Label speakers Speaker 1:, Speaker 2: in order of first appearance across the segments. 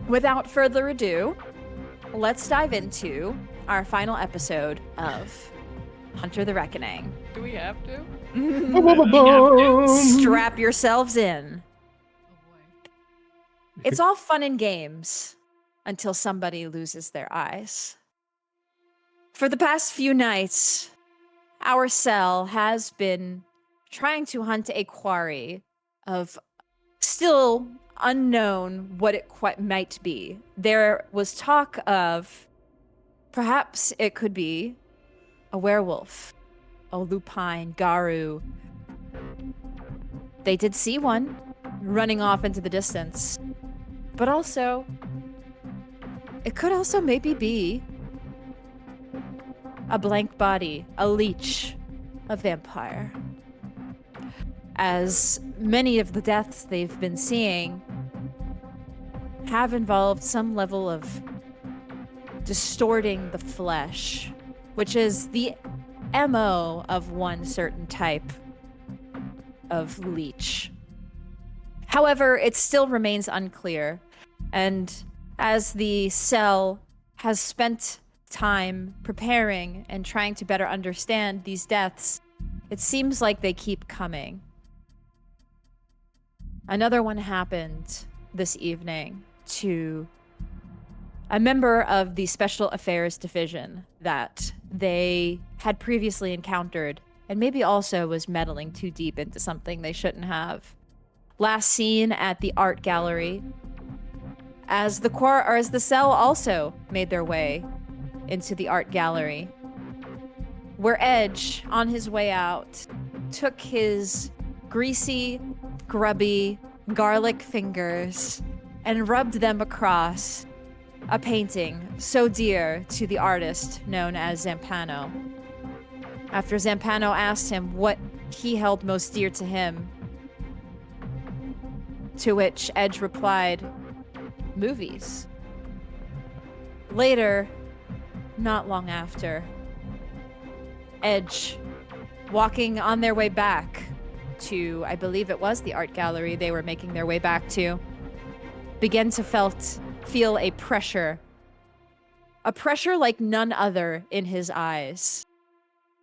Speaker 1: without further ado, let's dive into our final episode of Hunter the Reckoning.
Speaker 2: Do we have to?
Speaker 1: Strap yourselves in.
Speaker 2: Oh boy.
Speaker 1: It's all fun and games until somebody loses their eyes. For the past few nights, our cell has been trying to hunt a quarry of still unknown what it quite might be. There was talk of perhaps it could be a werewolf, a lupine, Garu. They did see one running off into the distance. But also, it could also maybe be a blank body, a leech, a vampire. As many of the deaths they've been seeing have involved some level of distorting the flesh, which is the MO of one certain type of leech. However, it still remains unclear, and as the cell has spent time preparing and trying to better understand these deaths, it seems like they keep coming. Another one happened this evening to a member of the Special Affairs Division that they had previously encountered, and maybe also was meddling too deep into something they shouldn't have. Last seen at the art gallery, as the cell also made their way into the art gallery, where Edge, on his way out, took his greasy, grubby, garlic fingers and rubbed them across a painting so dear to the artist known as Zampano. After Zampano asked him what he held most dear to him, to which Edge replied, movies. Later, not long after, Edge, walking on their way back to, I believe it was the art gallery they were making their way back to, began to feel a pressure like none other in his eyes.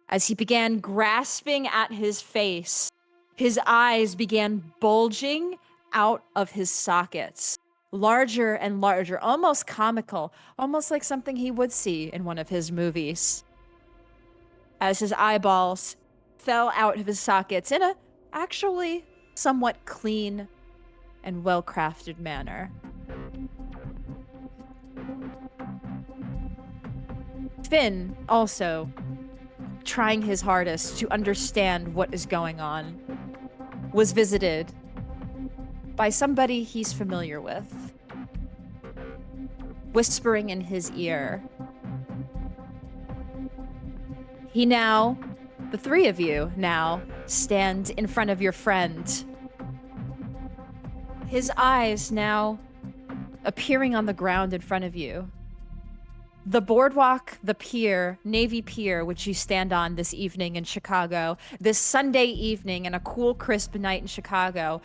Speaker 1: As he began grasping at his face, his eyes began bulging out of his sockets, larger and larger, almost comical, almost like something he would see in one of his movies. As his eyeballs fell out of his sockets in a actually somewhat clean and well-crafted manner. Finn also trying his hardest to understand what is going on, was visited by somebody he's familiar with, whispering in his ear. The three of you now stand in front of your friend. His eyes now appearing on the ground in front of you. The boardwalk, the pier, Navy Pier, which you stand on this evening in Chicago, this Sunday evening and a cool, crisp night in Chicago,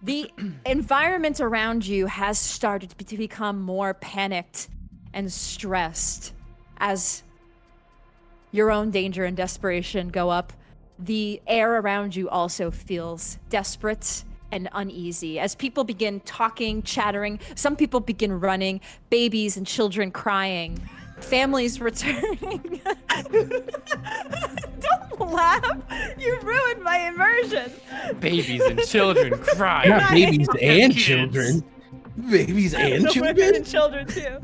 Speaker 1: the environment around you has started to become more panicked and stressed as your own danger and desperation go up. The air around you also feels desperate and uneasy as people begin talking, chattering. Some people begin running, babies and children crying, families returning. Don't laugh. You ruined my immersion.
Speaker 2: Babies and children crying.
Speaker 3: Not babies and
Speaker 2: Kids.
Speaker 3: children. Babies and
Speaker 1: The women
Speaker 3: children?
Speaker 1: and children too.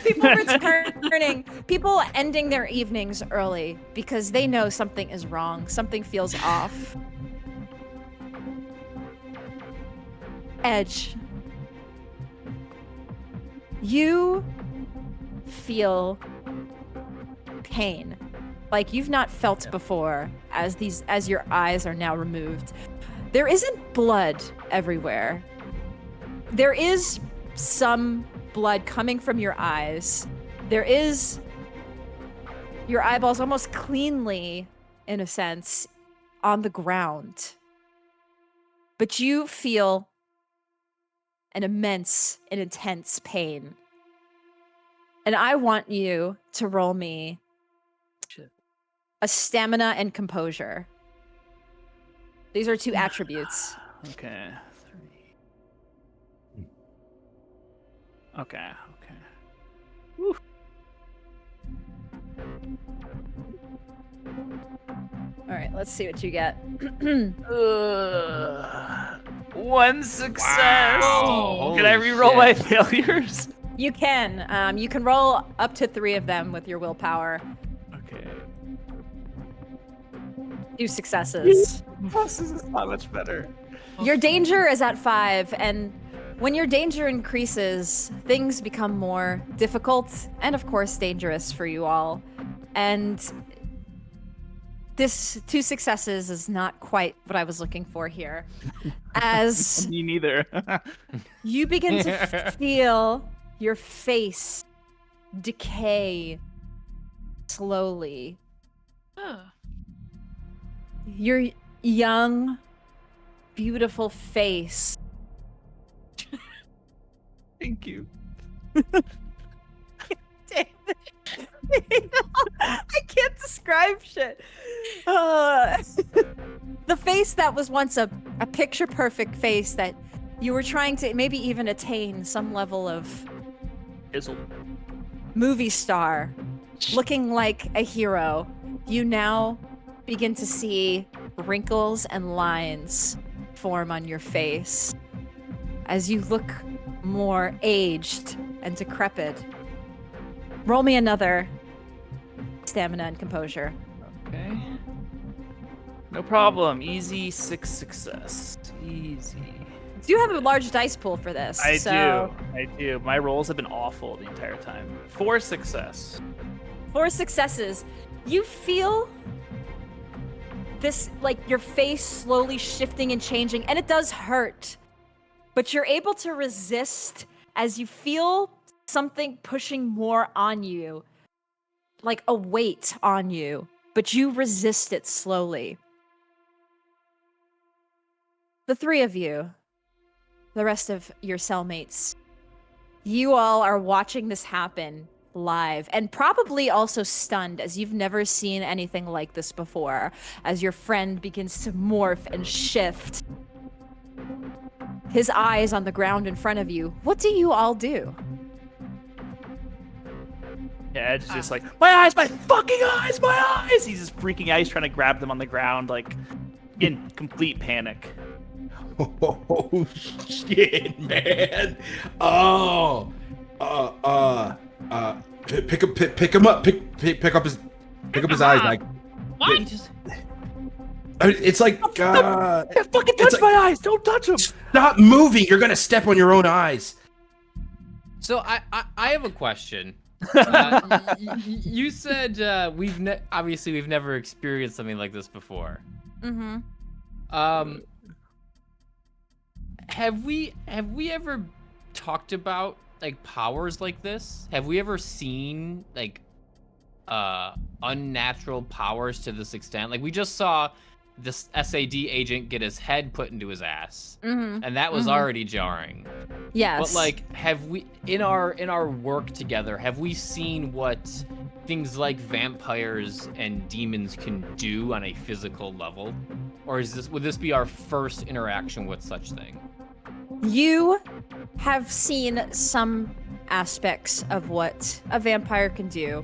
Speaker 1: People returning, people ending their evenings early because they know something is wrong, something feels off. Edge, you feel pain like you've not felt before as your eyes are now removed. There isn't blood everywhere. There is some blood coming from your eyes. There is your eyeballs almost cleanly, in a sense, on the ground. But you feel an immense and intense pain. And I want you to roll me a stamina and composure. These are 2 attributes.
Speaker 4: Okay. 3. Okay. Woo.
Speaker 1: All right, let's see what you get.
Speaker 4: 1 success.
Speaker 2: Wow,
Speaker 4: Can I
Speaker 2: holy
Speaker 4: re-roll
Speaker 2: shit.
Speaker 4: my failures?
Speaker 1: You can. You can roll up to 3 of them with your willpower.
Speaker 4: Okay.
Speaker 1: 2 successes.
Speaker 4: This is not much better.
Speaker 1: Your danger is at 5, and when your danger increases, things become more difficult and, of course, dangerous for you all. And this 2 successes is not quite what I was looking for here. As
Speaker 4: Me neither.
Speaker 1: you begin to feel your face decay slowly. Your young, beautiful face.
Speaker 4: Thank you.
Speaker 1: I can't describe shit. The face that was once a picture-perfect face that you were trying to maybe even attain some level of
Speaker 4: Izzle.
Speaker 1: movie star, looking like a hero, you now begin to see wrinkles and lines form on your face as you look more aged and decrepit. Roll me another stamina and composure.
Speaker 4: Okay. No problem. Easy 6 success. Easy.
Speaker 1: You have a large dice pool for this.
Speaker 4: I
Speaker 1: so
Speaker 4: do. My rolls have been awful the entire time. 4 success.
Speaker 1: 4 successes. You feel this, like, your face slowly shifting and changing, and it does hurt. But you're able to resist as you feel something pushing more on you, like a weight on you, but you resist it slowly. The 3 of you, the rest of your cellmates, you all are watching this happen live and probably also stunned as you've never seen anything like this before, as your friend begins to morph and shift. His eyes on the ground in front of you. What do you all do?
Speaker 4: Yeah, Ed's just like, my eyes, my fucking eyes, my eyes! He's just freaking out. He's trying to grab them on the ground, like, in complete panic.
Speaker 3: Oh shit, man! Oh, pick him up, pick up his eyes, like.
Speaker 2: What? You just...
Speaker 3: I mean, it's like,
Speaker 4: Don't fucking touch
Speaker 3: like-
Speaker 4: my eyes! Don't touch them!
Speaker 3: stop moving! You're gonna step on your own eyes.
Speaker 2: So I have a question. You said obviously we've never experienced something like this before.
Speaker 1: Mm-hmm.
Speaker 2: Have we ever talked about like powers like this? Have we ever seen like unnatural powers to this extent? Like we just saw this SAD agent get his head put into his ass, and that was already jarring.
Speaker 1: Yes.
Speaker 2: But like, have we in our work together, have we seen what things like vampires and demons can do on a physical level, or would this be our first interaction with such thing?
Speaker 1: You have seen some aspects of what a vampire can do.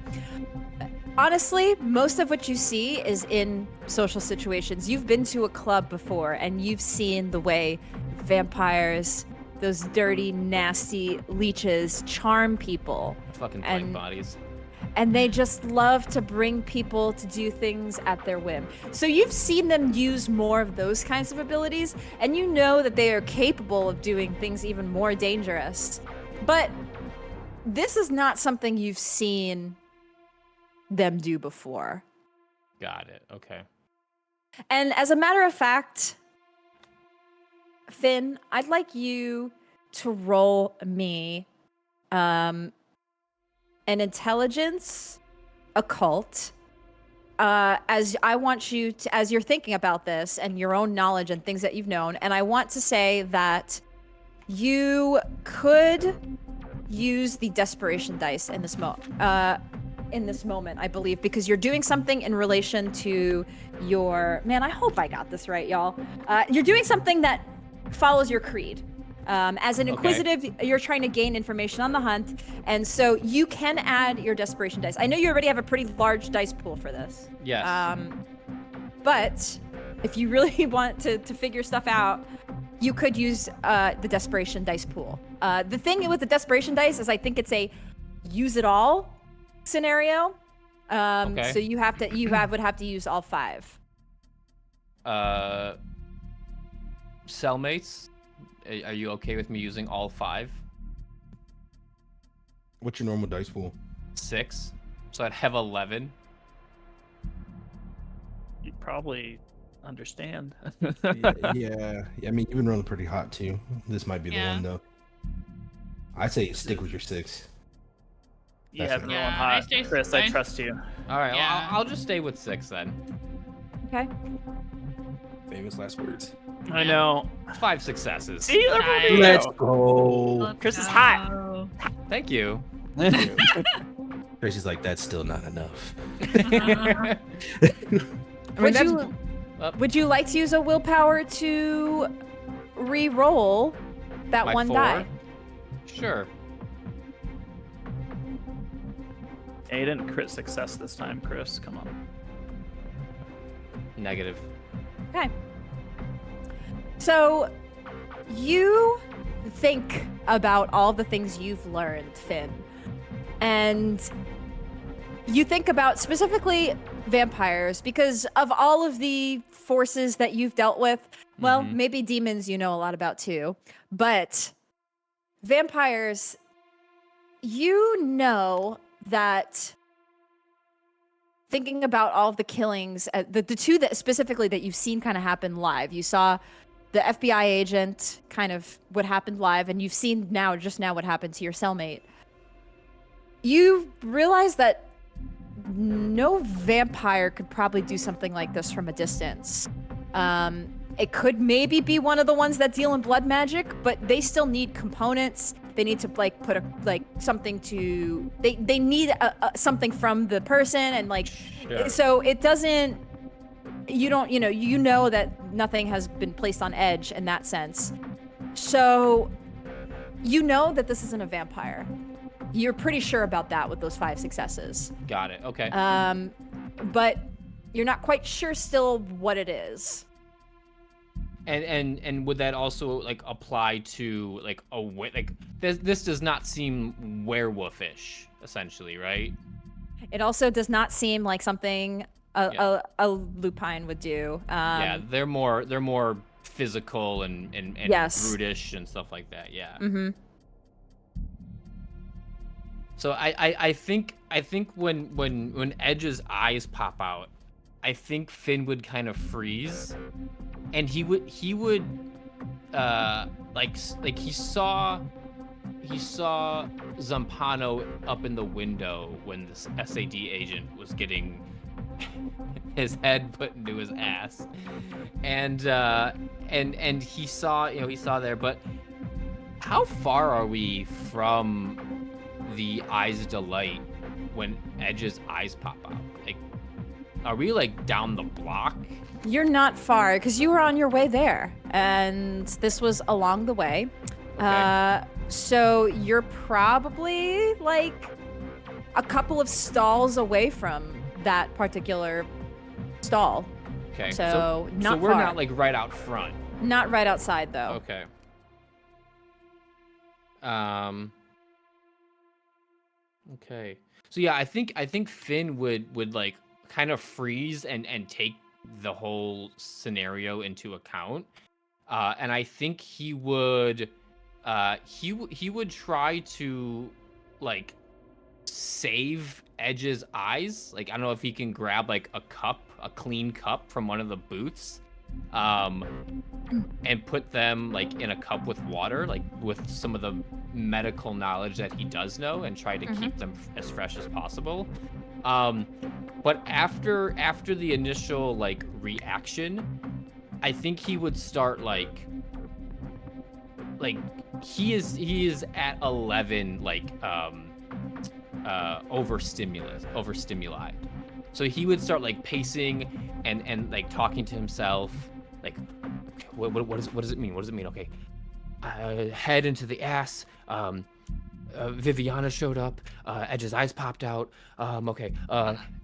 Speaker 1: Honestly, most of what you see is in social situations. You've been to a club before and you've seen the way vampires, those dirty, nasty leeches, charm people.
Speaker 2: Fucking blank bodies.
Speaker 1: And they just love to bring people to do things at their whim. So you've seen them use more of those kinds of abilities, and you know that they are capable of doing things even more dangerous. But this is not something you've seen them do before.
Speaker 2: Got it. Okay.
Speaker 1: And as a matter of fact, Finn, I'd like you to roll me an intelligence occult, as I want you to, as you're thinking about this and your own knowledge and things that you've known, and I want to say that you could use the desperation dice in this moment, I believe, because you're doing something in relation to your. Man, I hope I got this right, y'all. You're doing something that follows your creed. As an Inquisitive, you're trying to gain information on the hunt, and so you can add your desperation dice. I know you already have a pretty large dice pool for this.
Speaker 2: Yes.
Speaker 1: But if you really want to figure stuff out, you could use the desperation dice pool. The thing with the desperation dice is I think it's a use it all scenario. So you would have to use all 5.
Speaker 2: Cellmates, are you okay with me using all 5?
Speaker 3: What's your normal dice pool?
Speaker 2: 6. So I'd have 11.
Speaker 4: You'd probably understand.
Speaker 3: Yeah. I mean, you've been rolling pretty hot too. This might be the one though. I say stick with your 6.
Speaker 4: You have been rolling
Speaker 5: Yeah,
Speaker 4: hot, Chris. I
Speaker 5: I-
Speaker 4: trust you.
Speaker 2: All right,
Speaker 5: Yeah.
Speaker 2: I'll just stay with 6 then.
Speaker 1: Okay.
Speaker 3: Famous last words.
Speaker 4: I know.
Speaker 2: 5 successes.
Speaker 4: See,
Speaker 5: Nice.
Speaker 3: Let's go.
Speaker 5: Let's
Speaker 4: Chris is hot.
Speaker 5: go.
Speaker 2: Thank you.
Speaker 3: Tracy's like, that's still not enough.
Speaker 2: I
Speaker 1: Would
Speaker 2: that's-
Speaker 1: you would you like to use a willpower to re-roll that
Speaker 2: my
Speaker 1: one
Speaker 2: 4?
Speaker 1: die?
Speaker 2: Sure.
Speaker 4: Yeah, you didn't crit success this time, Chris. Come on.
Speaker 2: Negative.
Speaker 1: Okay. So you think about all the things you've learned, Finn. And you think about specifically vampires because of all of the forces that you've dealt with. Well,
Speaker 2: Mhm.
Speaker 1: maybe demons you know a lot about too. But vampires, you know that thinking about all of the killings, the 2 that specifically that you've seen kind of happen live. You saw the FBI agent kind of what happened live, and you've seen just now what happened to your cellmate. You realize that no vampire could probably do something like this from a distance. It could maybe be one of the ones that deal in blood magic, but they still need components. They need to put something to. They need something from the person, and
Speaker 2: Sure.
Speaker 1: so it doesn't. You don't. You know that nothing has been placed on edge in that sense. So you know that this isn't a vampire. You're pretty sure about that with those 5 successes.
Speaker 2: Got it. Okay.
Speaker 1: But you're not quite sure still what it is.
Speaker 2: And would that also apply to this does not seem werewolfish essentially, right?
Speaker 1: It also does not seem like something a lupine would do.
Speaker 2: Yeah, they're more physical and
Speaker 1: Yes.
Speaker 2: brutish and stuff like that. Yeah.
Speaker 1: Mm-hmm.
Speaker 2: So I think when Edge's eyes pop out, I think Finn would kind of freeze, and he would he saw Zampano up in the window when this SAD agent was getting his head put into his ass, and he saw there, but how far are we from the Eyes Delight when Edge's eyes pop out? Are we down the block?
Speaker 1: You're not far because you were on your way there, and this was along the way.
Speaker 2: Okay.
Speaker 1: So you're probably a couple of stalls away from that particular stall.
Speaker 2: Okay.
Speaker 1: So not
Speaker 2: so we're
Speaker 1: far.
Speaker 2: not right out front.
Speaker 1: Not right outside though.
Speaker 2: Okay. Okay. So yeah, I think Finn would kind of freeze and take the whole scenario into account. And I think he would try to save Edge's eyes. I don't know if he can grab a clean cup from one of the boots, and put them in a cup with water, with some of the medical knowledge that he does know, and try to keep them as fresh as possible. But after the initial reaction, I think he would start he is at 11, like overstimuli. So he would start like pacing and like talking to himself, like, what does it mean? What does it mean? Okay, head into the ass. Viviana showed up. Edge's eyes popped out. Okay.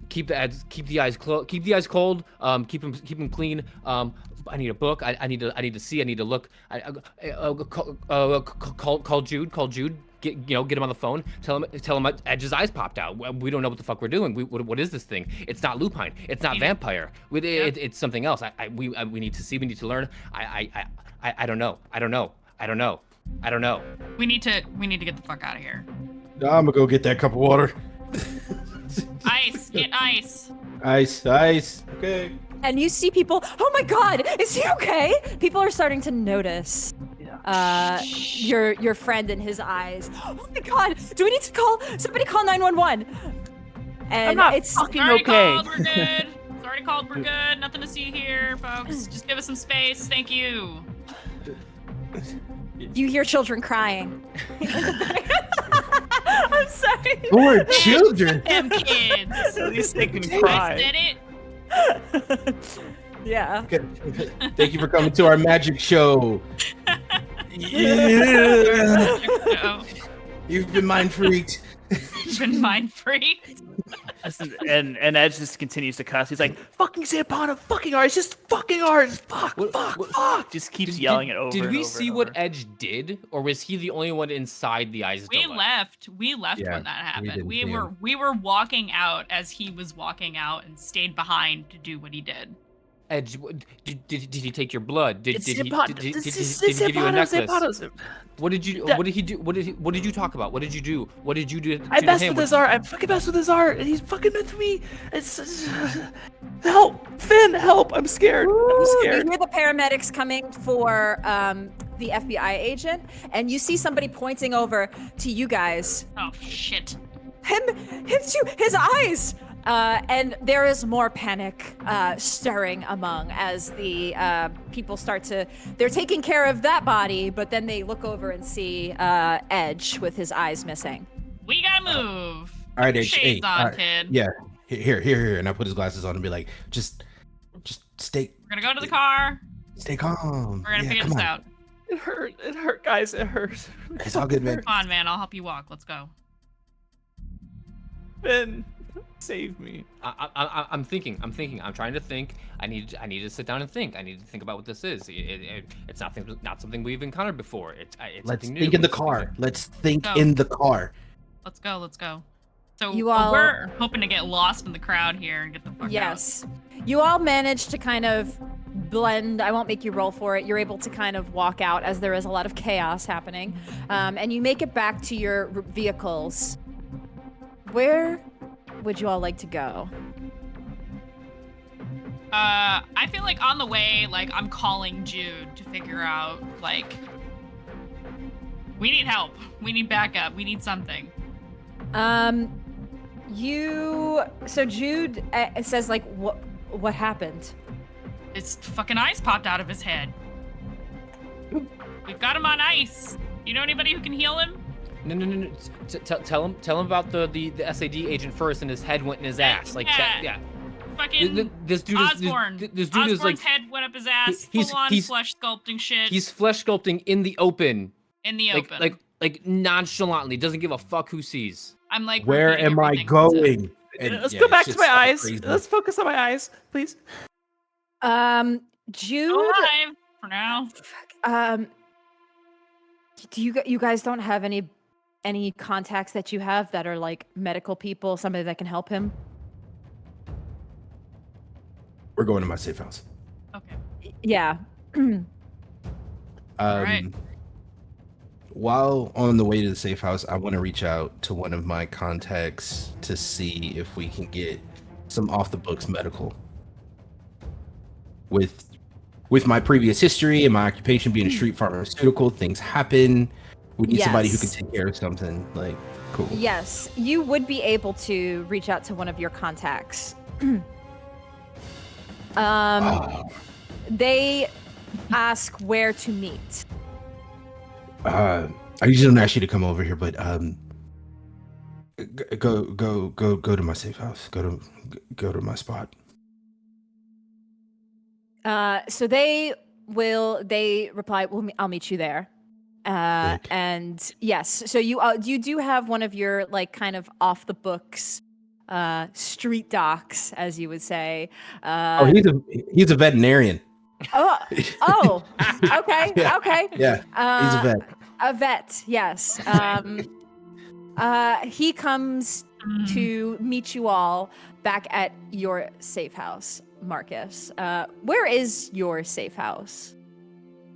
Speaker 2: Keep the eyes cold. Keep them clean. I need a book. I need to see. I need to look. Call Jude. Get him on the phone. Tell him Edge's eyes popped out. We don't know what the fuck we're doing. What is this thing? It's not lupine. It's not vampire. It's something else. We need to see. We need to learn. I don't know.
Speaker 5: We need to get the fuck out of here.
Speaker 3: I'm gonna go get that cup of water.
Speaker 5: Ice, get ice.
Speaker 3: Ice. Okay.
Speaker 1: And you see people, oh my god, is he okay? People are starting to notice your friend and his eyes. Oh my god, do we need to call 911? And
Speaker 4: I'm not
Speaker 1: it's
Speaker 4: fucking
Speaker 5: Already
Speaker 4: okay.
Speaker 5: called, we're good. It's already called, we're good. Nothing to see here, folks. Just give us some space. Thank you.
Speaker 1: You hear children crying. I'm sorry.
Speaker 3: Poor children.
Speaker 5: Them kids.
Speaker 4: At least they can
Speaker 5: I
Speaker 4: cry.
Speaker 5: said it.
Speaker 1: Yeah.
Speaker 3: Okay. Thank you for coming to our magic show. Yeah.
Speaker 5: No.
Speaker 3: You've been mind freaked.
Speaker 5: You've been mind freaked.
Speaker 4: And Edge just continues to cuss. He's like, fucking Zampano, fucking ours, just fucking ours. Fuck. Just keeps yelling it over.
Speaker 2: Did
Speaker 4: and
Speaker 2: we
Speaker 4: over
Speaker 2: see
Speaker 4: and
Speaker 2: what
Speaker 4: over.
Speaker 2: Edge did, or was he the only one inside the eyes?
Speaker 5: We
Speaker 2: delay?
Speaker 5: left
Speaker 3: Yeah,
Speaker 5: when that happened.
Speaker 3: didn't
Speaker 5: We
Speaker 3: see
Speaker 5: were
Speaker 3: him.
Speaker 5: we were walking out as he was walking out and stayed behind to do what he did.
Speaker 2: Edge, did he take your blood? Did he give you a
Speaker 4: Zampano,
Speaker 2: necklace?
Speaker 4: Zampano.
Speaker 2: What did you? What did he do? What did you talk about? What did you do? What did you do?
Speaker 4: I
Speaker 2: to
Speaker 4: messed
Speaker 2: him?
Speaker 4: with his art. I fucking messed with his art, and he's fucking meant to me. Help, Finn, help! I'm scared. I'm
Speaker 1: You
Speaker 4: scared.
Speaker 1: hear the paramedics coming for the FBI agent, and you see somebody pointing over to you guys.
Speaker 5: Oh shit.
Speaker 1: Him too, his eyes! And there is more panic stirring among as the people they're taking care of that body, but then they look over and see Edge with his eyes missing.
Speaker 5: We gotta move.
Speaker 3: All right,
Speaker 5: Put your
Speaker 3: Edge.
Speaker 5: shades on,
Speaker 3: all right.
Speaker 5: kid.
Speaker 3: Yeah. Here. And I put his glasses on and be like, just stay
Speaker 5: We're gonna go to the car.
Speaker 3: calm.
Speaker 5: We're gonna
Speaker 3: Yeah,
Speaker 5: figure
Speaker 3: come
Speaker 5: this
Speaker 3: on.
Speaker 5: out.
Speaker 4: It hurt, guys. It hurt.
Speaker 3: It's all good, man.
Speaker 5: Come on, man. I'll help you walk. Let's go.
Speaker 4: Finn, save me.
Speaker 2: I'm thinking. I'm trying to think. I need to sit down and think. I need to think about what this is. It's not something we've encountered before. It's
Speaker 3: Let's
Speaker 2: something new.
Speaker 3: think in the
Speaker 2: It's something
Speaker 3: car. Let's think
Speaker 5: Go.
Speaker 3: in the car.
Speaker 5: Let's go. So
Speaker 1: You all-
Speaker 5: we're hoping to get lost in the crowd here and get the fuck out.
Speaker 1: Yes. You all manage to kind of blend. I won't make you roll for it. You're able to kind of walk out as there is a lot of chaos happening. And you make it back to your vehicles. Where would you all like to go?
Speaker 5: I feel like on the way, like I'm calling Jude to figure out, like, we need help. We need backup. We need something.
Speaker 1: So Jude says, like, what happened?
Speaker 5: His fucking eyes popped out of his head. We've got him on ice. You know anybody who can heal him?
Speaker 2: No. Tell him about the SAD agent first, and his head went in his ass. Like that. Yeah.
Speaker 5: Fucking
Speaker 2: This dude is
Speaker 5: Osborne.
Speaker 2: this dude is like
Speaker 5: Osborne's head went up his ass.
Speaker 2: he's-
Speaker 5: Full on
Speaker 2: he's-
Speaker 5: flesh sculpting shit.
Speaker 2: he's flesh sculpting in the open.
Speaker 5: in the
Speaker 2: Like
Speaker 5: open.
Speaker 2: like nonchalantly, doesn't give a fuck who sees.
Speaker 5: I'm like,
Speaker 3: Where
Speaker 5: repeating
Speaker 3: am I
Speaker 5: everything he said.
Speaker 3: going? And,
Speaker 4: Let's
Speaker 3: yeah,
Speaker 4: go
Speaker 3: it's
Speaker 4: back to
Speaker 3: just
Speaker 4: my
Speaker 3: so
Speaker 4: eyes.
Speaker 3: crazy.
Speaker 4: Let's focus on my eyes, please.
Speaker 1: Jude.
Speaker 5: Alive for now.
Speaker 1: Do you guys don't have any contacts that you have that are like medical people, somebody that can help him?
Speaker 3: We're going to my safe house.
Speaker 5: Okay.
Speaker 1: Yeah.
Speaker 5: Alright.
Speaker 3: While on the way to the safe house, I want to reach out to one of my contacts to see if we can get some off the books medical. With my previous history and my occupation being a street pharmaceutical, things happen. We need somebody who can
Speaker 1: Yes.
Speaker 3: take care of something. Like, cool.
Speaker 1: Yes, you would be able to reach out to one of your contacts. They ask where to meet.
Speaker 3: I usually don't ask you to come over here, but go to my safe house. Go to my spot.
Speaker 1: So they reply, I'll meet you there.
Speaker 3: Good.
Speaker 1: And yes, so you do have one of your like kind of off the books street docs, as you would say.
Speaker 3: Oh, he's a veterinarian.
Speaker 1: Oh, okay,
Speaker 3: Yeah.
Speaker 1: okay.
Speaker 3: Yeah, he's a vet.
Speaker 1: A vet, yes. He comes to meet you all back at your safe house, Marcus. Where is your safe house?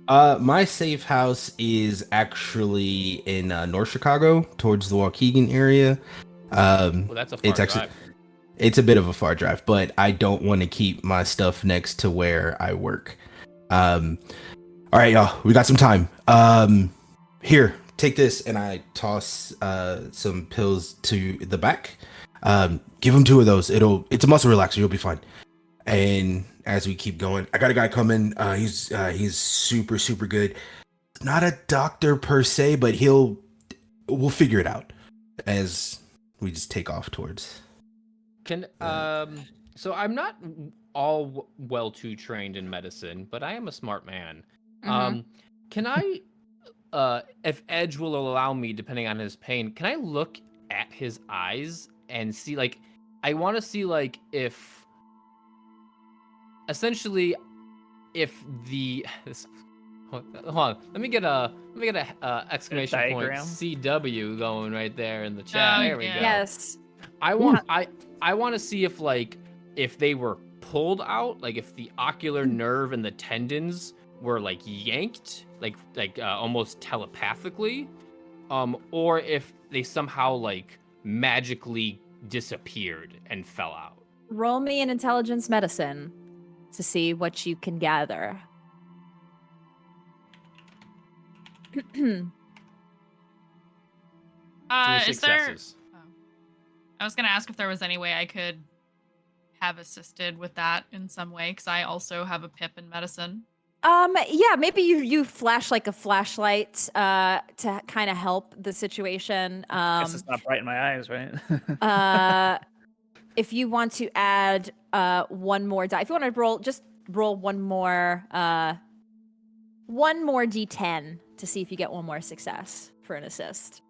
Speaker 3: My safe house is actually in North Chicago, towards the Waukegan area.
Speaker 2: Well, that's a far drive.
Speaker 3: It's a bit of a far drive, but I don't want to keep my stuff next to where I work. All right, y'all, we got some time. Here, take this, and I toss some pills to the back. Give him 2 of those. It's a muscle relaxer. You'll be fine. And as we keep going, I got a guy coming. He's super, super good. Not a doctor per se, but we'll figure it out as we just take off towards.
Speaker 2: So I'm not all well too trained in medicine, but I am a smart man. Can I, if Edge will allow me, depending on his pain, can I look at his eyes and see, like, I want to see, like, if, essentially, if hold on, let me get a exclamation point CW going right there in the chat. There we go.
Speaker 1: Yes.
Speaker 2: I want to see if, like, if they were pulled out, like if the ocular nerve and the tendons were like yanked, like almost telepathically, or if they somehow like magically disappeared and fell out.
Speaker 1: Roll me an intelligence medicine to see what you can gather.
Speaker 2: Three successes.
Speaker 5: I was gonna ask if there was any way I could have assisted with that in some way, because I also have a pip in medicine.
Speaker 1: Yeah, maybe you flash like a flashlight to kind of help the situation.
Speaker 4: Guess it's not bright in my eyes, right?
Speaker 1: If you want to add one more die, if you want to roll one more D10 to see if you get one more success for an assist.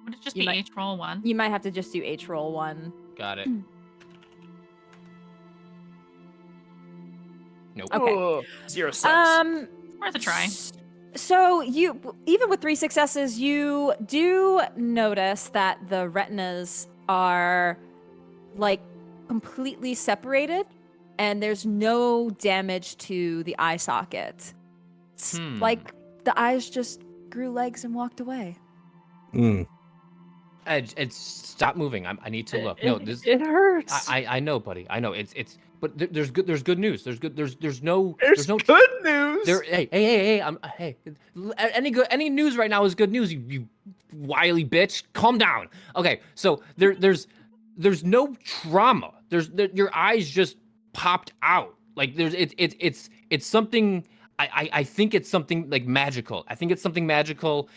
Speaker 5: Would it just be H roll 1?
Speaker 1: You might have to just do H roll 1.
Speaker 2: Got it. Nope.
Speaker 1: Okay.
Speaker 4: 0 cents.
Speaker 5: Worth a try.
Speaker 1: So you, even with 3 successes, you do notice that the retinas are like completely separated, and there's no damage to the eye socket. It's like the eyes just grew legs and walked away.
Speaker 2: Edge, stop moving. I need to look.
Speaker 4: It hurts.
Speaker 2: I know, buddy. I know. It's but there's good news. There's good news.
Speaker 4: There's good news.
Speaker 2: Any news right now is good news. You wily bitch. Calm down. Okay, so there's no trauma. Your eyes just popped out. Like it's something. I think it's something like magical. I think it's something magical.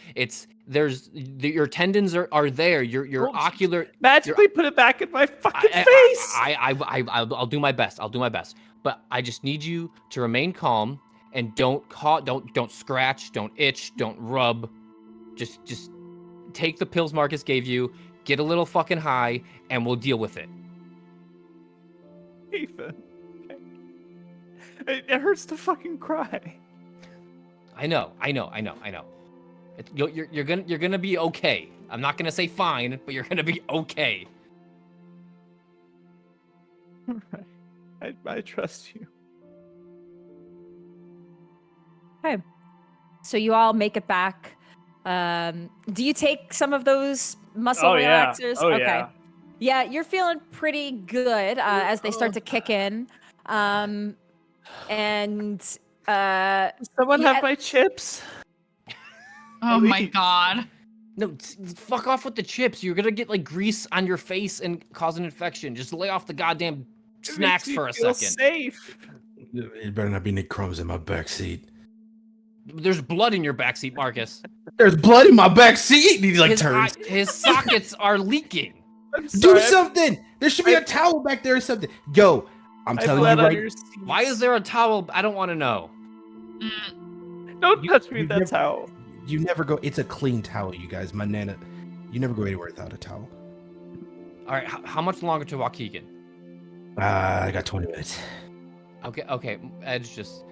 Speaker 2: Your tendons are there. Your ocular
Speaker 4: magically put it back in my fucking face.
Speaker 2: I'll do my best. But I just need you to remain calm and don't scratch, don't itch, don't rub. Just take the pills Marcus gave you, get a little fucking high, and we'll deal with it.
Speaker 4: Ethan. It hurts to fucking cry.
Speaker 2: I know. You're gonna be okay. I'm not gonna say fine, but you're gonna be okay.
Speaker 4: All right. I trust you.
Speaker 1: Okay. So you all make it back. Do you take some of those muscle relaxers?
Speaker 4: Oh,
Speaker 1: okay.
Speaker 4: yeah.
Speaker 1: Yeah, you're feeling pretty good as they start to kick in. And
Speaker 4: someone have my chips?
Speaker 5: Oh my god.
Speaker 2: No, fuck off with the chips. You're gonna get like grease on your face and cause an infection. Just lay off the goddamn snacks for a second.
Speaker 4: Safe.
Speaker 3: It better not be any crumbs in my backseat.
Speaker 2: There's blood in your backseat, Marcus.
Speaker 3: There's blood in my backseat. He like turns.
Speaker 2: His sockets are leaking.
Speaker 3: Do something. There should be a towel back there or something. Yo, I'm telling you right.
Speaker 2: Why is there a towel? I don't want to know.
Speaker 4: Don't touch me
Speaker 3: you
Speaker 4: with that
Speaker 3: never-
Speaker 4: towel.
Speaker 3: You never go. It's a clean towel, you guys. My nana. You never go anywhere without a towel.
Speaker 2: All right, how much longer to Waukegan?
Speaker 3: I got 20 minutes.
Speaker 2: Okay. Edge, just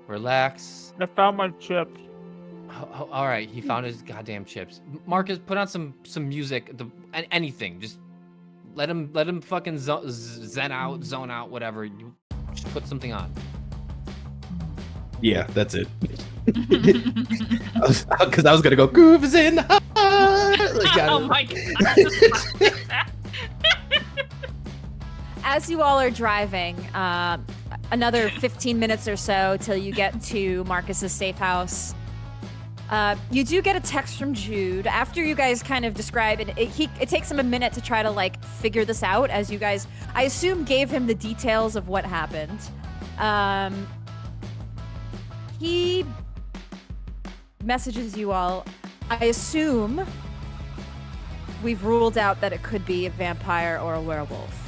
Speaker 2: relax.
Speaker 4: I found my chips.
Speaker 2: All right, he found his goddamn chips. Marcus, put on some music, anything. Just let him fucking zone out, whatever. You just put something on.
Speaker 3: Yeah, that's it. Because I was gonna go grooves in the heart.
Speaker 5: Oh my god.
Speaker 1: As you all are driving, another 15 minutes or so till you get to Marcus's safe house. You do get a text from Jude after you guys kind of describe it. It takes him a minute to try to like figure this out as you guys, I assume, gave him the details of what happened. He messages you all. I assume we've ruled out that it could be a vampire or a werewolf.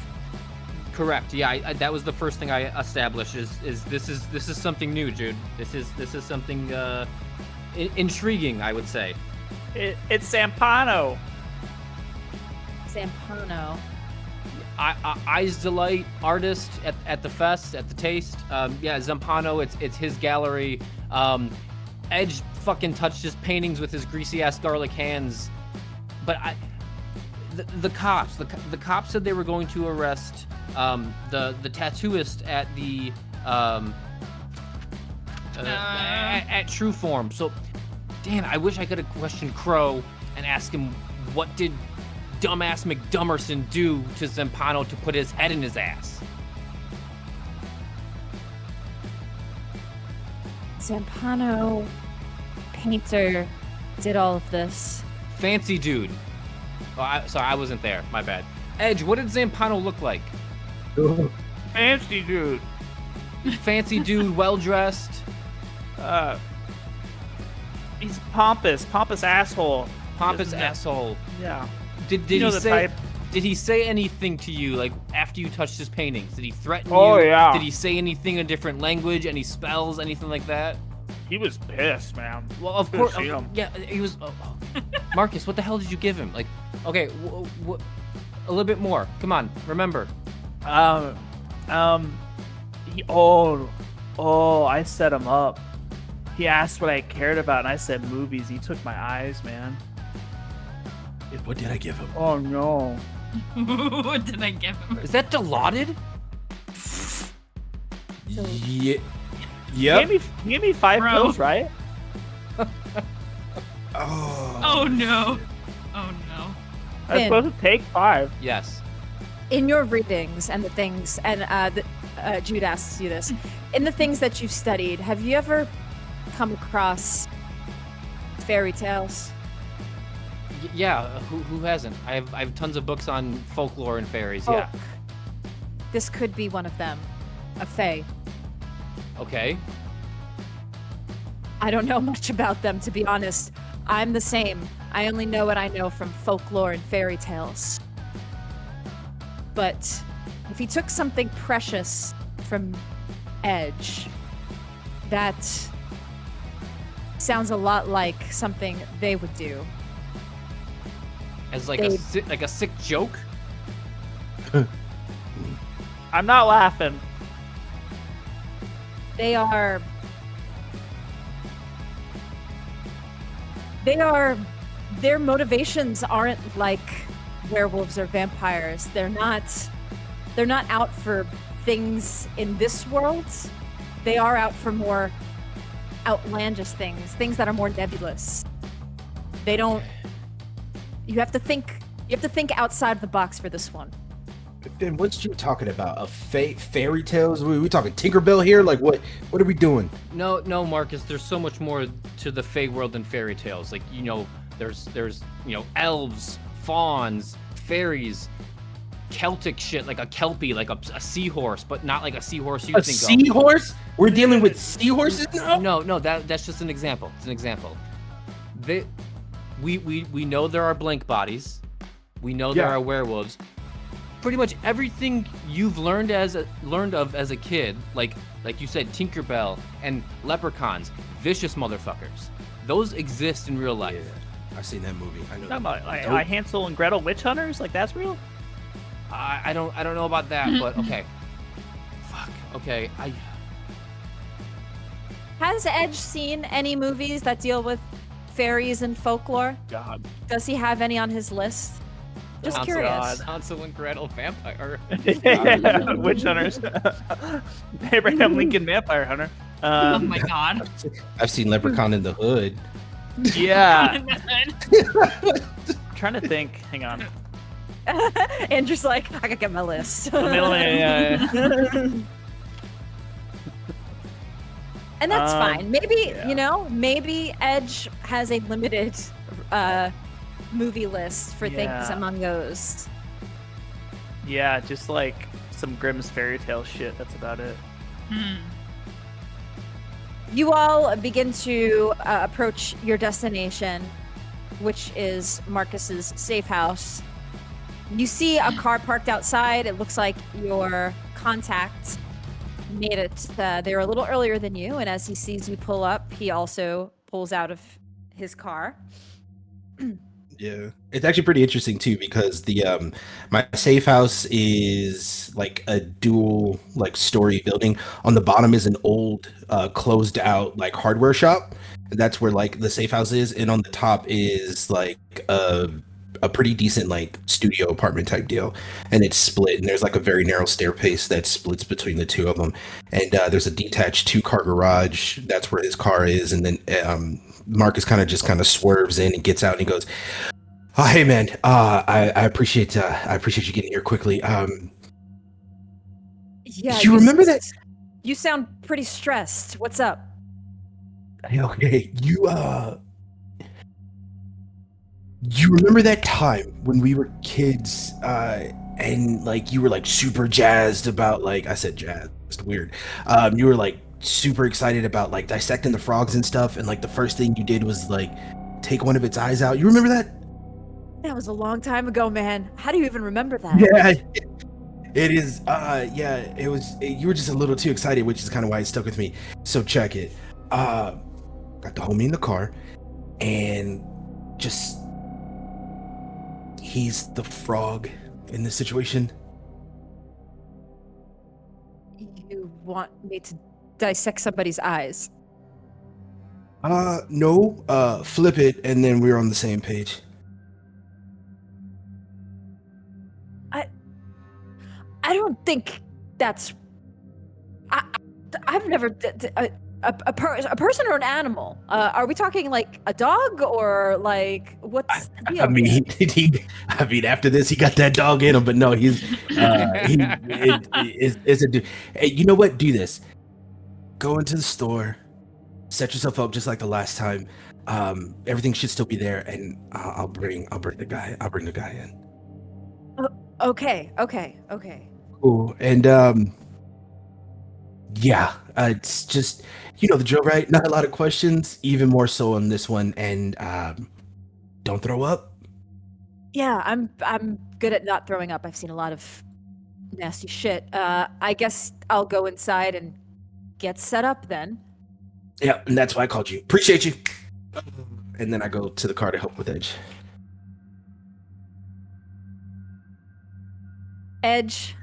Speaker 2: Correct. Yeah, I that was the first thing I established. Is this is something new, Jude. This is something intriguing, I would say.
Speaker 4: It's Zampano.
Speaker 1: Zampano.
Speaker 2: Eyes Delight artist at the fest, at the taste. Yeah, Zampano. It's his gallery. Edge fucking touched his paintings with his greasy ass garlic hands. But the cops said they were going to arrest the tattooist at the at True Form. So, Dan, I wish I could have questioned Crow and asked him what did dumbass McDummerson do to Zampano to put his head in his ass.
Speaker 1: Zampano, painter, did all of this.
Speaker 2: Fancy dude. Oh, sorry, I wasn't there. My bad. Edge, what did Zampano look like?
Speaker 4: Fancy dude.
Speaker 2: Fancy dude, well dressed.
Speaker 4: He's pompous asshole.
Speaker 2: Pompous
Speaker 4: Isn't it?
Speaker 2: asshole.
Speaker 4: Yeah.
Speaker 2: Did
Speaker 4: You know
Speaker 2: he
Speaker 4: the
Speaker 2: say?
Speaker 4: type.
Speaker 2: Did he say anything to you, like after you touched his paintings? Did he threaten you?
Speaker 4: Oh, yeah.
Speaker 2: Did he say anything in a different language? Any spells? Anything like that?
Speaker 4: He was pissed, man.
Speaker 2: Well, of
Speaker 4: Could've
Speaker 2: course.
Speaker 4: seen him.
Speaker 2: Yeah, he was. Marcus, what the hell did you give him? Like, okay, a little bit more. Come on, remember.
Speaker 4: I set him up. He asked what I cared about, and I said movies. He took my eyes, man.
Speaker 3: What did I give him?
Speaker 4: Oh no.
Speaker 5: What did I give him?
Speaker 2: Is that Dilaudid?
Speaker 3: Yeah.
Speaker 4: He
Speaker 3: Yep.
Speaker 4: gave me 5
Speaker 5: Bro.
Speaker 4: pills, right?
Speaker 5: Oh no. Oh no.
Speaker 4: I was
Speaker 1: Finn.
Speaker 4: supposed to take 5.
Speaker 2: Yes.
Speaker 1: In your readings and the things, and Jude asks you this, in the things that you've studied, have you ever come across fairy tales?
Speaker 2: Yeah. Who hasn't? I have tons of books on folklore and fairies. Yeah.
Speaker 1: Folk. This could be one of them. A fae.
Speaker 2: Okay.
Speaker 1: I don't know much about them, to be honest. I'm the same. I only know what I know from folklore and fairy tales. But if he took something precious from Edge, that sounds a lot like something they would do.
Speaker 2: As like a sick joke.
Speaker 4: I'm not laughing.
Speaker 1: Their motivations aren't like werewolves or vampires. They're not out for things in this world. They are out for more outlandish things that are more nebulous. You have to think outside the box for this one.
Speaker 3: Then what's you talking about? A fairy tales? We talking Tinkerbell here? Like what are we doing?
Speaker 2: No, Marcus. There's so much more to the Fey world than fairy tales. Like, there's elves, fauns, fairies. Celtic shit, like a kelpie, like a seahorse, but not like a seahorse you
Speaker 3: A
Speaker 2: think
Speaker 3: seahorse? We're dealing with seahorses now?
Speaker 2: No, that's just an example. It's an example. We know there are blank bodies. We know there are werewolves. Pretty much everything you've learned of as a kid, like you said, Tinkerbell and leprechauns, vicious motherfuckers. Those exist in real life.
Speaker 3: Yeah, I've seen that movie. I know.
Speaker 4: Like Hansel and Gretel witch hunters, like that's real.
Speaker 2: I don't know about that, but okay. Fuck. Okay.
Speaker 1: Has Edge seen any movies that deal with fairies and folklore?
Speaker 4: God.
Speaker 1: Does he have any on his list? Just curious.
Speaker 2: Hansel and Gretel vampire.
Speaker 4: Witch hunters. Abraham Lincoln vampire hunter.
Speaker 5: Oh my god.
Speaker 3: I've seen Leprechaun in the Hood.
Speaker 4: Yeah. Trying to think. Hang on.
Speaker 1: Andrew's like, I gotta get my list. And that's fine. Maybe, maybe Edge has a limited movie list for things among those.
Speaker 4: Yeah, just like some Grimm's fairy tale shit. That's about it.
Speaker 1: You all begin to approach your destination, which is Marcus's safe house. You see a car parked outside. It looks like your contact made it. They're a little earlier than you, and as he sees you pull up, he also pulls out of his car.
Speaker 3: Yeah, it's actually pretty interesting too because the my safe house is like a dual like story building. On the bottom is an old closed out like hardware shop. That's where like the safe house is, and on the top is like a pretty decent like studio apartment type deal, and it's split, and there's like a very narrow staircase that splits between the two of them, and there's a detached 2-car garage. That's where his car is, and then Marcus kind of swerves in and gets out, and he goes, "Oh, hey man, I appreciate you getting here quickly.
Speaker 1: Yeah,
Speaker 3: did you remember that?
Speaker 1: You sound pretty stressed. What's up?"
Speaker 3: Okay, you remember that time when we were kids, and like you were like super jazzed about like I said jazzed, weird. You were like super excited about like dissecting the frogs and stuff, and like the first thing you did was like take one of its eyes out. You remember that?
Speaker 1: That was a long time ago, man. How do you even remember that?
Speaker 3: Yeah, it is. Yeah, it was. You were just a little too excited, which is kind of why it stuck with me. So check it. Got the homie in the car, and just he's the frog in this situation.
Speaker 1: You want me to dissect somebody's eyes?
Speaker 3: No. Flip it, and then we're on the same page.
Speaker 1: I don't think that's. I've never a person or an animal. Are we talking like a dog or like what's the deal?
Speaker 3: I mean, after this, he got that dog in him, but no, he's it's a dude. Hey, you know what? Do this. Go into the store, set yourself up just like the last time. Everything should still be there, and I'll bring the guy in.
Speaker 1: Okay.
Speaker 3: Cool. And yeah, it's just the drill, right? Not a lot of questions, even more so on this one, and don't throw up.
Speaker 1: Yeah, I'm good at not throwing up. I've seen a lot of nasty shit. I guess I'll go inside and get set up then.
Speaker 3: Yeah, and that's why I called you. Appreciate you. And then I go to the car to help with Edge.
Speaker 1: Edge,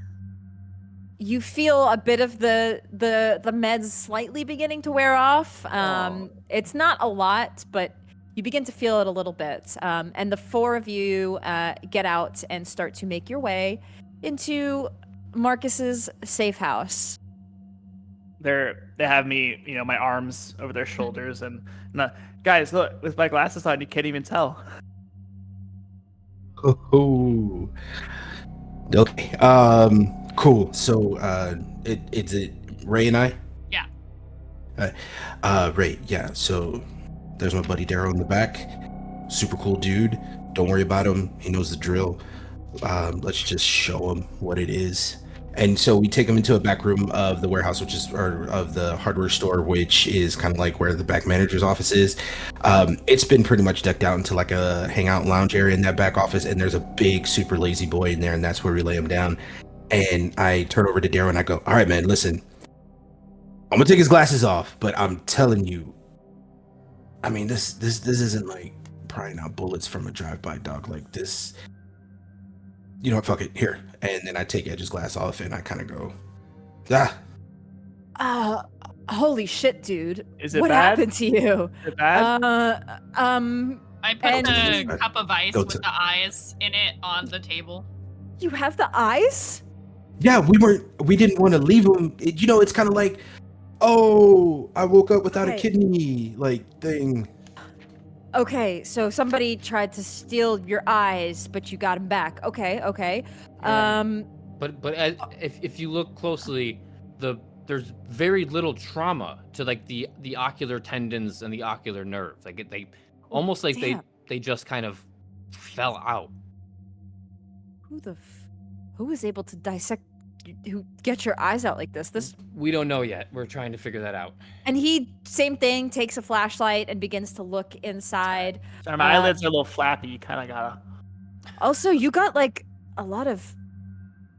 Speaker 1: you feel a bit of the meds slightly beginning to wear off. It's not a lot, but you begin to feel it a little bit. And the four of you get out and start to make your way into Marcus's safe house.
Speaker 4: They have me, my arms over their shoulders, and guys, look, with my glasses on, you can't even tell.
Speaker 3: Oh. Okay. Cool. So, it's Ray and I?
Speaker 5: Yeah.
Speaker 3: Ray, yeah. So, there's my buddy Daryl in the back. Super cool dude. Don't worry about him. He knows the drill. Let's just show him what it is. And so we take him into a back room of the warehouse, or of the hardware store, which is kind of like where the back manager's office is. It's been pretty much decked out into like a hangout lounge area in that back office, and there's a big, super lazy boy in there, and that's where we lay him down. And I turn over to Daryl and I go, "All right, man, listen. I'm gonna take his glasses off, but I'm telling you, I mean, this isn't like prying out bullets from a drive-by, dog. Like this." You know what, fuck it, here. And then I take Edge's glass off and I kind of go,
Speaker 1: Holy shit, dude.
Speaker 4: Is it
Speaker 1: what
Speaker 4: bad?
Speaker 1: happened to you?
Speaker 4: Is it bad?
Speaker 5: I put
Speaker 1: And-
Speaker 5: the cup of ice
Speaker 3: Go
Speaker 5: with
Speaker 3: to-
Speaker 5: the eyes in it on the table.
Speaker 1: You have the eyes?
Speaker 3: yeah, we didn't want to leave him. It's kind of like, oh, I woke up without a
Speaker 1: Okay.
Speaker 3: kidney, like, thing.
Speaker 1: Okay, so somebody tried to steal your eyes, but you got them back. Okay.
Speaker 2: Yeah. But if you look closely, there's very little trauma to like the ocular tendons and the ocular nerve. Like they almost like
Speaker 1: damn.
Speaker 2: they just kind of fell out.
Speaker 1: Who was able to who get your eyes out like this?
Speaker 2: We don't know yet. We're trying to figure that out.
Speaker 1: And he, same thing, takes a flashlight and begins to look inside.
Speaker 4: Sorry, my eyelids are a little flappy. You kind of gotta.
Speaker 1: Also, you got like a lot of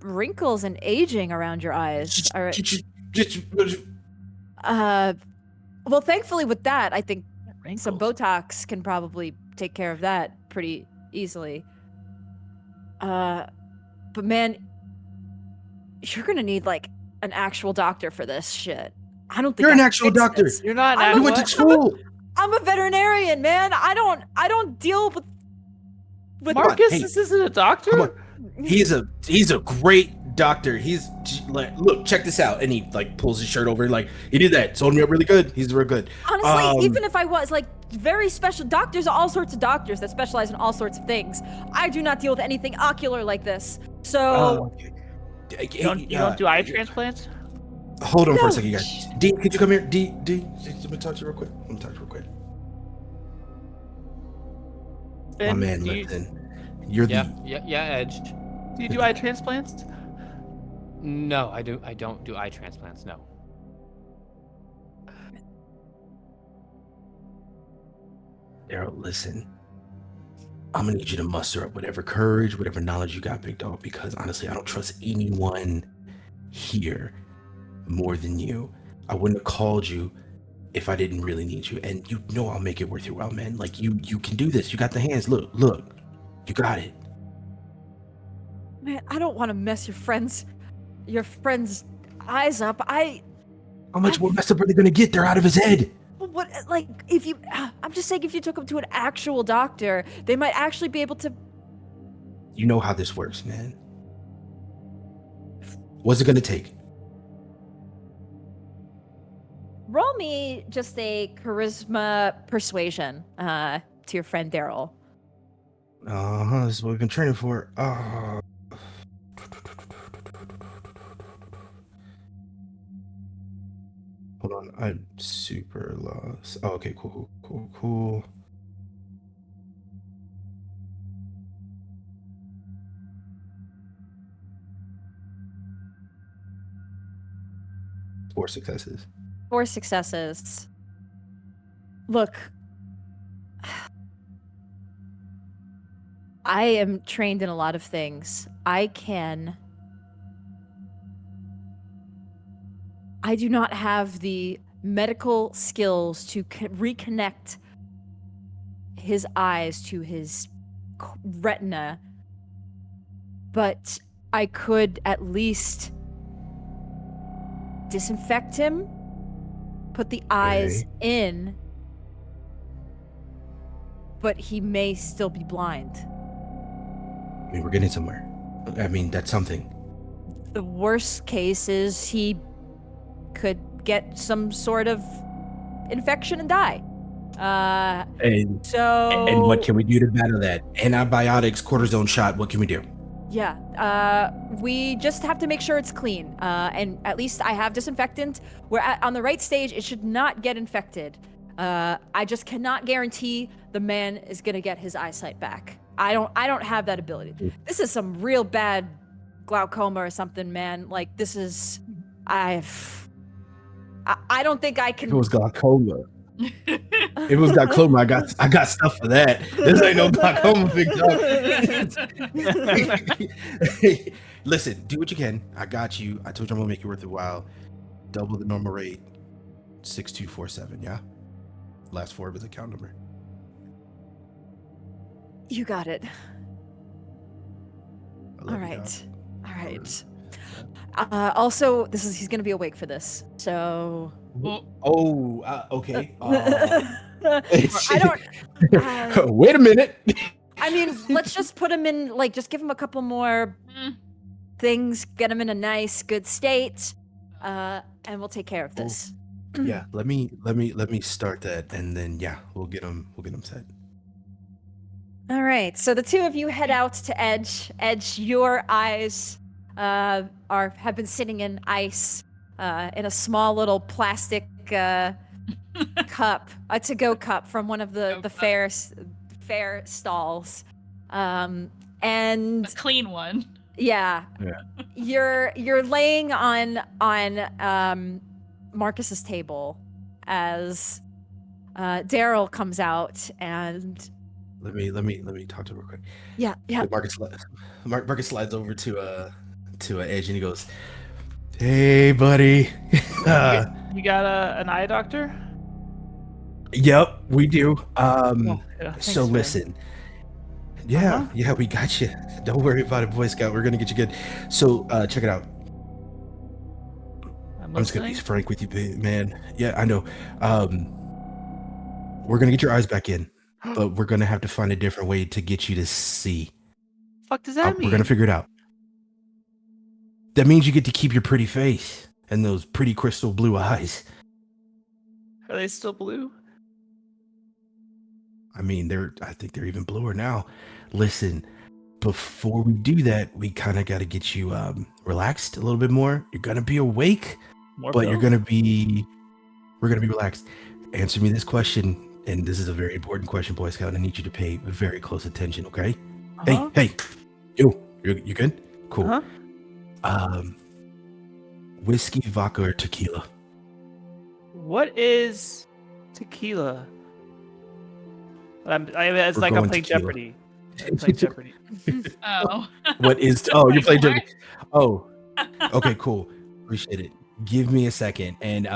Speaker 1: wrinkles and aging around your eyes. All right. Well, thankfully with that, I think some Botox can probably take care of that pretty easily. But man, you're gonna need like an actual doctor for this shit. I don't think
Speaker 3: You're an
Speaker 1: I can
Speaker 3: actual
Speaker 1: fix
Speaker 3: doctor.
Speaker 1: this.
Speaker 4: You're not.
Speaker 1: I'm
Speaker 3: You
Speaker 1: a-
Speaker 3: went to school.
Speaker 1: I'm a veterinarian, man. I don't deal with
Speaker 4: Marcus,
Speaker 3: Hey,
Speaker 4: this isn't a doctor.
Speaker 3: come on. He's a great doctor. He's like, look, check this out. And he like pulls his shirt over, like, he did that. Sold me up really good. He's real good.
Speaker 1: Honestly, even if I was like very special doctors, are all sorts of doctors that specialize in all sorts of things. I do not deal with anything ocular like this. So
Speaker 3: Okay.
Speaker 4: You don't do eye transplants?
Speaker 3: Hold on for
Speaker 1: No.
Speaker 3: a second, you guys. D, could you come here? D, let me talk to you real quick. My
Speaker 4: Ben,
Speaker 3: man,
Speaker 4: do you,
Speaker 3: listen. You're
Speaker 2: Yeah,
Speaker 3: the
Speaker 2: yeah, Edged.
Speaker 4: do you do eye transplants?
Speaker 2: No, I don't do eye transplants. No.
Speaker 3: Daryl, listen. I'm gonna need you to muster up whatever courage, whatever knowledge you got, big dog, because honestly, I don't trust anyone here more than you. I wouldn't have called you if I didn't really need you. And you know I'll make it worth your while, man. Like you can do this. You got the hands. Look. You got it.
Speaker 1: man, I don't want to mess your friend's eyes up.
Speaker 3: How much more messed up are they gonna get? They're out of his head.
Speaker 1: What, like, I'm just saying, if you took him to an actual doctor, they might actually be able to.
Speaker 3: You know how this works, man. What's it gonna take?
Speaker 1: Roll me just a charisma persuasion to your friend Daryl.
Speaker 3: This is what we've been training for. Hold on, I'm super lost. Oh, okay, cool. 4 successes.
Speaker 1: 4 successes. Look, I am trained in a lot of things. I do not have the medical skills to reconnect his eyes to his retina, but I could at least disinfect him, put the eyes in, but he may still be blind.
Speaker 3: I mean, we're getting somewhere. I mean, that's something.
Speaker 1: The worst case is he could get some sort of infection and die.
Speaker 3: And
Speaker 1: So
Speaker 3: what can we do to battle that? Antibiotics, cortisone shot. What can we do?
Speaker 1: Yeah, we just have to make sure it's clean. And at least I have disinfectant. On the right stage, it should not get infected. I just cannot guarantee the man is gonna get his eyesight back. I don't have that ability. This is some real bad glaucoma or something, man. Like this is, I don't think I
Speaker 3: If
Speaker 1: can.
Speaker 3: it was glaucoma. If it was glaucoma, I got stuff for that. This ain't no glaucoma, big dog. Listen, do what you can. I got you. I told you I'm gonna make it worth your while. Double the normal rate. 6247, yeah? Last four of his account number.
Speaker 1: You got it.
Speaker 3: I love
Speaker 1: All
Speaker 3: you,
Speaker 1: right.
Speaker 3: dog.
Speaker 1: All right. Also, he's gonna be awake for this. So.
Speaker 3: Okay.
Speaker 1: I don't.
Speaker 3: Wait a minute.
Speaker 1: I mean, let's just put him in. Like, just give him a couple more things. Get him in a nice, good state, and we'll take care of this.
Speaker 3: Yeah. Let me start that, and then we'll get him set.
Speaker 1: All right. So the two of you head out to Edge. Edge, your eyes have been sitting in ice in a small little plastic cup, a to-go cup from one of the fair stalls, and
Speaker 5: A clean one.
Speaker 1: yeah. You're laying on Marcus's table as Daryl comes out and.
Speaker 3: Let me talk to him real quick.
Speaker 1: Yeah.
Speaker 3: Marcus slides over to Edge and he goes, "Hey, buddy."
Speaker 4: You got an eye doctor?
Speaker 3: Yep, we do.
Speaker 4: Thanks,
Speaker 3: So
Speaker 4: man.
Speaker 3: listen. Yeah, we got you. Don't worry about it, Boy Scout. We're gonna get you good. So check it out. I'm just gonna be frank with you, man. Yeah, I know. We're gonna get your eyes back in, but we're gonna have to find a different way to get you to see.
Speaker 4: Fuck does that mean?
Speaker 3: We're gonna figure it out. That means you get to keep your pretty face and those pretty crystal blue eyes.
Speaker 4: Are they still blue?
Speaker 3: I mean, I think they're even bluer now. Listen, before we do that, we kind of got to get you relaxed a little bit more. You're gonna be awake, but we're gonna be relaxed. Answer me this question, and this is a very important question, Boy Scout. I need you to pay very close attention, okay?
Speaker 4: Uh-huh.
Speaker 3: Hey, you good? Cool.
Speaker 4: Uh-huh.
Speaker 3: Whiskey, vodka, or tequila?
Speaker 4: What is tequila? It's
Speaker 3: We're
Speaker 4: like I'm
Speaker 3: going
Speaker 4: playing
Speaker 3: tequila.
Speaker 4: Jeopardy. I'm playing Jeopardy.
Speaker 5: Oh.
Speaker 3: What is? Oh, you're playing
Speaker 5: What?
Speaker 3: Jeopardy. Oh, okay, cool. Appreciate it. Give me a second. And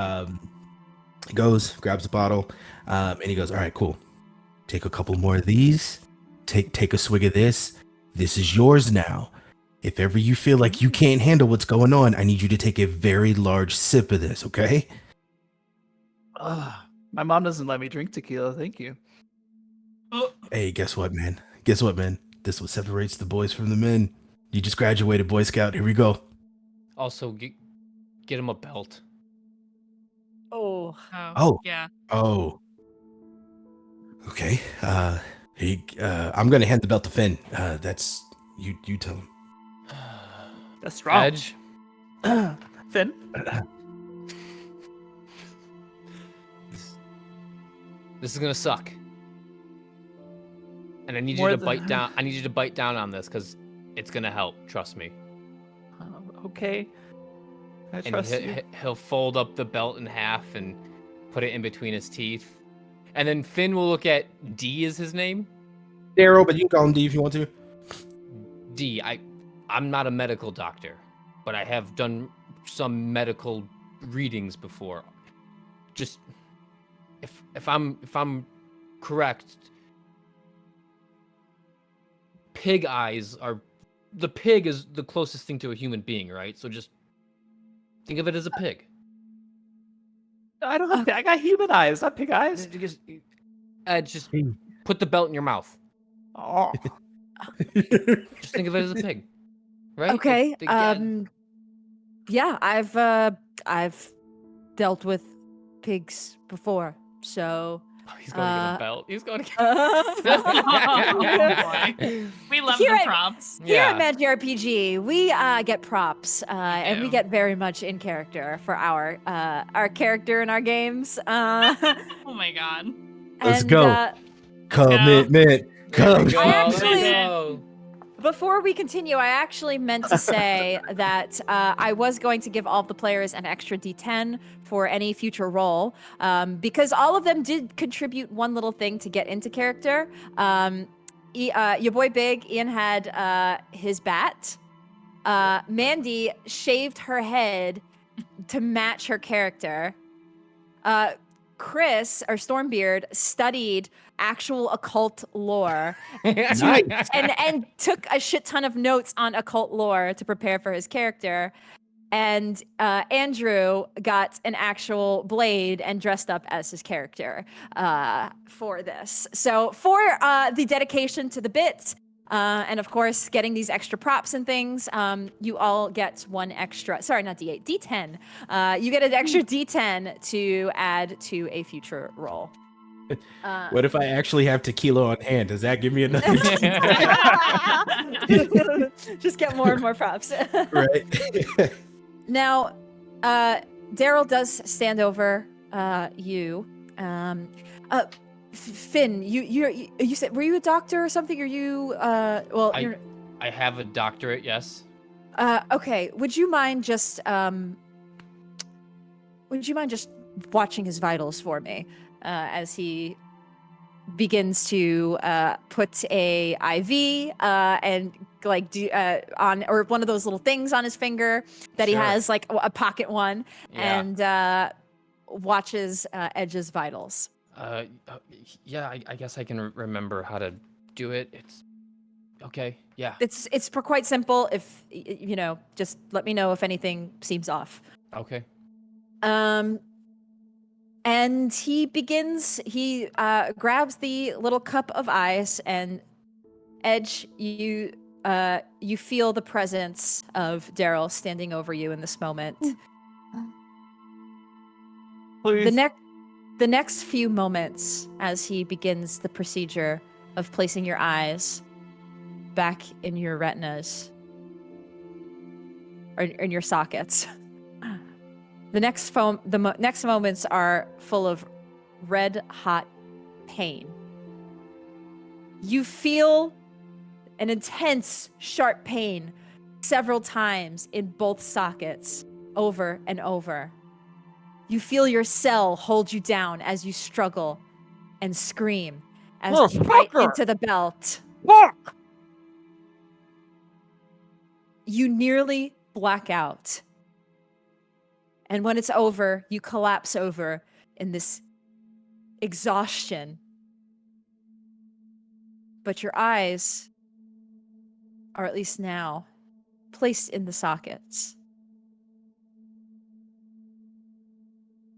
Speaker 3: he goes, grabs a bottle, and he goes, "All right, cool. Take a couple more of these. Take a swig of this. This is yours now. If ever you feel like you can't handle what's going on, I need you to take a very large sip of this, okay?"
Speaker 4: My mom doesn't let me drink tequila. Thank you.
Speaker 3: Hey, guess what, man? This is what separates the boys from the men. You just graduated, Boy Scout. Here we go.
Speaker 2: Also, get him a belt.
Speaker 1: Oh.
Speaker 3: Oh.
Speaker 5: Yeah.
Speaker 3: Oh. Okay. I'm gonna hand the belt to Finn. That's you tell him.
Speaker 4: That's strong.
Speaker 2: Edge.
Speaker 4: Finn.
Speaker 2: This is gonna suck. And I need
Speaker 4: More
Speaker 2: you to
Speaker 4: than-
Speaker 2: bite down. I need you to bite down on this because it's gonna help. Trust me.
Speaker 4: Okay. I
Speaker 2: And
Speaker 4: trust you.
Speaker 2: he'll fold up the belt in half and put it in between his teeth. And then Finn will look at D as his name.
Speaker 3: Daryl, but you can call him D if you want to.
Speaker 2: D. I'm not a medical doctor, but I have done some medical readings before. Just if I'm correct, pig eyes are the pig is the closest thing to a human being, right? So just think of it as a pig.
Speaker 4: I don't have. I got human eyes, not pig eyes.
Speaker 2: Just put the belt in your mouth.
Speaker 4: Oh.
Speaker 2: Just think of it as a pig, right?
Speaker 1: Okay.
Speaker 2: Like,
Speaker 1: Yeah, I've dealt with pigs before, so.
Speaker 2: oh, he's going to get a belt. He's going to get.
Speaker 5: Oh, boy. We love
Speaker 1: Here
Speaker 5: the
Speaker 1: at-
Speaker 5: props.
Speaker 1: Here at Magic RPG, we get props, and we
Speaker 5: do.
Speaker 1: get very much in character for our character in our games.
Speaker 5: Oh my god.
Speaker 3: Let's
Speaker 1: and,
Speaker 3: go. Commitment.
Speaker 2: There we go.
Speaker 1: actually-
Speaker 2: Let's go.
Speaker 1: Before we continue, I actually meant to say that I was going to give all of the players an extra D10 for any future roll, because all of them did contribute one little thing to get into character. Your boy Big, Ian had his bat. Mandy shaved her head to match her character. Chris, or Stormbeard, studied actual occult lore and took a shit ton of notes on occult lore to prepare for his character. And Andrew got an actual blade and dressed up as his character for this. So for the dedication to the bit, and of course getting these extra props and things, you all get one extra, sorry, not D8, D10. You get an extra D10 to add to a future roll.
Speaker 3: What if I actually have tequila on hand? Does that give me another?
Speaker 1: Just get more and more props.
Speaker 3: Right.
Speaker 1: Now, Daryl does stand over you. Finn, you said, were you a doctor or something? Are you well?
Speaker 2: I have a doctorate, yes.
Speaker 1: Okay. Would you mind just watching his vitals for me as he begins to put a IV and like do on, or one of those little things on his finger that he
Speaker 2: Sure.
Speaker 1: has, like a pocket one,
Speaker 2: Yeah.
Speaker 1: and watches Edge's vitals.
Speaker 2: Yeah, I guess I can remember how to do it. It's okay. Yeah.
Speaker 1: It's quite simple. If you know, just let me know if anything seems off.
Speaker 2: Okay.
Speaker 1: And he grabs the little cup of ice, and Edge, you feel the presence of Daryl standing over you in this moment.
Speaker 4: Please.
Speaker 1: The next few moments, as he begins the procedure of placing your eyes back in your retinas, or in your sockets, the next moments are full of red hot pain. You feel an intense, sharp pain several times in both sockets, over and over. You feel your cell hold you down as you struggle and scream as you bite into the belt.
Speaker 4: Fuck!
Speaker 1: You nearly black out. And when it's over, you collapse over in this exhaustion. But your eyes are, at least now, placed in the sockets.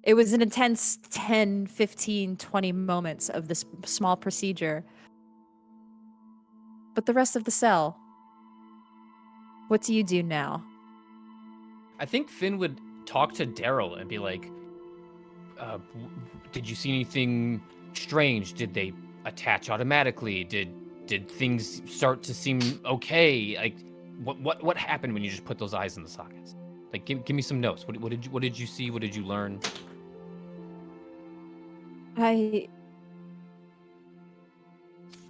Speaker 1: It was an intense 10, 15, 20 moments of this small procedure. But the rest of the cell, what do you do now?
Speaker 2: I think Finn would talk to Daryl and be like, did you see anything strange? Did they attach automatically? Did things start to seem okay? Like, what happened when you just put those eyes in the sockets? Like, give me some notes. What did you see? What did you learn?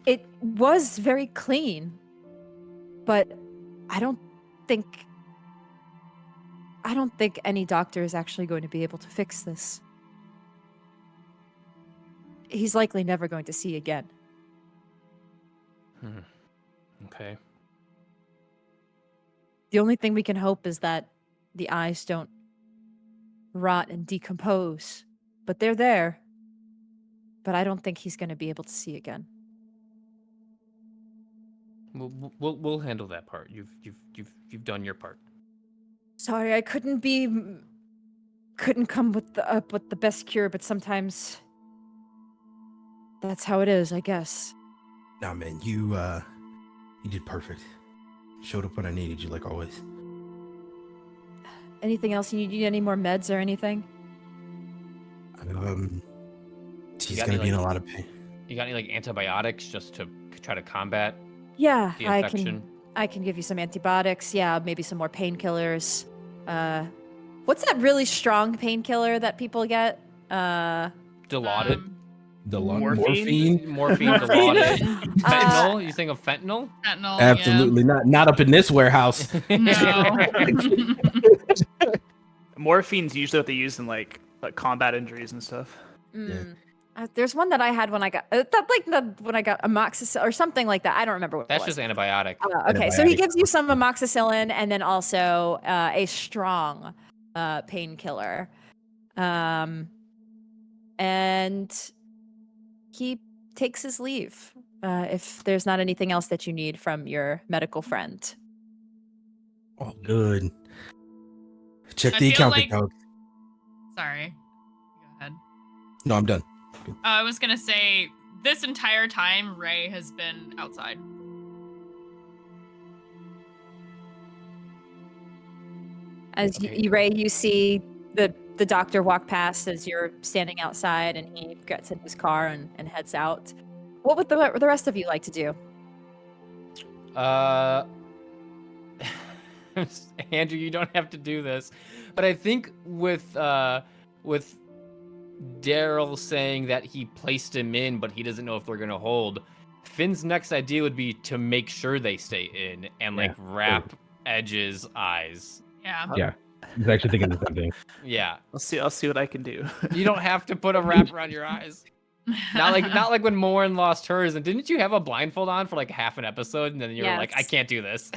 Speaker 1: It was very clean, but I don't think any doctor is actually going to be able to fix this. He's likely never going to see again.
Speaker 2: Okay.
Speaker 1: The only thing we can hope is that the eyes don't rot and decompose, but they're there. But I don't think he's going to be able to see again.
Speaker 2: We'll handle that part. You've done your part.
Speaker 1: Sorry, I couldn't come with the best cure, but sometimes that's how it is, I guess.
Speaker 3: Nah, man, you did perfect. Showed up when I needed you, like always.
Speaker 1: Anything else? You need any more meds or anything?
Speaker 3: She's
Speaker 2: got
Speaker 3: gonna
Speaker 2: any,
Speaker 3: be in
Speaker 2: like-
Speaker 3: a lot of pain.
Speaker 2: You got any like antibiotics just to try to combat
Speaker 1: Yeah,
Speaker 2: the infection?
Speaker 1: I can give you some antibiotics. Yeah, maybe some more painkillers. What's that really strong painkiller that people get?
Speaker 2: Dilaudid?
Speaker 3: The
Speaker 4: Morphine?
Speaker 2: Morphine, the lauded. Fentanyl? You think of fentanyl?
Speaker 5: Fentanyl,
Speaker 3: Absolutely not up in this warehouse.
Speaker 5: Yeah. No.
Speaker 4: Morphine's usually what they use in like combat injuries and stuff.
Speaker 1: Mm. There's one that I had when I got when I got amoxicillin or something like that. I don't remember what
Speaker 2: That's
Speaker 1: it was.
Speaker 2: just antibiotic.
Speaker 1: Okay, so he gives you some amoxicillin and then also a strong painkiller, and he takes his leave if there's not anything else that you need from your medical friend.
Speaker 3: Oh, good. Check
Speaker 5: I
Speaker 3: the
Speaker 5: feel
Speaker 3: accounting,
Speaker 5: like-
Speaker 3: dog.
Speaker 5: Sorry. Go ahead.
Speaker 3: No, I'm done.
Speaker 5: I was gonna say, this entire time, Ray has been outside.
Speaker 1: As
Speaker 2: Okay.
Speaker 1: Ray, you see the doctor walk past as you're standing outside, and he gets in his car and heads out. What would the rest of you like to do?
Speaker 2: Andrew, you don't have to do this, but I think with Daryl saying that he placed him in, but he doesn't know if they're gonna hold, Finn's next idea would be to make sure they stay in and like wrap Edge's eyes.
Speaker 5: Yeah.
Speaker 3: Yeah, I was actually thinking the same thing.
Speaker 2: Yeah,
Speaker 4: I'll see what I can do.
Speaker 2: you don't have to put a wrap around your eyes. Not like when Morin lost hers. And didn't you have a blindfold on for like half an episode, and then you were like, I
Speaker 1: Yes.
Speaker 2: can't do this.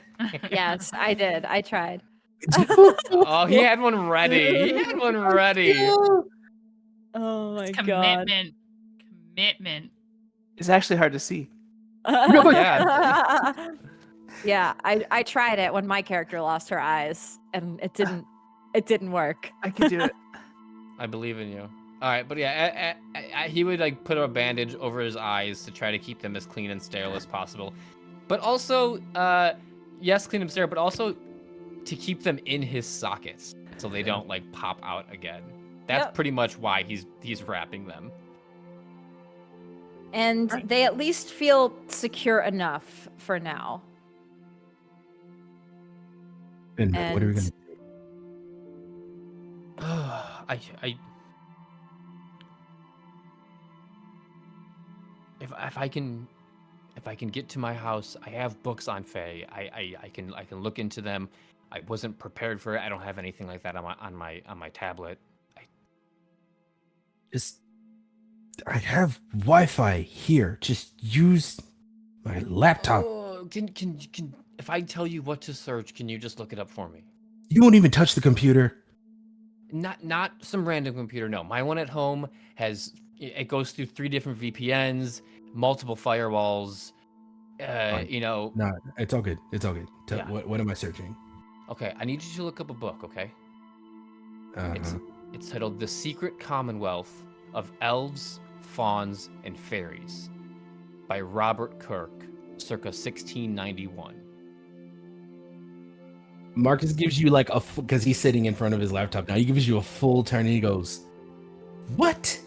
Speaker 1: Yes, I did. I tried.
Speaker 2: Oh, he had one ready. He had one ready.
Speaker 1: Oh my
Speaker 5: Commitment. Commitment.
Speaker 4: It's actually hard to see.
Speaker 2: Yeah.
Speaker 1: Yeah, I tried it when my character lost her eyes, and it didn't work.
Speaker 4: I can do it.
Speaker 2: I believe in you. All right, but yeah, he would like put a bandage over his eyes to try to keep them as clean and sterile as possible. But also, yes, clean them sterile, but also to keep them in his sockets so they don't like pop out again. That's
Speaker 1: Yep.
Speaker 2: pretty much why he's wrapping them.
Speaker 1: And they at least feel secure enough for now.
Speaker 3: And what are we gonna?
Speaker 2: I if I can get to my house, I have books on Fae. I can look into them. I wasn't prepared for it. I don't have anything like that on my tablet.
Speaker 3: I have Wi-Fi here. Just use my laptop.
Speaker 2: Oh, can if I tell you what to search, can you just look it up for me?
Speaker 3: You won't even touch the computer.
Speaker 2: Not some random computer. No, my one at home it goes through 3 different VPNs, multiple firewalls. You know.
Speaker 3: No, it's all good. It's all good.
Speaker 2: Yeah.
Speaker 3: What am I searching?
Speaker 2: Okay, I need you to look up a book. Okay.
Speaker 3: Uh-huh.
Speaker 2: It's titled "The Secret Commonwealth of Elves, Fauns, and Fairies" by Robert Kirk, circa 1691.
Speaker 3: Marcus gives you like because he's sitting in front of his laptop now. He gives you a full turn and he goes, "What?"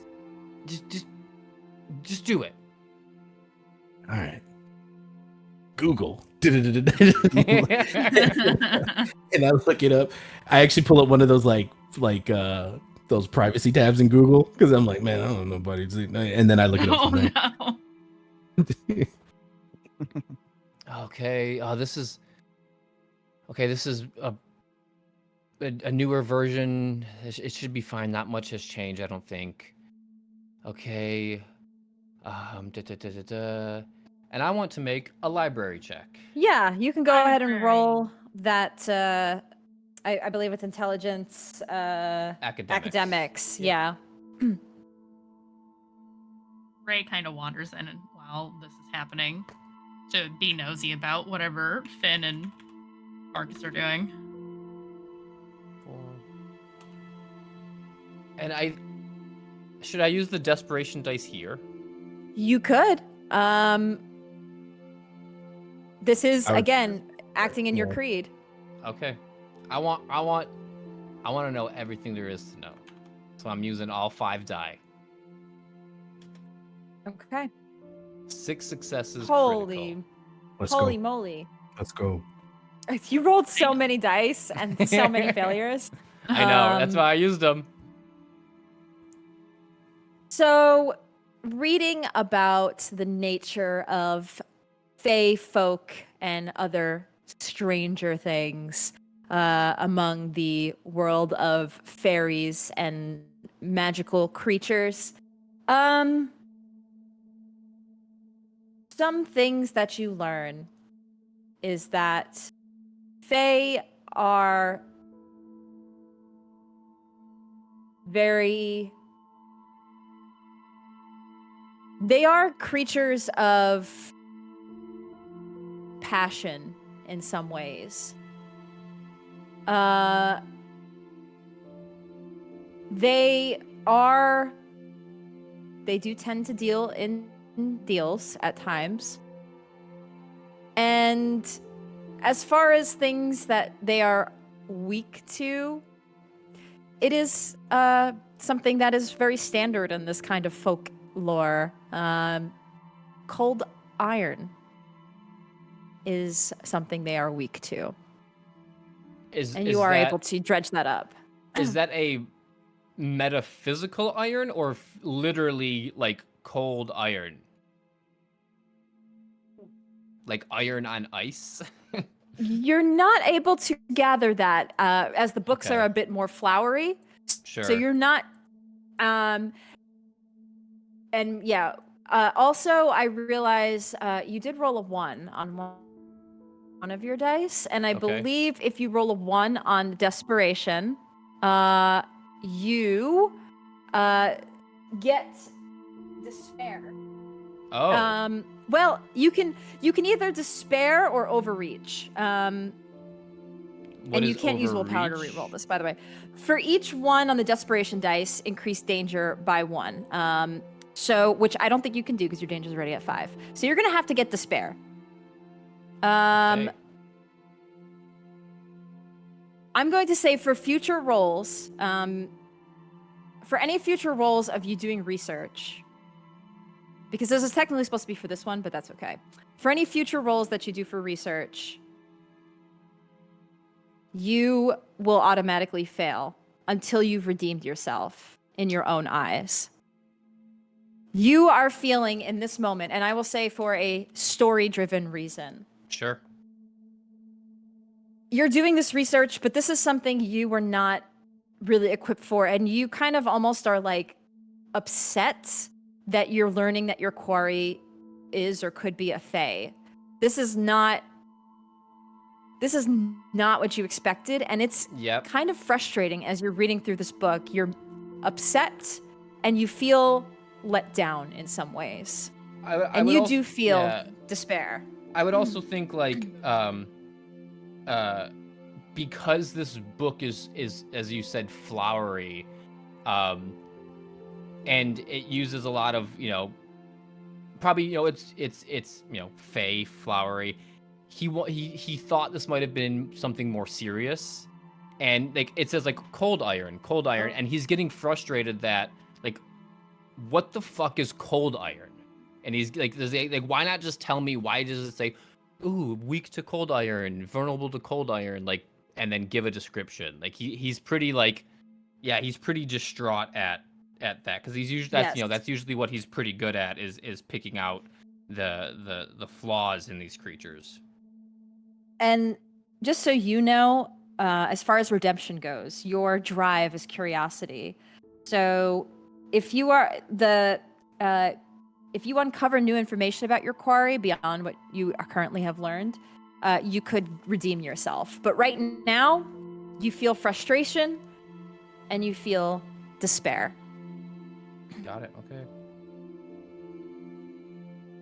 Speaker 2: Just do it.
Speaker 3: All right. Google. And I look it up. I actually pull up one of those like those privacy tabs in Google because I'm like, man, I don't know nobody. And then I look it up.
Speaker 5: Oh
Speaker 3: From there.
Speaker 5: no.
Speaker 2: Okay. This is a newer version. It should be fine. Not much has changed, I don't think. Okay. And I want to make a library check.
Speaker 1: Yeah, you can go ahead and
Speaker 5: Library.
Speaker 1: roll that. I believe it's intelligence. Academics. Yeah.
Speaker 5: Ray kind of wanders in and while this is happening to be nosy about whatever Finn and Marcus are doing.
Speaker 2: 4. And should I use the desperation dice here?
Speaker 1: You could. This is
Speaker 3: I would-
Speaker 1: again acting in your
Speaker 3: Yeah.
Speaker 1: creed.
Speaker 2: Okay. I want to know everything there is to know. So I'm using all 5 die.
Speaker 1: Okay.
Speaker 2: 6 successes.
Speaker 1: Holy
Speaker 3: Let's
Speaker 1: holy
Speaker 3: go.
Speaker 1: moly!
Speaker 3: Let's go.
Speaker 1: You rolled so many dice and so many failures.
Speaker 2: I know. That's
Speaker 1: Um,
Speaker 2: why I used them.
Speaker 1: So, reading about the nature of fae folk and other stranger things among the world of fairies and magical creatures. Some things that you learn is that fae are they are creatures of passion in some ways. They do tend to deal in deals at times. And as far as things that they are weak to, it is something that is very standard in this kind of folklore. Cold iron is something they are weak to. And you are able to dredge that up.
Speaker 2: Is that a metaphysical iron or literally like cold iron? Like iron on ice?
Speaker 1: You're not able to gather that as the books are a bit more flowery.
Speaker 2: Sure.
Speaker 1: So you're not and yeah, also I realize you did roll a 1 on one of your dice, and I believe if you roll a 1 on desperation, you get despair.
Speaker 2: Oh.
Speaker 1: Well, you can either despair or overreach. And you can't use willpower to reroll this, by the way. For each one on the desperation dice, increase danger by 1. So, which I don't think you can do because your danger is already at 5. So you're gonna have to get despair. I'm going to say for future rolls, for any future rolls of you doing research, because this is technically supposed to be for this one, but that's okay. For any future rolls that you do for research, you will automatically fail until you've redeemed yourself in your own eyes. You are feeling in this moment, and I will say for a story-driven reason.
Speaker 2: Sure.
Speaker 1: You're doing this research, but this is something you were not really equipped for, and you kind of almost are like upset that you're learning that your quarry is or could be a fae. This is not what you expected, and it's kind of frustrating as you're reading through this book. You're upset and you feel let down in some ways. And you do feel despair.
Speaker 2: I would also think like because this book is as you said flowery, and it uses a lot of, probably, it's fey, flowery. He thought this might have been something more serious, and like it says like cold iron, and he's getting frustrated that like, what the fuck is cold iron? And he's like, why not just tell me? Why does it say, ooh, weak to cold iron, vulnerable to cold iron, like, and then give a description? Like he's pretty like, yeah, he's pretty distraught at that, because he's usually that's usually what he's pretty good at is picking out the flaws in these creatures.
Speaker 1: And just so you know, as far as redemption goes, your drive is curiosity. So if you are if you uncover new information about your quarry beyond what you currently have learned, you could redeem yourself. But right now, you feel frustration and you feel despair.
Speaker 2: Got it. Okay.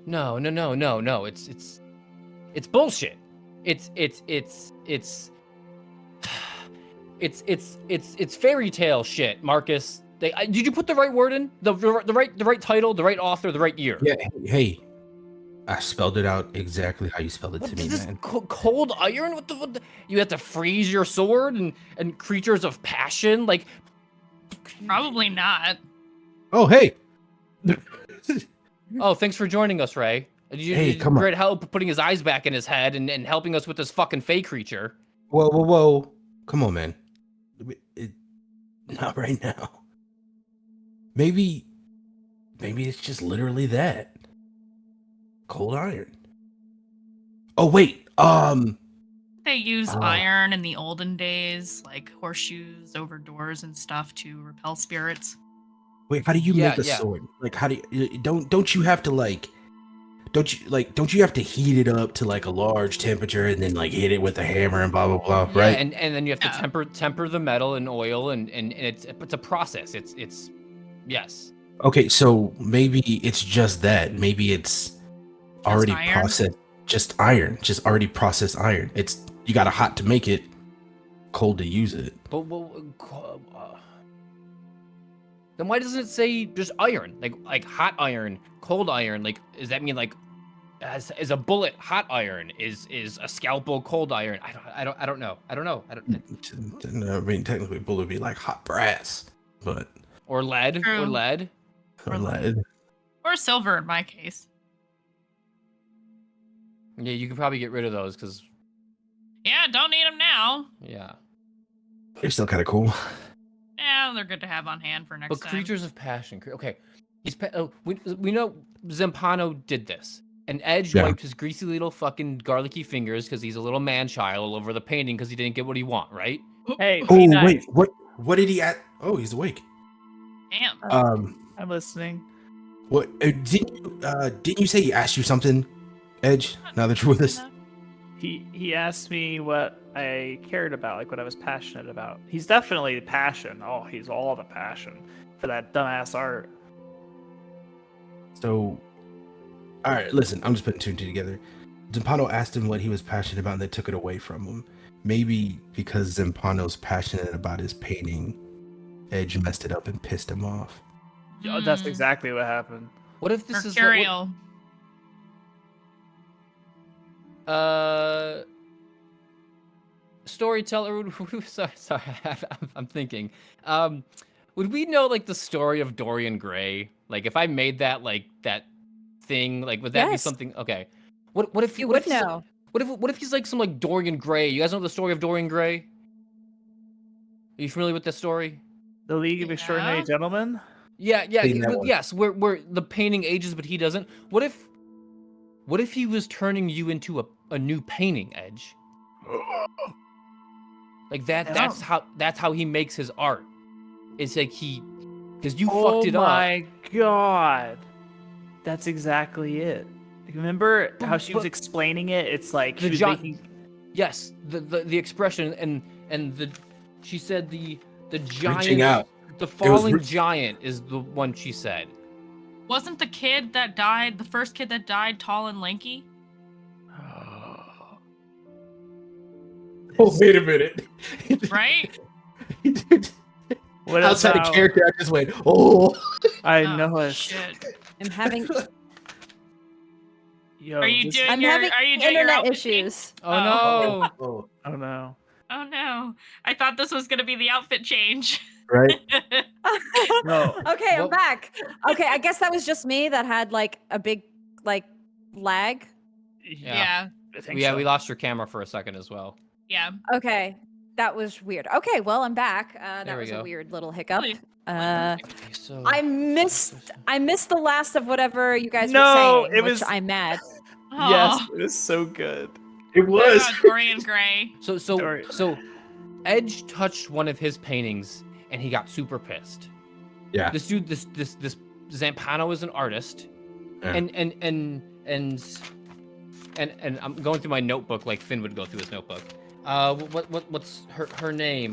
Speaker 2: No. It's bullshit. It's fairy tale shit, Marcus. Did you put the right word in? The right title, the right author, the right year?
Speaker 3: Yeah. Hey, I spelled it out exactly how you spelled it to me, man.
Speaker 2: Cold iron? What the? You have to freeze your sword and creatures of passion? Like,
Speaker 5: probably not.
Speaker 3: Oh, hey.
Speaker 2: Oh, thanks for joining us, Ray.
Speaker 3: Hey, come on.
Speaker 2: Great help putting his eyes back in his head and helping us with this fucking fey creature.
Speaker 3: Whoa. Come on, man. Not right now. Maybe maybe it's just literally that. Cold iron. Oh wait,
Speaker 5: They used
Speaker 3: Oh.
Speaker 5: iron in the olden days, like horseshoes over doors and stuff to repel spirits.
Speaker 3: wait, how do you
Speaker 2: Yeah,
Speaker 3: make a
Speaker 2: yeah.
Speaker 3: sword? Like, how do you don't you have to like don't you have to heat it up to like a large temperature and then like hit it with a hammer and blah blah blah,
Speaker 2: Yeah,
Speaker 3: right?
Speaker 2: and then you have to
Speaker 5: Yeah.
Speaker 2: temper the metal and oil, and it's a process. It's yes.
Speaker 3: Okay, so maybe it's just that. Maybe it's already
Speaker 5: iron?
Speaker 3: processed, just iron, just already processed iron. It's you got a hot to make it, cold to use it.
Speaker 2: But then why doesn't it say just iron? Like hot iron, cold iron? Like does that mean like is a bullet hot iron? Is a scalpel cold iron? I don't know. I don't know.
Speaker 3: I mean, technically, bullet would be like hot brass, but
Speaker 2: Or lead.
Speaker 5: True.
Speaker 2: Or lead.
Speaker 3: or
Speaker 5: Or
Speaker 3: lead.
Speaker 5: Or silver in my case.
Speaker 2: Yeah, you could probably get rid of those because
Speaker 5: Yeah, don't need them now.
Speaker 2: yeah.
Speaker 3: They're still kind of cool.
Speaker 5: Yeah, they're good to have on hand for next
Speaker 2: But
Speaker 5: time.
Speaker 2: creatures of passion. Okay, we know Zampano did this. And Edge
Speaker 3: Yeah.
Speaker 2: wiped his greasy little fucking garlicky fingers because he's a little man child all over the painting because he didn't get what he want, right?
Speaker 4: Hey,
Speaker 3: Oh
Speaker 4: be nice.
Speaker 3: wait, what did he at? Oh, he's awake.
Speaker 5: Damn.
Speaker 4: I'm listening.
Speaker 3: What didn't you say he asked you something, Edge? Now that you're with us.
Speaker 4: He asked me what I cared about, like what I was passionate about. He's definitely passion. Oh, he's all the passion for that dumbass art.
Speaker 3: So, all right, listen, I'm just putting two and two together. Zampano asked him what he was passionate about, and they took it away from him. Maybe because Zampano's passionate about his painting, Edge messed it up and pissed him off.
Speaker 4: Oh, that's
Speaker 5: Mm.
Speaker 4: exactly what happened.
Speaker 2: What if this is
Speaker 5: Mercurial.
Speaker 2: Storyteller? Sorry, I'm thinking. Would we know like the story of Dorian Gray? Like if I made that like that thing, like would that be
Speaker 1: Yes.
Speaker 2: something? Okay. What if
Speaker 1: You
Speaker 2: what
Speaker 1: would
Speaker 2: if he's-
Speaker 1: know.
Speaker 2: What if he's like some like Dorian Gray? You guys know the story of Dorian Gray? Are you familiar with this story?
Speaker 4: The League of Extraordinary
Speaker 5: Yeah.
Speaker 4: Gentlemen.
Speaker 2: Yeah,
Speaker 3: Seen that one.
Speaker 2: yes. Where the painting ages, but he doesn't. What if he was turning you into a new painting, Edge? Like that.
Speaker 4: Yeah.
Speaker 2: That's how he makes his art. It's like because you
Speaker 4: Oh
Speaker 2: fucked it up.
Speaker 4: my god, that's exactly it. Remember how she was
Speaker 2: But-
Speaker 4: explaining it? It's like
Speaker 2: The
Speaker 4: she was
Speaker 2: John-
Speaker 4: making.
Speaker 2: Yes, the expression and the she said the giant
Speaker 3: Reaching out.
Speaker 2: the falling
Speaker 3: re-
Speaker 2: giant is the one she said.
Speaker 5: Wasn't the kid that died, the first kid that died, tall and lanky?
Speaker 3: Oh, wait a minute.
Speaker 5: Right?
Speaker 4: What
Speaker 3: Outside
Speaker 4: about-
Speaker 3: of character, I just went, oh.
Speaker 4: I
Speaker 5: Oh,
Speaker 4: know it.
Speaker 5: shit.
Speaker 1: I'm having
Speaker 4: Yo,
Speaker 5: Are you
Speaker 4: this-
Speaker 5: doing
Speaker 1: I'm
Speaker 5: your
Speaker 1: having
Speaker 5: are you doing your
Speaker 1: internet
Speaker 5: outfit change?
Speaker 1: issues.
Speaker 2: Oh no!
Speaker 3: Oh,
Speaker 4: Oh no.
Speaker 5: Oh no. I thought this was gonna be the outfit change.
Speaker 3: right?
Speaker 4: No.
Speaker 1: Okay, I'm
Speaker 2: Well-
Speaker 1: back. Okay, I guess that was just me that had like a big like lag.
Speaker 5: Yeah.
Speaker 4: I think
Speaker 2: Yeah,
Speaker 4: so.
Speaker 2: we lost your camera for a second as well.
Speaker 5: Yeah.
Speaker 1: Okay, that was weird. Okay, well I'm back. That
Speaker 2: There we
Speaker 1: was
Speaker 2: go.
Speaker 1: a weird little hiccup.
Speaker 5: Really?
Speaker 2: Okay, so
Speaker 1: I missed the last of whatever you guys
Speaker 4: No,
Speaker 1: were saying,
Speaker 4: it
Speaker 1: which
Speaker 4: was-
Speaker 1: I'm mad.
Speaker 4: Yes,
Speaker 5: Aw.
Speaker 4: it was so good.
Speaker 3: It
Speaker 5: What
Speaker 3: was.
Speaker 5: about Dorian Gray?
Speaker 4: Sorry.
Speaker 2: So Edge touched one of his paintings and he got super pissed.
Speaker 3: Yeah.
Speaker 2: This dude, this Zampano is an artist,
Speaker 3: Yeah.
Speaker 2: and I'm going through my notebook like Finn would go through his notebook. What's her name?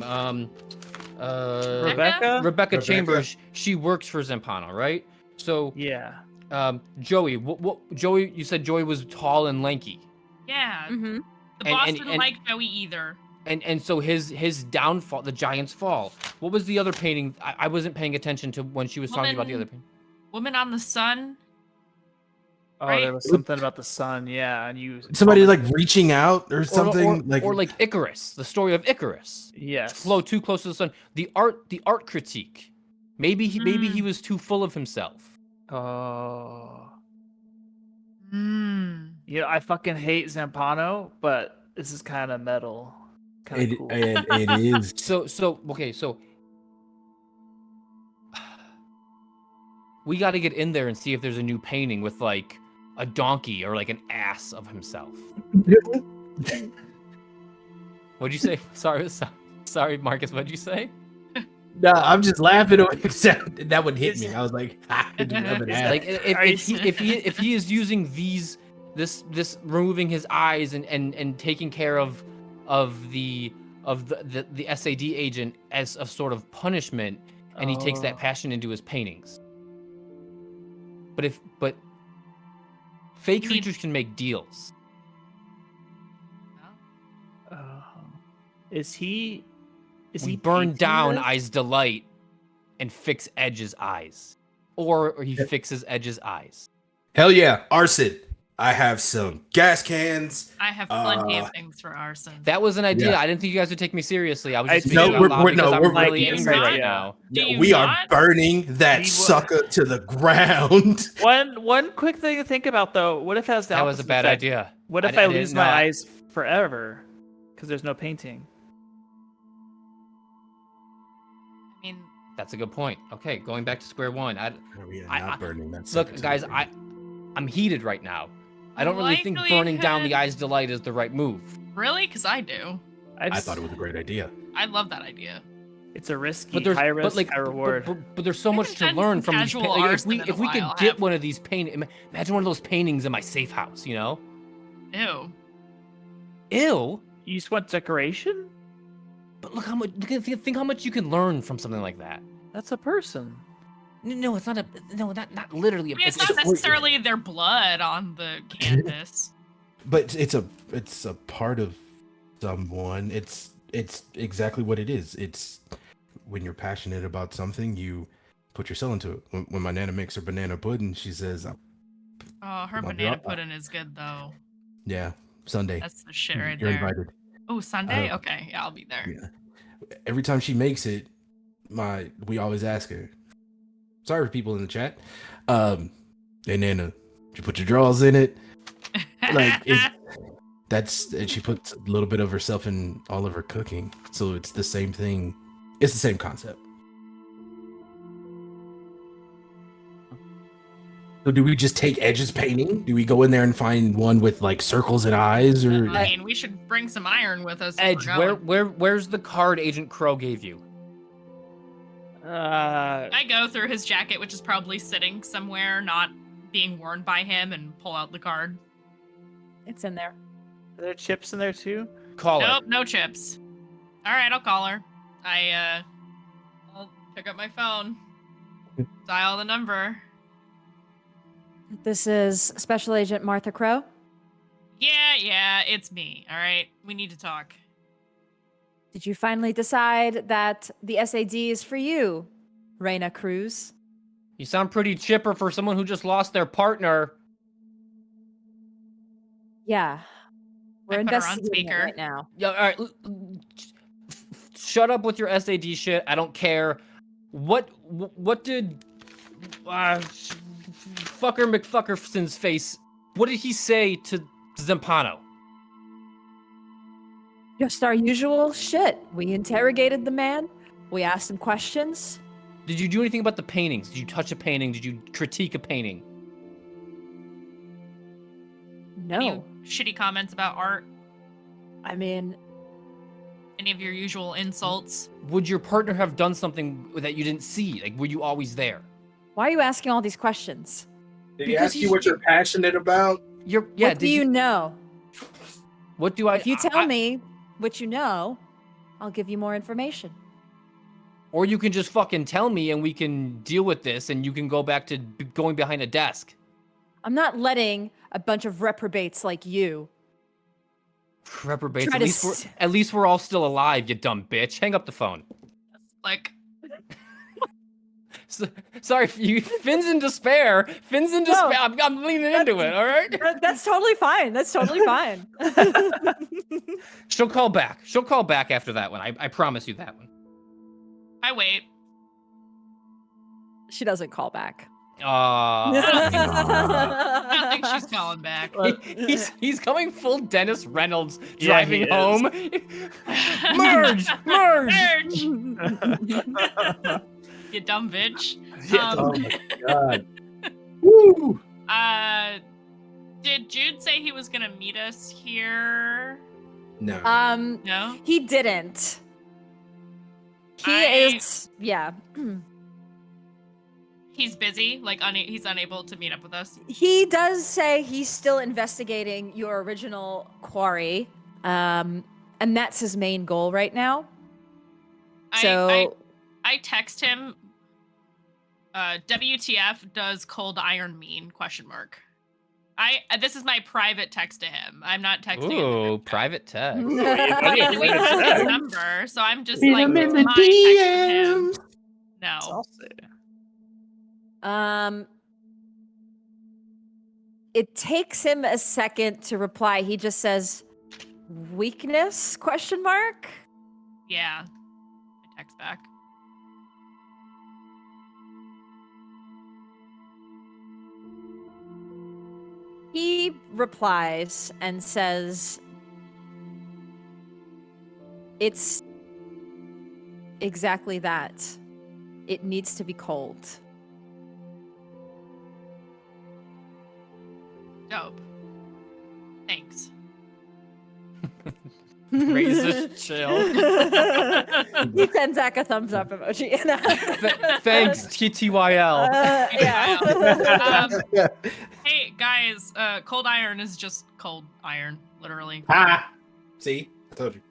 Speaker 4: Rebecca?
Speaker 2: Rebecca Chambers. She works for Zampano, right? So
Speaker 4: Yeah.
Speaker 2: Joey, what Joey? You said Joey was tall and lanky,
Speaker 5: Yeah.
Speaker 1: Mm-hmm.
Speaker 5: The
Speaker 2: And-
Speaker 5: boss
Speaker 2: and-
Speaker 5: didn't
Speaker 2: and-
Speaker 5: like Joey either.
Speaker 2: and so his downfall, the Giant's fall. What was the other painting? I wasn't paying attention to when she was talking about the other painting.
Speaker 5: Woman on the Sun.
Speaker 4: Oh,
Speaker 5: Right?
Speaker 4: there was something about the sun. Yeah, and you.
Speaker 3: Somebody like reaching out or something
Speaker 2: or like Icarus, the story of Icarus.
Speaker 4: Yes.
Speaker 2: Flow too close to the sun. The art critique. Maybe he was too full of himself.
Speaker 4: Oh.
Speaker 5: Mm.
Speaker 4: You know, I fucking hate Zampano, but this is kind of metal. Kind of
Speaker 3: It,
Speaker 4: cool.
Speaker 3: and it is.
Speaker 2: So okay, so we got to get in there and see if there's a new painting with like a donkey or like an ass of himself. What'd you say? Sorry, Marcus. What'd you say?
Speaker 3: No, I'm just laughing. That would hit me. I was like, do you have an ass?
Speaker 2: Like if he is using this removing his eyes and taking care of the SAD agent as a sort of punishment, and he takes that passion into his paintings. But fake creatures can make deals.
Speaker 4: Is he
Speaker 2: burn
Speaker 4: painting
Speaker 2: down
Speaker 4: this?
Speaker 2: Eye's Delight and fix Edge's eyes, or he fixes Edge's eyes.
Speaker 3: Hell yeah, arson. I have some gas cans.
Speaker 5: I have plenty of things for arson.
Speaker 2: That was an idea.
Speaker 3: Yeah.
Speaker 2: I didn't think you guys would take me seriously. I was just
Speaker 3: No,
Speaker 2: speaking out loud because I'm
Speaker 4: like,
Speaker 2: really angry right now.
Speaker 5: Do you
Speaker 3: We are
Speaker 5: not?
Speaker 3: burning that sucker to the ground.
Speaker 4: One quick thing to think about though. What if that's the
Speaker 2: That was a
Speaker 4: opposite
Speaker 2: bad
Speaker 4: effect?
Speaker 2: idea.
Speaker 4: What if I lose my eyes forever because there's no painting?
Speaker 5: I mean,
Speaker 2: That's a good point. Okay, going back to square one.
Speaker 3: We are
Speaker 2: I-
Speaker 3: not burning that
Speaker 2: Look,
Speaker 3: sucker to
Speaker 2: guys,
Speaker 3: the ground.
Speaker 2: I'm heated right now. I don't really think
Speaker 5: Likely
Speaker 2: burning down the
Speaker 5: could-
Speaker 2: Eye's Delight is the right move.
Speaker 5: really? Because I do.
Speaker 3: I thought it was a great idea.
Speaker 5: I love that idea.
Speaker 4: It's a risky,
Speaker 2: But there's
Speaker 4: high risk,
Speaker 2: like,
Speaker 4: high reward.
Speaker 2: But there's so
Speaker 5: I
Speaker 2: much
Speaker 5: haven't
Speaker 2: to
Speaker 5: done
Speaker 2: learn
Speaker 5: some
Speaker 2: from these.
Speaker 5: casual
Speaker 2: Like, if
Speaker 5: arson
Speaker 2: we
Speaker 5: in a
Speaker 2: if we could
Speaker 5: while,
Speaker 2: get
Speaker 5: have-
Speaker 2: one of these imagine one of those paintings in my safe house. You know?
Speaker 5: Ew.
Speaker 2: Ew.
Speaker 4: You just want decoration?
Speaker 2: But look how much. Think how much you can learn from something like that.
Speaker 4: That's a person.
Speaker 2: No, it's not a. No, not literally.
Speaker 5: I mean, it's not necessarily their blood on the canvas.
Speaker 3: But it's a part of someone. It's exactly what it is. It's when you're passionate about something, you put your soul into it. When my nana makes her banana pudding, she says,
Speaker 5: Oh, her
Speaker 3: My
Speaker 5: banana
Speaker 3: God.
Speaker 5: pudding is good though.
Speaker 3: "Yeah, Sunday,
Speaker 5: That's the shit right
Speaker 3: you're
Speaker 5: there.
Speaker 3: invited."
Speaker 5: Oh, Sunday?
Speaker 3: Uh,
Speaker 5: Okay, yeah, I'll be there.
Speaker 3: Yeah. Every time she makes it, we always ask her. Sorry for people in the chat. Hey Nana, did you put your drawers in it? Like and she puts a little bit of herself in all of her cooking, so it's the same thing. It's the same concept. So do we just take Edge's painting? Do we go in there and find one with like circles and eyes, or
Speaker 5: I mean, we should bring some iron with us. if
Speaker 2: Edge,
Speaker 5: we're going.
Speaker 2: where's the card Agent Crow gave you?
Speaker 5: I go through his jacket, which is probably sitting somewhere, not being worn by him, and pull out the card.
Speaker 1: It's in there.
Speaker 4: Are there chips in there too?
Speaker 2: Call
Speaker 5: Nope,
Speaker 2: it.
Speaker 5: no chips. All right, I'll call her. I'll pick up my phone, dial the number.
Speaker 1: This is Special Agent Martha Crow.
Speaker 5: Yeah, it's me. All right, we need to talk.
Speaker 1: Did you finally decide that the SAD is for you, Reina Cruz?
Speaker 2: You sound pretty chipper for someone who just lost their partner.
Speaker 1: Yeah. We're
Speaker 5: I put her on
Speaker 1: investigating it
Speaker 5: speaker.
Speaker 1: right now.
Speaker 2: Yeah, all right. Shut up with your SAD shit. I don't care. What did fucker McFuckerson's face? What did he say to Zampano?
Speaker 1: Just our usual shit. We interrogated the man. We asked him questions.
Speaker 2: Did you do anything about the paintings? Did you touch a painting? Did you critique a painting?
Speaker 1: No.
Speaker 5: Any shitty comments about art?
Speaker 1: I mean,
Speaker 5: Any of your usual insults?
Speaker 2: Would your partner have done something that you didn't see? Like, were you always there?
Speaker 1: why are you asking all these questions?
Speaker 6: Did he
Speaker 2: Because
Speaker 6: ask you
Speaker 2: he's-
Speaker 6: what you're passionate about?
Speaker 1: What do you know?
Speaker 2: What do I?
Speaker 1: If you tell me what you know, I'll give you more information.
Speaker 2: Or you can just fucking tell me and we can deal with this and you can go back to going behind a desk.
Speaker 1: I'm not letting a bunch of reprobates like you.
Speaker 2: Reprobates.
Speaker 1: Try to
Speaker 2: At least we're all still alive, you dumb bitch. Hang up the phone.
Speaker 5: Like,
Speaker 2: Sorry, Finn's in despair. Finn's in despair. I'm leaning into it, all right?
Speaker 1: That's totally fine. That's totally fine.
Speaker 2: She'll call back. She'll call back after that one. I promise you that one.
Speaker 5: I wait.
Speaker 1: She doesn't call back.
Speaker 5: I don't think she's calling back.
Speaker 2: He's coming full Dennis Reynolds
Speaker 4: Yeah,
Speaker 2: driving
Speaker 4: he
Speaker 2: home. Merge!
Speaker 5: Merge! You dumb bitch.
Speaker 4: Yeah,
Speaker 6: Oh my god.
Speaker 3: Woo!
Speaker 5: Did Jude say he was gonna meet us here?
Speaker 3: No.
Speaker 5: No.
Speaker 1: He didn't. He
Speaker 5: I-
Speaker 1: is, yeah.
Speaker 5: He's busy. Like he's unable to meet up with us.
Speaker 1: He does say he's still investigating your original quarry, and that's his main goal right now. So
Speaker 5: I text him. WTF does cold iron mean? ? This is my private text to him. I'm not texting him.
Speaker 2: Ooh, private text.
Speaker 5: Okay, we have his number, so I'm just
Speaker 6: Beat
Speaker 5: like
Speaker 6: him in
Speaker 5: it's
Speaker 6: the
Speaker 5: my text to him.
Speaker 6: DMs.
Speaker 5: No.
Speaker 1: It takes him a second to reply. He just says, "Weakness?" ?
Speaker 5: Yeah. I text back.
Speaker 1: He replies and says, "It's exactly that. It needs to be cold."
Speaker 5: Dope. Thanks.
Speaker 2: Raises chill.
Speaker 1: You send Zach a thumbs up emoji.
Speaker 2: Thanks, TTYL.
Speaker 5: Um, hey guys, cold iron is just cold iron, literally.
Speaker 6: Ha!
Speaker 3: See? I told you.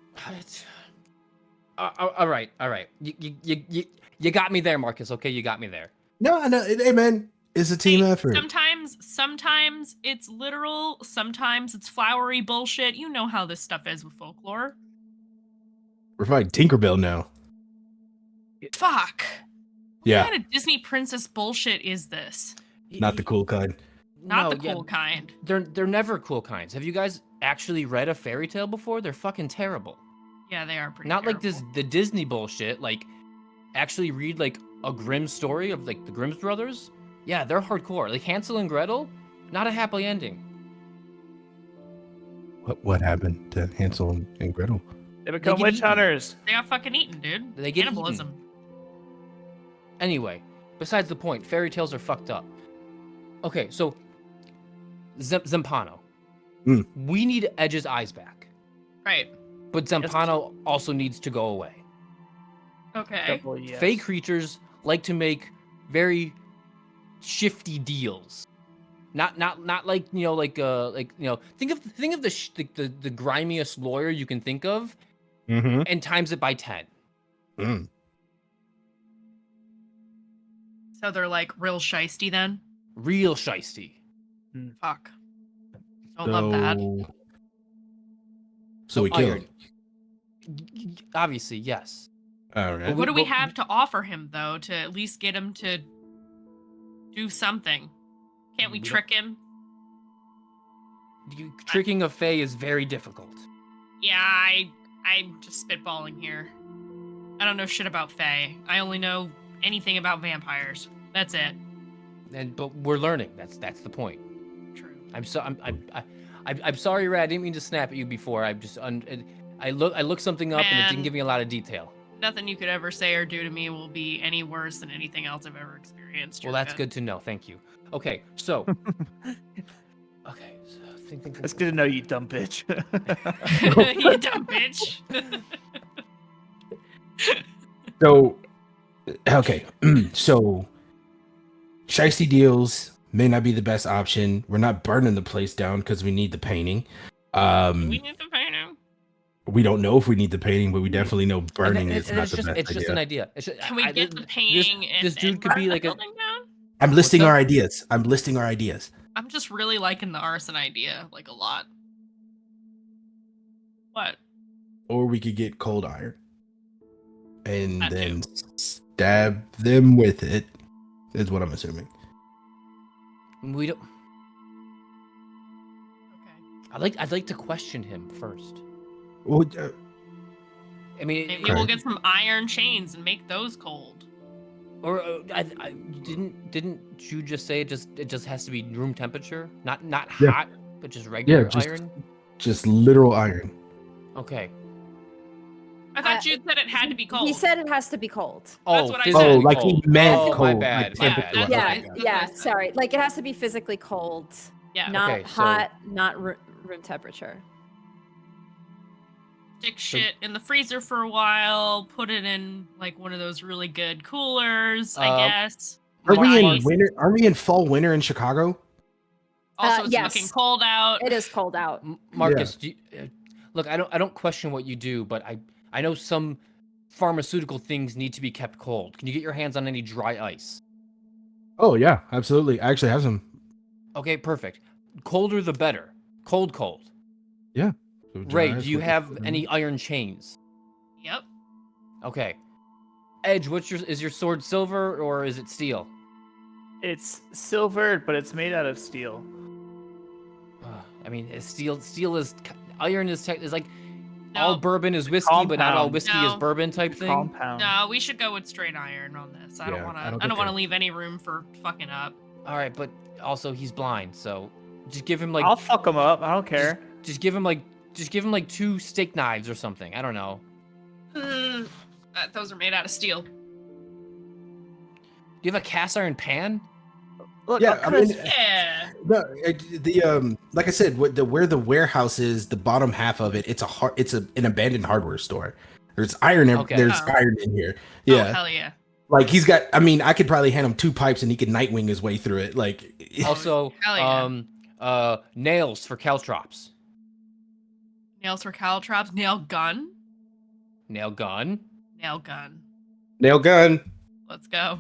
Speaker 2: All right. You got me there, Marcus. Okay, you got me there.
Speaker 3: No, I know. Hey, man. It's a team effort.
Speaker 5: Sometimes it's literal, sometimes it's flowery bullshit. You know how this stuff is with folklore.
Speaker 3: We're fighting Tinkerbell now.
Speaker 5: Fuck.
Speaker 3: Yeah,
Speaker 5: What kind of Disney princess bullshit is this?
Speaker 3: not the cool kind.
Speaker 5: Not
Speaker 2: No,
Speaker 5: the
Speaker 2: yeah,
Speaker 5: cool kind.
Speaker 2: They're never cool kinds. Have you guys actually read a fairy tale before? They're fucking terrible.
Speaker 5: Yeah, they are pretty
Speaker 2: Not like
Speaker 5: terrible.
Speaker 2: the Disney bullshit. Like, actually read like a Grimm story of like the Grimm's brothers. Yeah, they're hardcore. Like Hansel and Gretel, not a happy ending.
Speaker 3: What happened to Hansel and Gretel?
Speaker 4: They become
Speaker 2: get
Speaker 4: witch
Speaker 2: eaten.
Speaker 4: hunters.
Speaker 5: They got fucking eaten, dude.
Speaker 2: They get
Speaker 5: Cannibalism.
Speaker 2: Anyway, besides the point, fairy tales are fucked up. Okay, so Zampano.
Speaker 3: Mm.
Speaker 2: We need Edge's eyes back,
Speaker 5: Right.
Speaker 2: but Zampano also needs to go away.
Speaker 5: Okay.
Speaker 4: Double yes.
Speaker 2: Fey creatures like to make very shifty deals. Not like think of the grimiest lawyer you can think of
Speaker 3: Mm-hmm.
Speaker 2: and times it by 10.
Speaker 3: Mm.
Speaker 5: So they're like real shisty then?
Speaker 2: Real shisty.
Speaker 5: Fuck. Don't love that.
Speaker 3: So we kill
Speaker 2: Iron.
Speaker 3: him.
Speaker 2: Obviously, yes.
Speaker 3: All right.
Speaker 5: What do we
Speaker 2: Well,
Speaker 5: have to offer him though to at least get him to do something? Can't we
Speaker 2: We don't-
Speaker 5: trick him?
Speaker 2: Tricking a Fey is very difficult.
Speaker 5: Yeah, I'm just spitballing here. I don't know shit about Fae. I only know anything about vampires. That's it.
Speaker 2: But we're learning. That's the point.
Speaker 5: True.
Speaker 2: I'm sorry, Red. I didn't mean to snap at you before. I looked something up and it didn't
Speaker 5: Man.
Speaker 2: give me a lot of detail.
Speaker 5: Nothing you could ever say or do to me will be any worse than anything else I've ever experienced.
Speaker 2: Well,
Speaker 5: You're
Speaker 2: that's good to know. Thank you. Okay, so. Think.
Speaker 4: It's good to know, you dumb bitch.
Speaker 5: You dumb bitch.
Speaker 3: So, okay. So, shiesty deals may not be the best option. We're not burning the place down because we need the painting.
Speaker 5: We need to paint him.
Speaker 3: We don't know if we need the painting, but we definitely know burning is not
Speaker 2: it's
Speaker 3: the
Speaker 2: just,
Speaker 3: best
Speaker 2: it's just an
Speaker 3: idea.
Speaker 2: idea.
Speaker 5: Can we get the painting
Speaker 2: this dude
Speaker 5: and
Speaker 2: could be
Speaker 5: burn
Speaker 2: like
Speaker 5: the
Speaker 2: a.
Speaker 5: building down?
Speaker 3: I'm listing
Speaker 2: What's
Speaker 3: our
Speaker 2: up?
Speaker 3: ideas. I'm listing our ideas.
Speaker 5: I'm just really liking the arson idea, like a lot. What?
Speaker 3: Or we could get cold iron and
Speaker 5: That
Speaker 3: then stab them with it, is what I'm assuming.
Speaker 2: We don't.
Speaker 5: Okay.
Speaker 2: I'd like to question him first.
Speaker 3: Well,
Speaker 2: I mean,
Speaker 5: Maybe
Speaker 3: Okay.
Speaker 5: we'll get some iron chains and make those cold.
Speaker 2: or I didn't you just say it just has to be room temperature, not
Speaker 3: Yeah.
Speaker 2: hot, but just regular
Speaker 3: just-
Speaker 2: iron?
Speaker 3: just literal iron.
Speaker 2: Okay.
Speaker 5: I thought Jude said it had to be cold.
Speaker 1: He said it has to be cold.
Speaker 5: That's what I
Speaker 2: physically
Speaker 5: said.
Speaker 3: Oh, like he
Speaker 2: cold.
Speaker 3: meant
Speaker 2: Oh,
Speaker 3: cold.
Speaker 2: my
Speaker 3: like
Speaker 2: bad.
Speaker 5: Yeah,
Speaker 3: temperature.
Speaker 5: that's
Speaker 3: Okay,
Speaker 5: what I-
Speaker 3: got it.
Speaker 5: that's
Speaker 1: Yeah,
Speaker 5: what I said.
Speaker 1: sorry. Like it has to be physically cold.
Speaker 5: Yeah.
Speaker 1: Not
Speaker 2: Okay, so-
Speaker 1: hot, not room temperature.
Speaker 5: Stick shit in the freezer for a while. Put it in like one of those really good coolers, I guess.
Speaker 3: Are we in
Speaker 5: Nice.
Speaker 3: winter? Are we in fall winter in Chicago?
Speaker 5: Also, it's
Speaker 1: yes.
Speaker 5: fucking cold out.
Speaker 1: It is cold out.
Speaker 2: Marcus, look, I don't question what you do, but I know some pharmaceutical things need to be kept cold. Can you get your hands on any dry ice?
Speaker 3: Oh yeah, absolutely. I actually have some.
Speaker 2: Okay, perfect. Colder the better. Cold.
Speaker 3: Yeah. So
Speaker 2: Ray,
Speaker 3: dry ice
Speaker 2: do you
Speaker 3: with-
Speaker 2: have any iron chains?
Speaker 5: Yep.
Speaker 2: Okay. Edge, is your sword silver or is it steel?
Speaker 4: It's silvered, but it's made out of steel.
Speaker 2: I mean, steel is iron is like all
Speaker 5: No.
Speaker 2: bourbon is whiskey, but not all
Speaker 4: Compound.
Speaker 2: whiskey is
Speaker 5: No.
Speaker 2: bourbon type thing.
Speaker 4: Compound.
Speaker 5: No, we should go with straight iron on this. I
Speaker 3: Yeah,
Speaker 5: don't want to.
Speaker 3: I
Speaker 5: I
Speaker 3: don't
Speaker 5: don't
Speaker 3: think
Speaker 5: want to
Speaker 3: so.
Speaker 5: leave any room for fucking up.
Speaker 2: All right, but also he's blind, so just give him like
Speaker 4: I'll fuck him up. I don't care.
Speaker 2: just give him like 2 steak knives or something. I don't know.
Speaker 5: Those are made out of steel.
Speaker 2: Do you have a cast iron pan?
Speaker 4: Look,
Speaker 3: Yeah, I mean,
Speaker 5: Yeah.
Speaker 3: no, the like I said, where the warehouse is, the bottom half of it, it's an abandoned hardware store. There's iron.
Speaker 2: Okay.
Speaker 3: There's
Speaker 5: Oh.
Speaker 3: iron in here.
Speaker 5: Oh,
Speaker 3: Yeah,
Speaker 5: hell yeah.
Speaker 3: like he's got. I mean, I could probably hand him 2 pipes and he could Nightwing his way through it. Like,
Speaker 2: Also,
Speaker 5: Hell yeah.
Speaker 2: nails for caltrops.
Speaker 5: Nails for caltrops. Nail gun.
Speaker 2: Nail gun.
Speaker 5: Nail gun.
Speaker 3: nail gun.
Speaker 5: Let's go.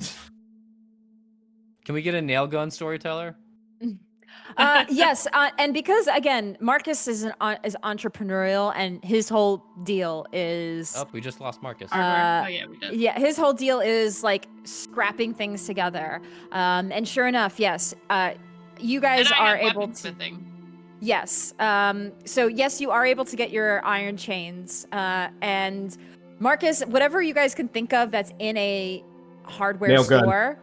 Speaker 2: Can we get a nail gun, Storyteller?
Speaker 1: Yes, and because again, Marcus is entrepreneurial, and his whole deal is
Speaker 2: Oh, we just lost Marcus.
Speaker 5: Hardware. Oh yeah, we did.
Speaker 1: yeah, his whole deal is like scrapping things together. And sure enough, yes, you guys
Speaker 5: And I
Speaker 1: are
Speaker 5: have
Speaker 1: able to.
Speaker 5: weaponsmithing.
Speaker 1: Yes. So yes, you are able to get your iron chains. And Marcus, whatever you guys can think of that's in a hardware
Speaker 3: Nail gun.
Speaker 1: store.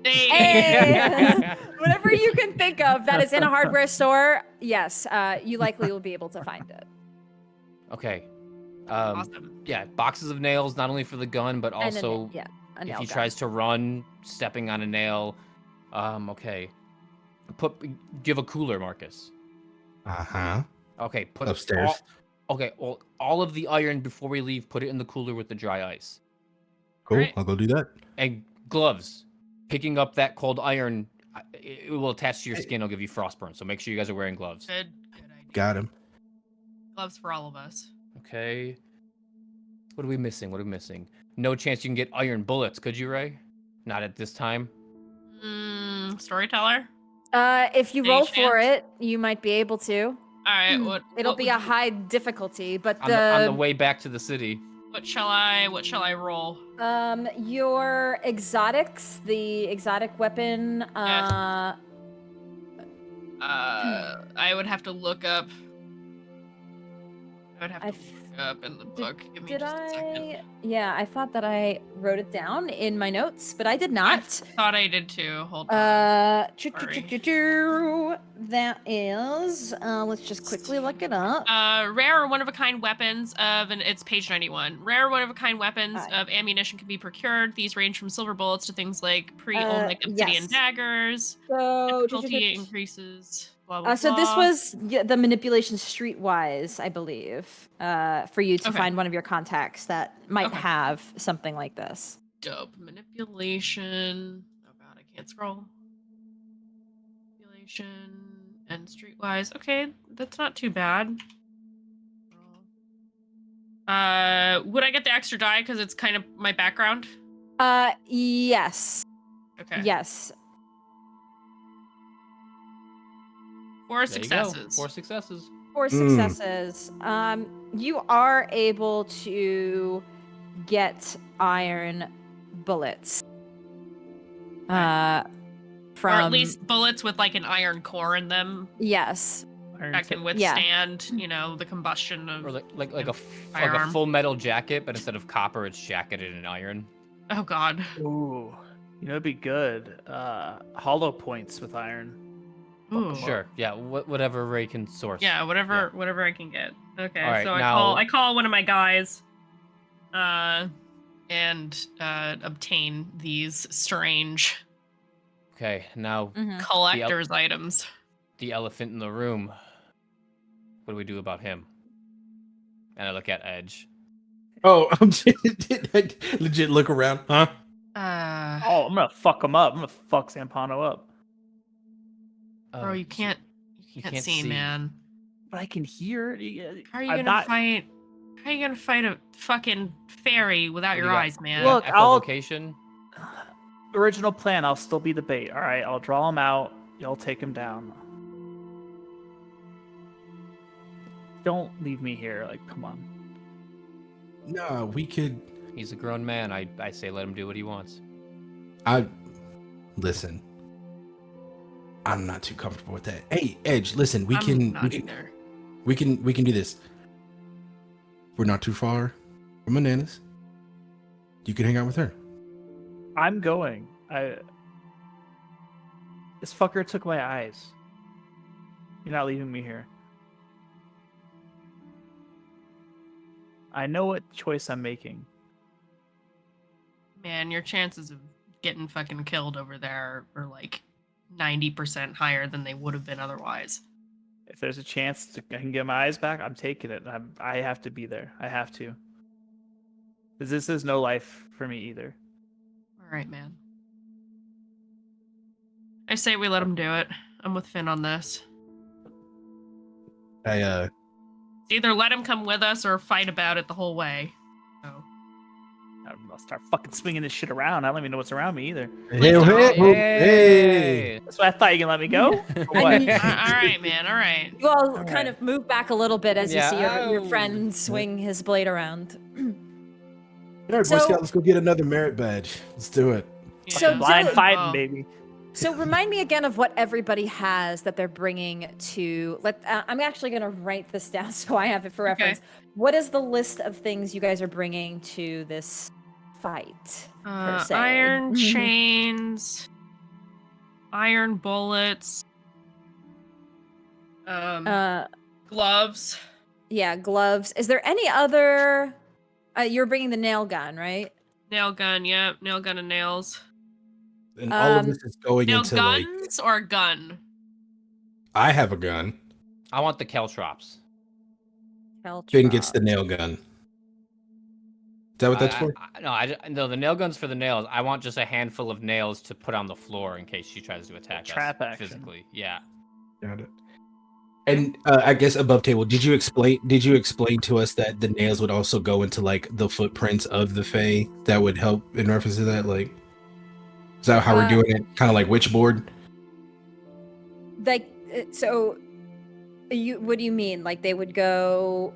Speaker 5: Hey.
Speaker 1: Whatever you can think of that is in a hardware store, yes, you likely will be able to find it.
Speaker 2: Okay.
Speaker 5: Awesome.
Speaker 2: Yeah, boxes of nails, not only for the gun, but
Speaker 1: And then,
Speaker 2: also
Speaker 1: yeah, a
Speaker 2: if
Speaker 1: nail
Speaker 2: he
Speaker 1: gun.
Speaker 2: tries to run, stepping on a nail. Okay. Do you have a cooler, Marcus?
Speaker 3: Uh-huh.
Speaker 2: Okay, put
Speaker 3: Upstairs.
Speaker 2: all of the iron before we leave, put it in the cooler with the dry ice.
Speaker 3: Cool.
Speaker 5: Right.
Speaker 3: I'll go do that.
Speaker 2: And gloves. Picking up that cold iron, it will attach to your skin. It'll give you frostburn. So make sure you guys are wearing gloves.
Speaker 5: Good idea.
Speaker 3: Got him.
Speaker 5: Gloves for all of us.
Speaker 2: Okay. What are we missing? No chance you can get iron bullets, could you, Ray? Not at this time.
Speaker 5: Storyteller.
Speaker 1: If you
Speaker 5: Any
Speaker 1: roll for
Speaker 5: chance?
Speaker 1: it, you might be able to.
Speaker 5: All right.
Speaker 1: It'll
Speaker 5: what
Speaker 1: be
Speaker 5: would
Speaker 1: a high difficulty, but
Speaker 2: On the way back to the city.
Speaker 5: What shall I roll?
Speaker 1: your exotics, the exotic weapon,
Speaker 5: I would have to look up. I would have to
Speaker 1: I've-
Speaker 5: look up in the book. Give me
Speaker 1: did
Speaker 5: just a second.
Speaker 1: Yeah, I thought that I wrote it down in my notes, but I did
Speaker 5: I
Speaker 1: not.
Speaker 5: thought I did too. Hold on.
Speaker 1: That is, let's just quickly look it up.
Speaker 5: Rare or one-of-a-kind weapons it's page 91. Rare one-of-a-kind weapons
Speaker 1: Aye.
Speaker 5: of ammunition can be procured. These range from silver bullets to things like pre-Olmec obsidian
Speaker 1: yes.
Speaker 5: daggers.
Speaker 1: So,
Speaker 5: Difficulty increases. Blah, blah,
Speaker 1: so this
Speaker 5: blah.
Speaker 1: was the manipulation streetwise, I believe, for you to
Speaker 5: Okay.
Speaker 1: find one of your contacts that might
Speaker 5: Okay.
Speaker 1: have something like this.
Speaker 5: Dope. Manipulation. Oh god, I can't scroll. Manipulation and streetwise. Okay, that's not too bad. Would I get the extra die because it's kind of my background?
Speaker 1: Yes,
Speaker 5: Okay.
Speaker 1: yes.
Speaker 5: 4
Speaker 2: There you go.
Speaker 5: successes.
Speaker 2: 4 successes.
Speaker 1: 4 successes. You are able to get iron bullets. From
Speaker 5: Or at least bullets with like an iron core in them
Speaker 1: yes.
Speaker 5: that can withstand, the combustion of.
Speaker 2: Or like a
Speaker 5: Firearm.
Speaker 2: full metal jacket, but instead of copper, it's jacketed in iron.
Speaker 5: Oh god.
Speaker 4: Ooh, it'd be good. Hollow points with iron.
Speaker 5: Ooh.
Speaker 2: Sure. Yeah. Whatever Ray can source.
Speaker 5: Yeah, whatever I can get. Okay,
Speaker 2: All right,
Speaker 5: so
Speaker 2: now-
Speaker 5: I call one of my guys. and obtain these strange
Speaker 2: Okay, now
Speaker 5: collector's items.
Speaker 2: the elephant in the room. What do we do about him? And I look at Edge.
Speaker 3: Oh, I'm legit look around, huh?
Speaker 4: Oh, I'm gonna fuck him up. I'm gonna fuck Zampano up.
Speaker 5: Bro, you can't see, man.
Speaker 4: But I can hear.
Speaker 5: How are you gonna fight? How are you gonna fight a fucking fairy without your eyes, man?
Speaker 4: Look,
Speaker 2: echolocation.
Speaker 4: Original plan. I'll still be the bait. All right, I'll draw him out. Y'all take him down. Don't leave me here. Like, come on.
Speaker 3: No, we could.
Speaker 2: He's a grown man. I say let him do what he wants.
Speaker 3: Listen. I'm not too comfortable with that. Hey, Edge, listen, we can do this. We're not too far from Bananas. You can hang out with her.
Speaker 4: I'm going. This fucker took my eyes. You're not leaving me here. I know what choice I'm making.
Speaker 5: Man, your chances of getting fucking killed over there are like 90% higher than they would have been otherwise.
Speaker 4: If there's a chance I can get my eyes back, I'm taking it. I have to be there. I have to. Because this is no life for me either.
Speaker 5: All right, man. I say we let him do it. I'm with Finn on this.
Speaker 3: I
Speaker 5: Either let him come with us or fight about it the whole way. So.
Speaker 4: I'll start fucking swinging this shit around. I don't even know what's around me either.
Speaker 3: Hey.
Speaker 4: That's what I thought. You can let me go? Or what?
Speaker 5: All right, man. All right.
Speaker 1: You all kind of move back a little bit as you see your
Speaker 2: Oh.
Speaker 1: friend swing his blade around.
Speaker 3: All right, Boy Scout, let's go get another merit badge. Let's do it.
Speaker 1: So
Speaker 4: Blind
Speaker 1: Zoe-
Speaker 4: fighting, baby.
Speaker 1: So remind me again of what everybody has that they're bringing to. I'm actually going to write this down so I have it for reference. What is the list of things you guys are bringing to this fight? Per se?
Speaker 5: Iron chains, iron bullets, gloves.
Speaker 1: Yeah, gloves. Is there any other? You're bringing the nail gun, right?
Speaker 5: Nail gun, yep. Nail gun and nails.
Speaker 3: And all of this is going
Speaker 5: Nail
Speaker 3: into
Speaker 5: guns or a gun?
Speaker 3: I have a gun.
Speaker 2: I want the caltrops.
Speaker 3: Finn gets the nail gun. Is that what that's for?
Speaker 2: No, the nail gun's for the nails. I want just a handful of nails to put on the floor in case she tries to attack
Speaker 4: Trap
Speaker 2: us
Speaker 4: action.
Speaker 2: physically. Yeah.
Speaker 3: Got it. And I guess above table, did you explain to us that the nails would also go into like the footprints of the Fae that would help in reference to that? Like, is that how we're doing it? Kind of like Witchboard?
Speaker 1: Like, so what do you mean? Like they would go?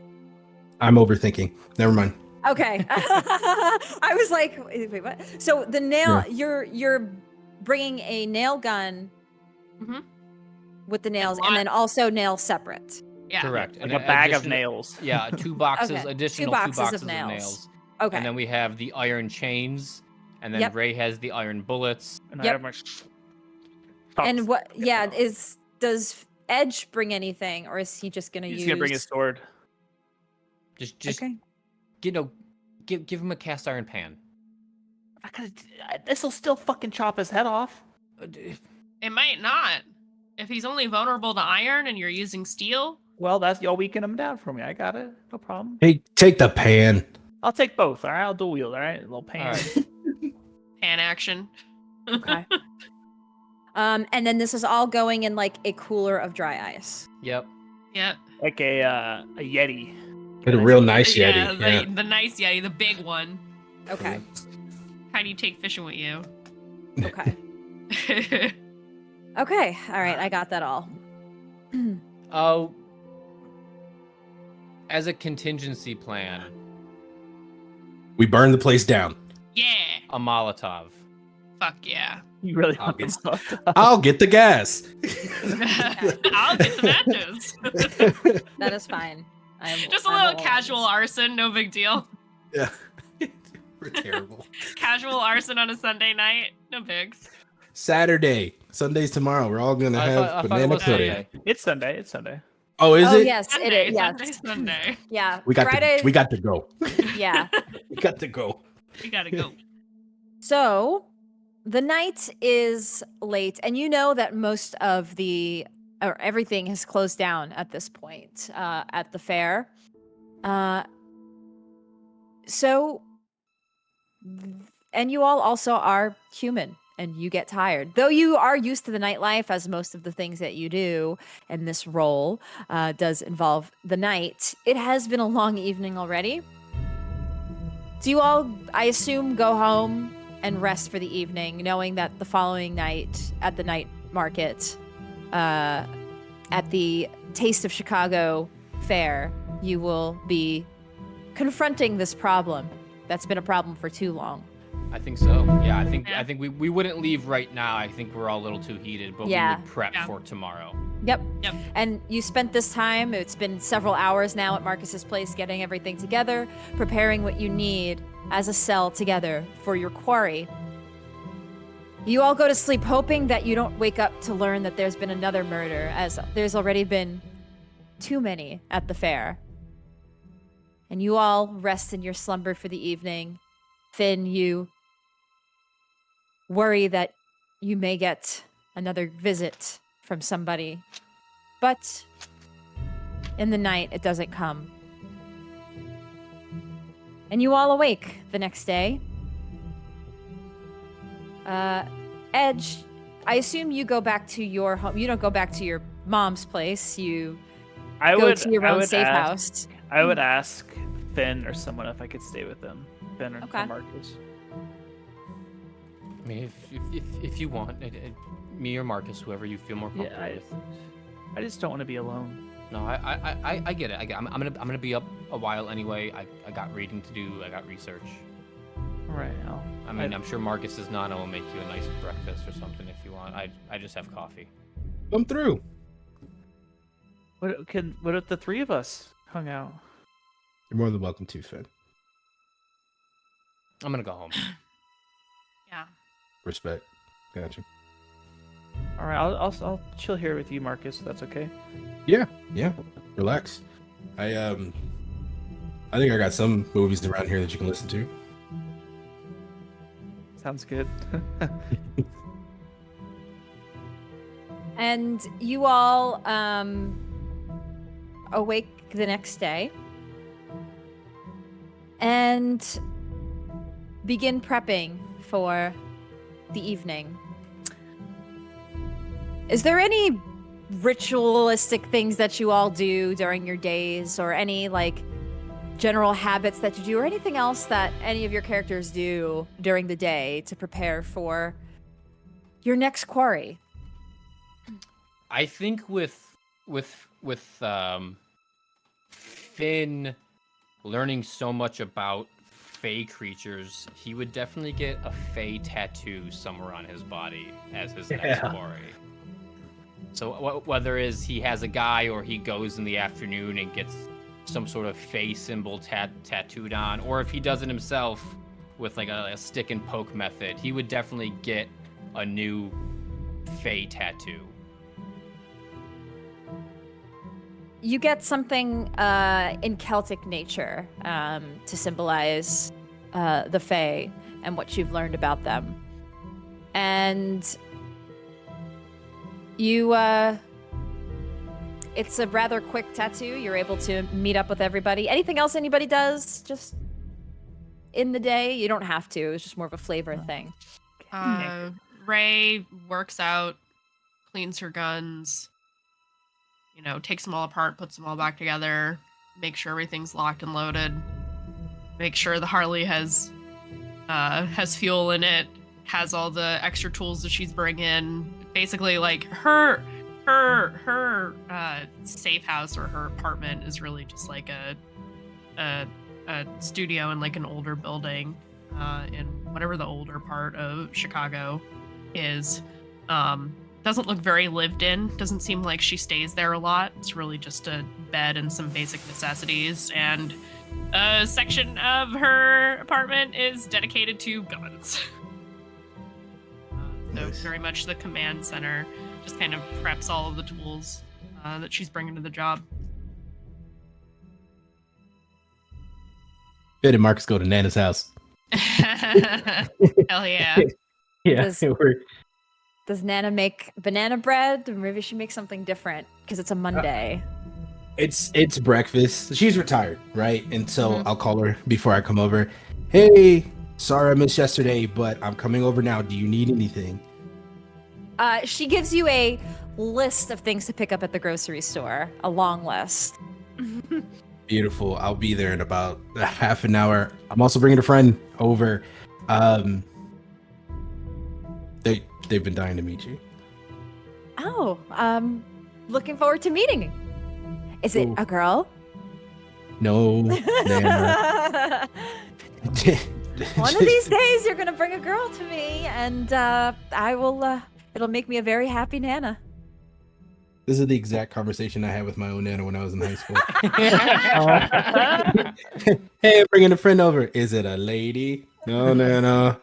Speaker 3: I'm overthinking. Never mind.
Speaker 1: Okay. I was like, wait, what? So the nail, you're bringing a nail gun with the nails, and then also nails separate.
Speaker 5: Yeah.
Speaker 2: Correct.
Speaker 4: Like a bag of nails.
Speaker 2: Yeah, two boxes,
Speaker 1: Okay.
Speaker 2: additional
Speaker 1: Two
Speaker 2: two
Speaker 1: boxes
Speaker 2: boxes
Speaker 1: of
Speaker 2: of
Speaker 1: nails.
Speaker 2: nails.
Speaker 1: Okay.
Speaker 2: And then we have the iron chains, and then
Speaker 1: Yep.
Speaker 2: Ray has the iron bullets.
Speaker 4: And I
Speaker 1: Yep.
Speaker 4: have my
Speaker 1: And what? Yeah. Does Edge bring anything, or is he just gonna
Speaker 4: He's
Speaker 1: use?
Speaker 4: gonna bring his sword.
Speaker 2: Just
Speaker 1: Okay.
Speaker 2: give him a cast iron pan.
Speaker 4: This will still fucking chop his head off.
Speaker 5: It might not. If he's only vulnerable to iron and you're using steel.
Speaker 4: Well, y'all weaken him down for me. I got it. No problem.
Speaker 3: Hey, take the pan.
Speaker 4: I'll take both. All right, I'll dual wield. All right, a little pan.
Speaker 2: All right.
Speaker 5: Pan action.
Speaker 1: Okay. And then this is all going in like a cooler of dry ice.
Speaker 2: Yep.
Speaker 5: Yep.
Speaker 4: Like a Yeti.
Speaker 3: Get a real nice
Speaker 5: Yeah,
Speaker 3: Yeti.
Speaker 5: the nice Yeti, the big one.
Speaker 1: Okay.
Speaker 5: How do you take fishing with you?
Speaker 1: Okay. Okay. All right. I got that all.
Speaker 2: Oh, as a contingency plan,
Speaker 3: We burn the place down.
Speaker 5: Yeah.
Speaker 2: a Molotov.
Speaker 5: Fuck yeah.
Speaker 4: You really
Speaker 3: I'll
Speaker 4: want
Speaker 3: get-
Speaker 4: this stuff?
Speaker 3: I'll get the gas.
Speaker 5: I'll get the matches.
Speaker 1: That is fine.
Speaker 5: Just a little casual arson, no big deal.
Speaker 3: Yeah. We're terrible.
Speaker 5: Casual arson on a Sunday night, no bigs.
Speaker 3: Saturday. Sunday's tomorrow. We're all gonna
Speaker 2: I
Speaker 3: have
Speaker 2: thought it
Speaker 3: banana
Speaker 2: was
Speaker 3: pudding.
Speaker 2: Sunday.
Speaker 4: It's Sunday. It's Sunday.
Speaker 3: Oh, is
Speaker 1: Oh
Speaker 3: it?
Speaker 1: yes,
Speaker 5: Sunday,
Speaker 1: it is. Yeah.
Speaker 5: Sunday, Sunday.
Speaker 1: Yeah.
Speaker 3: We got
Speaker 1: Friday.
Speaker 3: to go.
Speaker 1: Yeah.
Speaker 3: Got to go.
Speaker 5: We gotta go.
Speaker 1: So, the night is late, and you know that most of everything has closed down at this point at the fair. And you all also are human, and you get tired. Though you are used to the nightlife, as most of the things that you do in this role does involve the night, it has been a long evening already. Do you all, I assume, go home and rest for the evening, knowing that the following night at the night market, at the Taste of Chicago fair, you will be confronting this problem that's been a problem for too long.
Speaker 2: I think so. Yeah, I think we wouldn't leave right now. I think we're all a little too heated, but we would prep for tomorrow.
Speaker 1: Yep. And you spent this time, it's been several hours now at Marcus's place, getting everything together, preparing what you need as a cell together for your quarry. You all go to sleep hoping that you don't wake up to learn that there's been another murder, as there's already been too many at the fair. And you all rest in your slumber for the evening. Finn, you worry that you may get another visit from somebody. But in the night, it doesn't come. And you all awake the next day. Edge, I assume you go back to your home. You don't go back to your mom's place. You go to your own safe house.
Speaker 4: I would ask Finn or someone if I could stay with them. Finn or
Speaker 1: Okay.
Speaker 4: Marcus.
Speaker 2: I mean, if you want, me or Marcus, whoever you feel more comfortable with.
Speaker 4: I just don't want to be alone.
Speaker 2: No, I get it. I'm gonna be up a while anyway. I got reading to do. I got research.
Speaker 4: All right.
Speaker 2: I'm sure Marcus is not. I will make you a nice breakfast or something if you want. I just have coffee.
Speaker 3: Come through.
Speaker 4: What if the three of us hung out?
Speaker 3: You're more than welcome to, Finn.
Speaker 2: I'm gonna go home.
Speaker 5: Yeah.
Speaker 3: Respect. Gotcha.
Speaker 4: All right. I'll chill here with you, Marcus. If that's okay.
Speaker 3: Yeah. Relax. I think I got some movies around here that you can listen to.
Speaker 4: Sounds good.
Speaker 1: And you all awake the next day and begin prepping for the evening. Is there any ritualistic things that you all do during your days, or any like general habits that you do, or anything else that any of your characters do during the day to prepare for your next quarry?
Speaker 2: I think with Finn learning so much about Fey creatures, he would definitely get a Fey tattoo somewhere on his body as his next quarry. So whether is he has a guy, or he goes in the afternoon and gets some sort of Fey symbol tattooed on, or if he does it himself with like a stick and poke method, he would definitely get a new Fey tattoo.
Speaker 1: You get something in Celtic nature to symbolize the Fae and what you've learned about them. And you, it's a rather quick tattoo. You're able to meet up with everybody. Anything else anybody does just in the day? You don't have to. It's just more of a flavor thing.
Speaker 6: Ray works out, cleans her guns, takes them all apart, puts them all back together, make sure everything's locked and loaded, make sure the Harley has fuel in it, has all the extra tools that she's bringing. Basically, like her safe house or her apartment is really just like a studio in like an older building in whatever the older part of Chicago is. Doesn't look very lived in. Doesn't seem like she stays there a lot. It's really just a bed and some basic necessities. And a section of her apartment is dedicated to guns. So very much the command center. Just kind of preps all of the tools that she's bringing to the job.
Speaker 3: Fid and Marcus go to Nana's house.
Speaker 5: Hell yeah.
Speaker 7: Yeah,
Speaker 1: Does-
Speaker 7: we're
Speaker 1: Does Nana make banana bread? Or maybe she makes something different because it's a Monday.
Speaker 3: It's breakfast. She's retired, right? And so
Speaker 1: Mhm.
Speaker 3: I'll call her before I come over. Hey, sorry I missed yesterday, but I'm coming over now. Do you need anything?
Speaker 1: She gives you a list of things to pick up at the grocery store, a long list.
Speaker 3: Beautiful. I'll be there in about a half an hour. I'm also bringing a friend over. They've been dying to meet you.
Speaker 1: Oh, looking forward to meeting. Is it
Speaker 3: Ooh.
Speaker 1: a girl?
Speaker 3: No, Nana.
Speaker 1: One of these days, you're gonna bring a girl to me, and I will. It'll make me a very happy Nana.
Speaker 3: This is the exact conversation I had with my own Nana when I was in high school. Hey, I'm bringing a friend over. Is it a lady? No, Nana.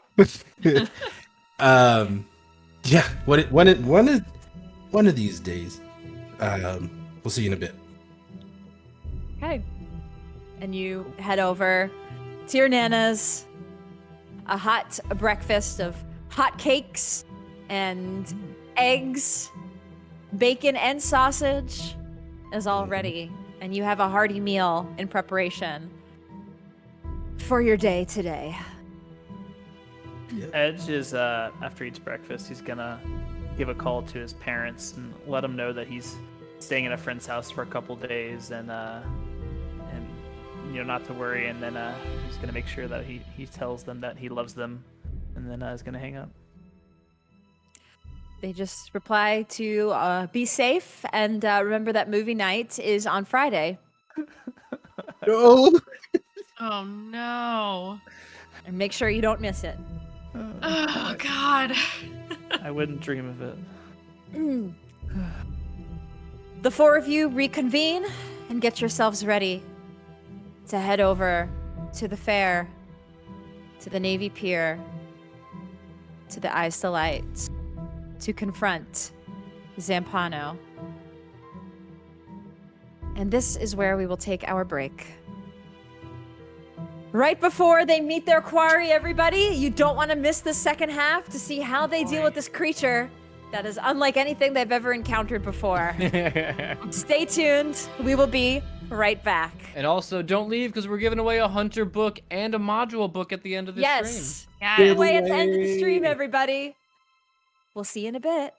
Speaker 3: Yeah. One of these days. We'll see you in a bit.
Speaker 1: Okay. And you head over to your Nana's. A hot breakfast of hot cakes and eggs, bacon and sausage is all ready. And you have a hearty meal in preparation for your day today.
Speaker 4: Edge is after he eats breakfast, he's gonna give a call to his parents and let them know that he's staying at a friend's house for a couple days, and not to worry. And then he's gonna make sure that he tells them that he loves them, and then is gonna hang up.
Speaker 1: They just reply to be safe and remember that movie night is on Friday.
Speaker 3: No.
Speaker 6: Oh no.
Speaker 1: And make sure you don't miss it.
Speaker 6: Oh god.
Speaker 4: I wouldn't dream of it.
Speaker 1: The four of you reconvene and get yourselves ready to head over to the fair, to the Navy Pier, to the Eyes to Light, to confront Zampano. And this is where we will take our break. Right before they meet their quarry, everybody, you don't want to miss the second half to see how they deal with this creature that is unlike anything they've ever encountered before. Stay tuned. We will be right back.
Speaker 2: And also, don't leave because we're giving away a hunter book and a module book at the end of this stream.
Speaker 1: Yes.
Speaker 5: Yeah.
Speaker 1: Give away at the end of the stream, everybody. We'll see you in a bit.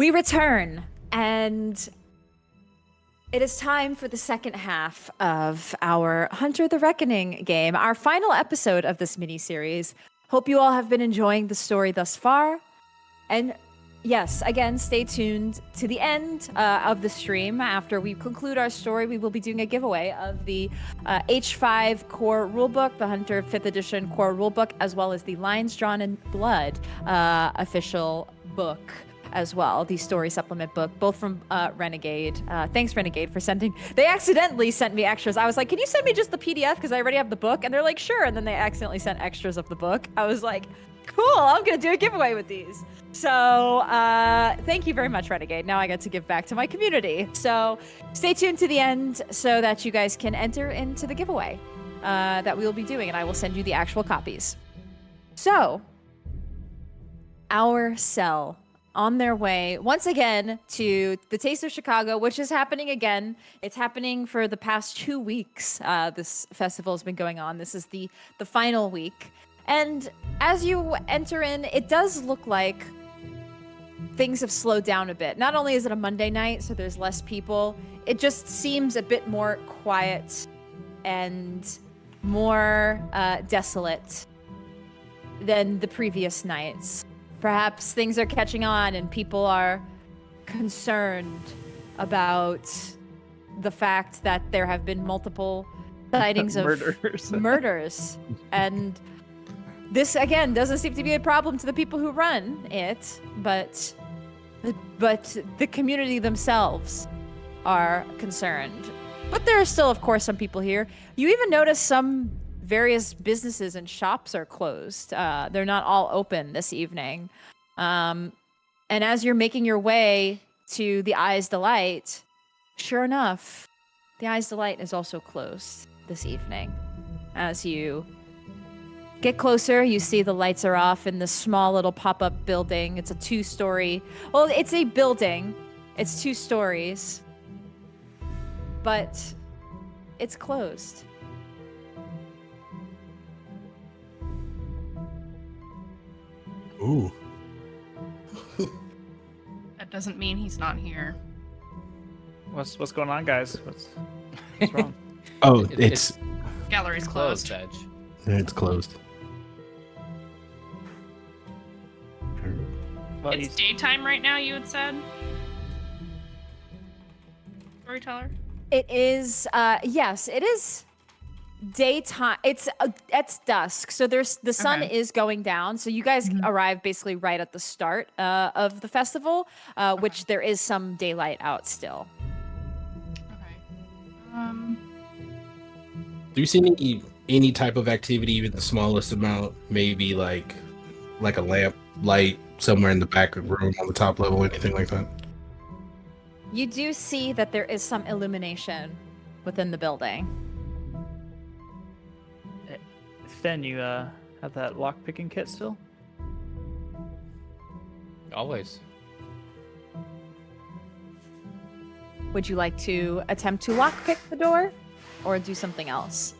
Speaker 1: We return, and it is time for the second half of our Hunter the Reckoning game, our final episode of this mini-series. Hope you all have been enjoying the story thus far. And yes, again, stay tuned to the end of the stream. After we conclude our story, we will be doing a giveaway of the H5 core rulebook, the Hunter 5th edition core rulebook, as well as the Lines Drawn in Blood official book as well, the story supplement book, both from Renegade. Thanks, Renegade, for sending. They accidentally sent me extras. I was like, can you send me just the PDF? Because I already have the book. And they're like, sure. And then they accidentally sent extras of the book. I was like, cool, I'm going to do a giveaway with these. So thank you very much, Renegade. Now I get to give back to my community. So stay tuned to the end so that you guys can enter into the giveaway that we will be doing. And I will send you the actual copies. So our cell on their way once again to the Taste of Chicago, which is happening again. It's happening for the past 2 weeks. This festival has been going on. This is the final week. And as you enter in, it does look like things have slowed down a bit. Not only is it a Monday night, so there's less people, it just seems a bit more quiet and more desolate than the previous nights. Perhaps things are catching on and people are concerned about the fact that there have been multiple sightings of murders. And this, again, doesn't seem to be a problem to the people who run it, but the community themselves are concerned. But there are still, of course, some people here. You even notice some various businesses and shops are closed. They're not all open this evening. And as you're making your way to the Eye's Delight, sure enough, the Eye's Delight is also closed this evening. As you get closer, you see the lights are off in this small little pop-up building. It's a 2-story. Well, it's a building. It's 2 stories. But it's closed.
Speaker 3: Ooh.
Speaker 6: That doesn't mean he's not here.
Speaker 4: What's going on, guys? What's wrong?
Speaker 3: Oh, it's
Speaker 6: Gallery's closed.
Speaker 2: Edge.
Speaker 3: it's closed.
Speaker 4: Well,
Speaker 6: It's daytime right now, you had said? Storyteller?
Speaker 1: It is, yes, it is daytime. It's dusk, so there's the sun
Speaker 6: Okay.
Speaker 1: is going down. So you guys arrive basically right at the start of the festival, which there is some daylight out still.
Speaker 6: Okay.
Speaker 3: Do you see any type of activity, even the smallest amount? Maybe like a lamp light somewhere in the back of the room on the top level, anything like that?
Speaker 1: You do see that there is some illumination within the building.
Speaker 4: Finn, you have that lock-picking kit still?
Speaker 2: Always.
Speaker 1: Would you like to attempt to lockpick the door or do something else?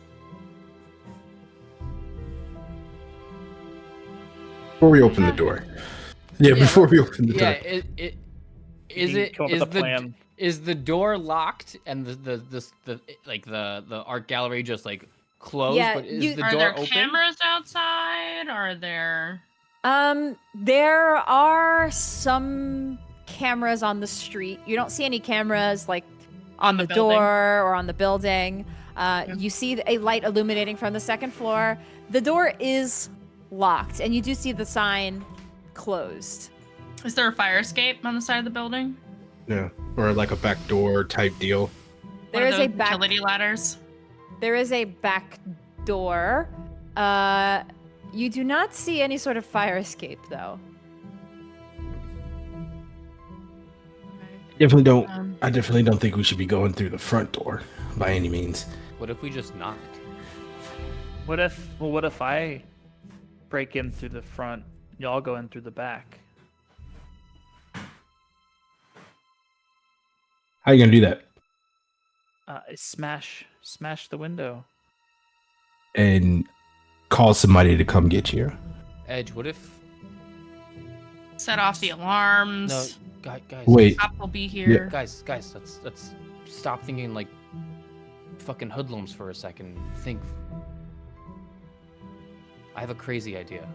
Speaker 3: Before we open the door. Yeah, before we open the door.
Speaker 2: Yeah, is the door locked and the art gallery just like closed?
Speaker 1: Yeah,
Speaker 2: but is the
Speaker 6: Are
Speaker 2: door
Speaker 6: there
Speaker 2: open?
Speaker 6: cameras outside? Are there...
Speaker 1: There are some cameras on the street. You don't see any cameras like on the
Speaker 6: building?
Speaker 1: door or on the building. You see a light illuminating from the second floor. The door is locked, and you do see the sign closed.
Speaker 6: Is there a fire escape on the side of the building?
Speaker 3: Yeah, or like a back door type deal.
Speaker 1: There
Speaker 6: One
Speaker 1: is
Speaker 6: of
Speaker 1: a
Speaker 6: those
Speaker 1: back.
Speaker 6: utility ladders?
Speaker 1: There is a back door. You do not see any sort of fire escape, though.
Speaker 3: Definitely don't.
Speaker 6: Um,
Speaker 3: I definitely don't think we should be going through the front door by any means.
Speaker 2: What if we just knocked?
Speaker 4: What if I break in through the front, y'all go in through the back?
Speaker 3: How you gonna do that?
Speaker 4: Smash the window.
Speaker 3: And call somebody to come get you.
Speaker 2: Edge, what if...
Speaker 6: Set off the alarms.
Speaker 2: Guys.
Speaker 3: Wait.
Speaker 6: Cop will be here.
Speaker 2: Guys, let's stop thinking like fucking hoodlums for a second. Think. I have a crazy idea.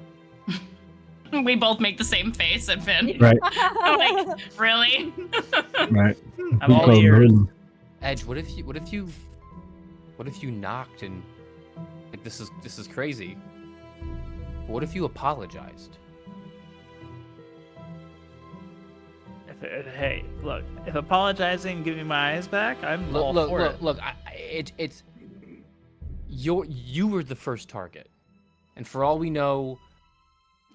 Speaker 5: We both make the same face at Finn.
Speaker 3: Right.
Speaker 5: Like, really?
Speaker 3: Right.
Speaker 4: I'm all ears.
Speaker 2: Edge, what if you knocked and like this is crazy. What if you apologized?
Speaker 4: Hey, look, if apologizing and giving me my eyes back, I'm all for it.
Speaker 2: Look, it's you were the first target. And for all we know,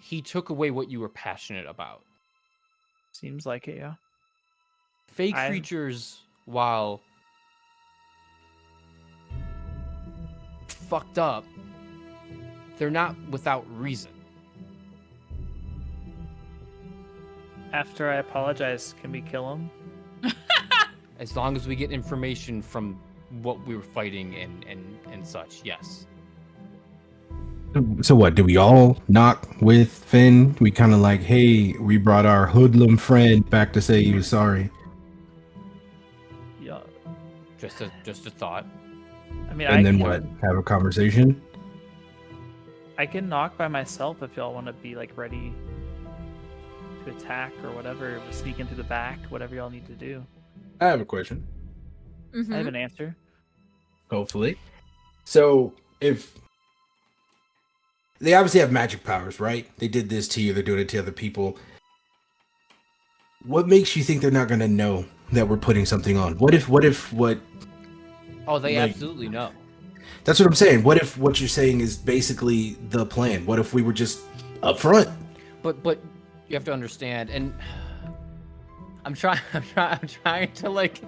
Speaker 2: he took away what you were passionate about.
Speaker 4: Seems like it, yeah.
Speaker 2: Fey creatures, while fucked up, they're not without reason.
Speaker 4: After I apologize, can we kill him?
Speaker 2: As long as we get information from what we were fighting and such, yes.
Speaker 3: So what? Do we all knock with Finn? We kind of like, hey, we brought our hoodlum friend back to say he was sorry.
Speaker 4: Yeah.
Speaker 2: Just a thought.
Speaker 4: I mean,
Speaker 3: And then what? Have a conversation?
Speaker 4: I can knock by myself if y'all want to be like ready to attack or whatever, sneak into the back, whatever y'all need to do.
Speaker 3: I have a question.
Speaker 1: Mhm.
Speaker 4: I have an answer.
Speaker 3: Hopefully. So if they obviously have magic powers, right? They did this to you, they're doing it to other people. What makes you think they're not gonna know that we're putting something on? What?
Speaker 2: Oh, they
Speaker 3: Like-
Speaker 2: absolutely know.
Speaker 3: That's what I'm saying. What if what you're saying is basically the plan? What if we were just up front?
Speaker 2: But you have to understand, and I'm trying to like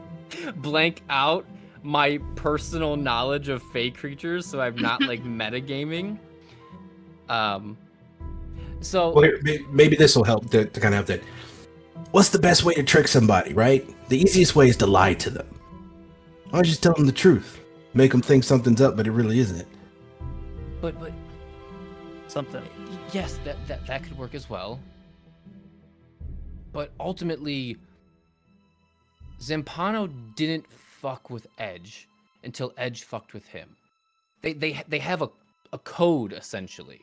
Speaker 2: blank out my personal knowledge of Fey creatures, so I'm not like metagaming. So
Speaker 3: Well, maybe this will help to kind of have that. What's the best way to trick somebody, right? The easiest way is to lie to them. Why don't you just tell them the truth? Make them think something's up, but it really isn't.
Speaker 2: but
Speaker 4: Something.
Speaker 2: yes, that could work as well. But ultimately, Zampano didn't fuck with Edge until Edge fucked with him. They have a code essentially.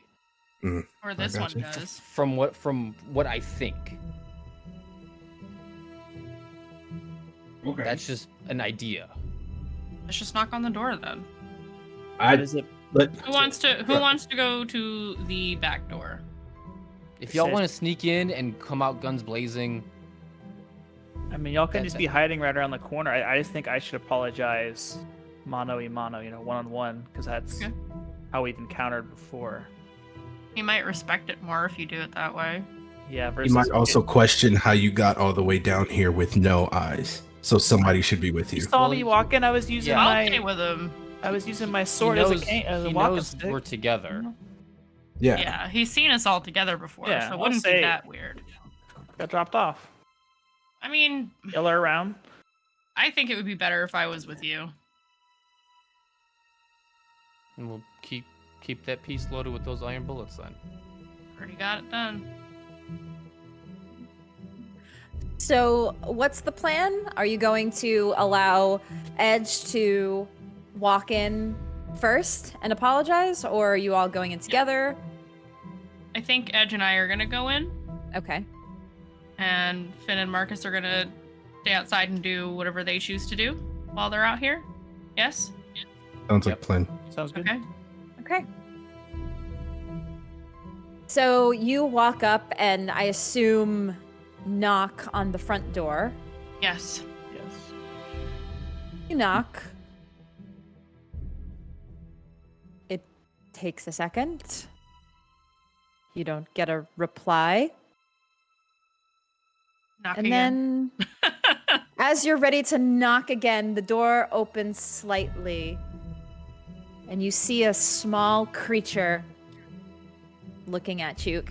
Speaker 5: Or this one
Speaker 3: gotcha.
Speaker 5: does.
Speaker 2: From what I think.
Speaker 3: Okay.
Speaker 2: That's just an idea.
Speaker 5: Let's just knock on the door then.
Speaker 4: What is it?
Speaker 5: Who wants to go to the back door?
Speaker 2: If y'all
Speaker 4: Says-
Speaker 2: want to sneak in and come out guns blazing,
Speaker 4: I mean, y'all can
Speaker 2: That-
Speaker 4: just be hiding right around the corner. I just think I should apologize mano y mano, one-on-one, because that's
Speaker 5: Okay.
Speaker 4: how we've encountered before.
Speaker 5: He might respect it more if you do it that way.
Speaker 4: Yeah,
Speaker 3: You
Speaker 4: versus
Speaker 3: might also question how you got all the way down here with no eyes. So somebody should be with
Speaker 4: You
Speaker 3: you.
Speaker 4: saw
Speaker 2: Well,
Speaker 4: me walking. I was using
Speaker 2: yeah.
Speaker 5: I'll stay
Speaker 4: my
Speaker 5: with him.
Speaker 4: sword
Speaker 2: he
Speaker 4: as
Speaker 2: knows,
Speaker 4: a cane, as a
Speaker 2: he
Speaker 4: walking
Speaker 2: knows
Speaker 4: stick.
Speaker 2: we're together.
Speaker 3: Yeah.
Speaker 5: Yeah, he's seen us all together before,
Speaker 4: Yeah,
Speaker 5: so it
Speaker 4: I'll
Speaker 5: wouldn't
Speaker 4: say-
Speaker 5: be that weird.
Speaker 4: Got dropped off.
Speaker 5: I mean,
Speaker 4: Y'all are around.
Speaker 5: I think it would be better if I was with you.
Speaker 2: And we'll keep that piece loaded with those iron bullets then.
Speaker 5: Already got it done.
Speaker 1: So, what's the plan? Are you going to allow Edge to walk in first and apologize, or are you all going in together?
Speaker 5: I think Edge and I are gonna go in,
Speaker 1: Okay.
Speaker 5: and Finn and Marcus are gonna stay outside and do whatever they choose to do while they're out here. Yes?
Speaker 3: Sounds like a plan.
Speaker 4: Sounds good.
Speaker 5: Okay.
Speaker 1: Okay. So you walk up and I assume knock on the front door.
Speaker 5: Yes.
Speaker 4: Yes.
Speaker 1: You knock. It takes a second. You don't get a reply.
Speaker 5: Knock
Speaker 1: And
Speaker 5: again.
Speaker 1: then as you're ready to knock again, the door opens slightly. And you see a small creature looking at you.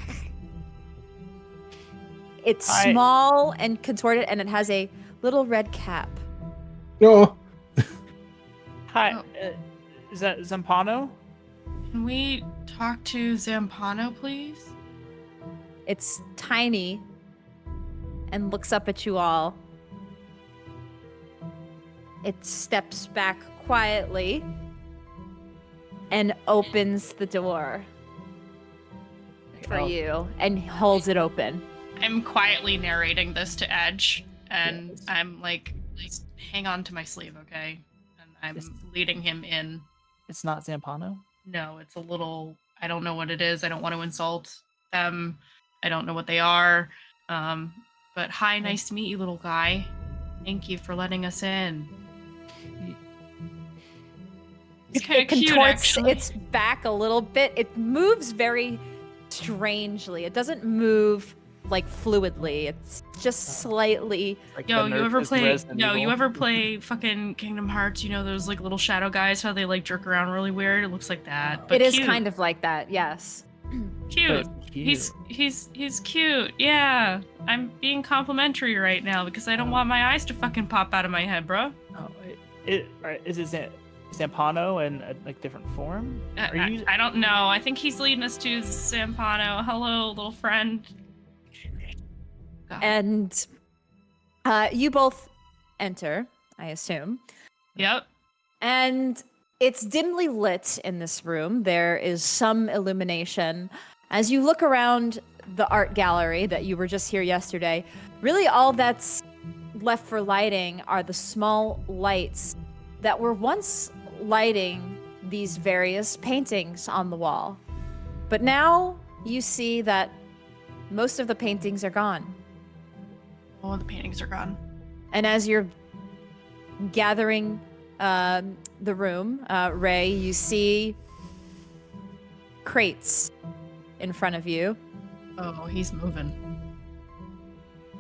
Speaker 1: It's
Speaker 4: Hi.
Speaker 1: small and contorted, and it has a little red cap.
Speaker 3: No.
Speaker 4: Hi.
Speaker 5: Oh.
Speaker 4: Is that Zampano?
Speaker 5: Can we talk to Zampano, please?
Speaker 1: It's tiny, and looks up at you all. It steps back quietly and opens the door for you and holds it open.
Speaker 5: I'm quietly narrating this to Edge, and
Speaker 4: Yes.
Speaker 5: I'm like, just hang on to my sleeve, okay? And I'm
Speaker 4: Yes.
Speaker 5: leading him in.
Speaker 4: It's not Zampano?
Speaker 5: No, it's a little, I don't know what it is. I don't want to insult them. I don't know what they are. But hi, nice to meet you, little guy. Thank you for letting us in. It's kind
Speaker 1: It
Speaker 5: of cute,
Speaker 1: contorts
Speaker 5: actually.
Speaker 1: its back a little bit. It moves very strangely. It doesn't move like fluidly. It's just slightly.
Speaker 4: Like
Speaker 5: Yo,
Speaker 4: the
Speaker 5: you
Speaker 4: nerd
Speaker 5: ever
Speaker 4: is
Speaker 5: play?
Speaker 4: Resident
Speaker 5: No, you
Speaker 4: Evil.
Speaker 5: ever play fucking Kingdom Hearts? You know those like little shadow guys, how they like jerk around really weird. It looks like that, but
Speaker 1: It is
Speaker 5: cute.
Speaker 1: kind of like that. Yes.
Speaker 5: cute.
Speaker 4: But cute.
Speaker 5: He's cute. Yeah, I'm being complimentary right now because I don't want my eyes to fucking pop out of my head, bro.
Speaker 4: Oh, is it Zampano in a like different form? Are you?
Speaker 5: I don't know. I think he's leading us to Zampano. Hello, little friend. God.
Speaker 1: And you both enter, I assume.
Speaker 5: Yep.
Speaker 1: And it's dimly lit in this room. There is some illumination. As you look around the art gallery that you were just here yesterday, really all that's left for lighting are the small lights that were once lighting these various paintings on the wall. But now you see that most of the paintings are gone.
Speaker 5: Oh, the paintings are gone.
Speaker 1: And as you're gathering the room, Ray, you see crates in front of you.
Speaker 5: Oh, he's moving.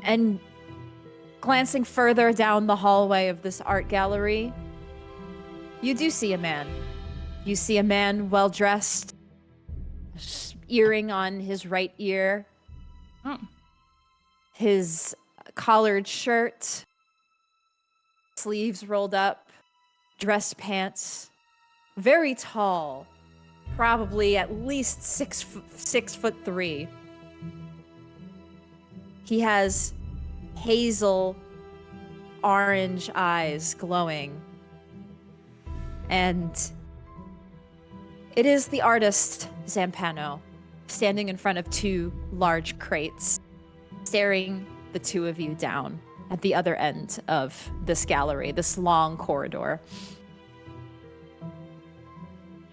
Speaker 1: And glancing further down the hallway of this art gallery, you do see a man. You see a man well dressed, earring on his right ear,
Speaker 5: Oh.
Speaker 1: his collared shirt, sleeves rolled up, dress pants, very tall, probably at least 6'3". He has hazel orange eyes glowing. And it is the artist Zampano standing in front of two large crates, staring the two of you down at the other end of this gallery, this long corridor.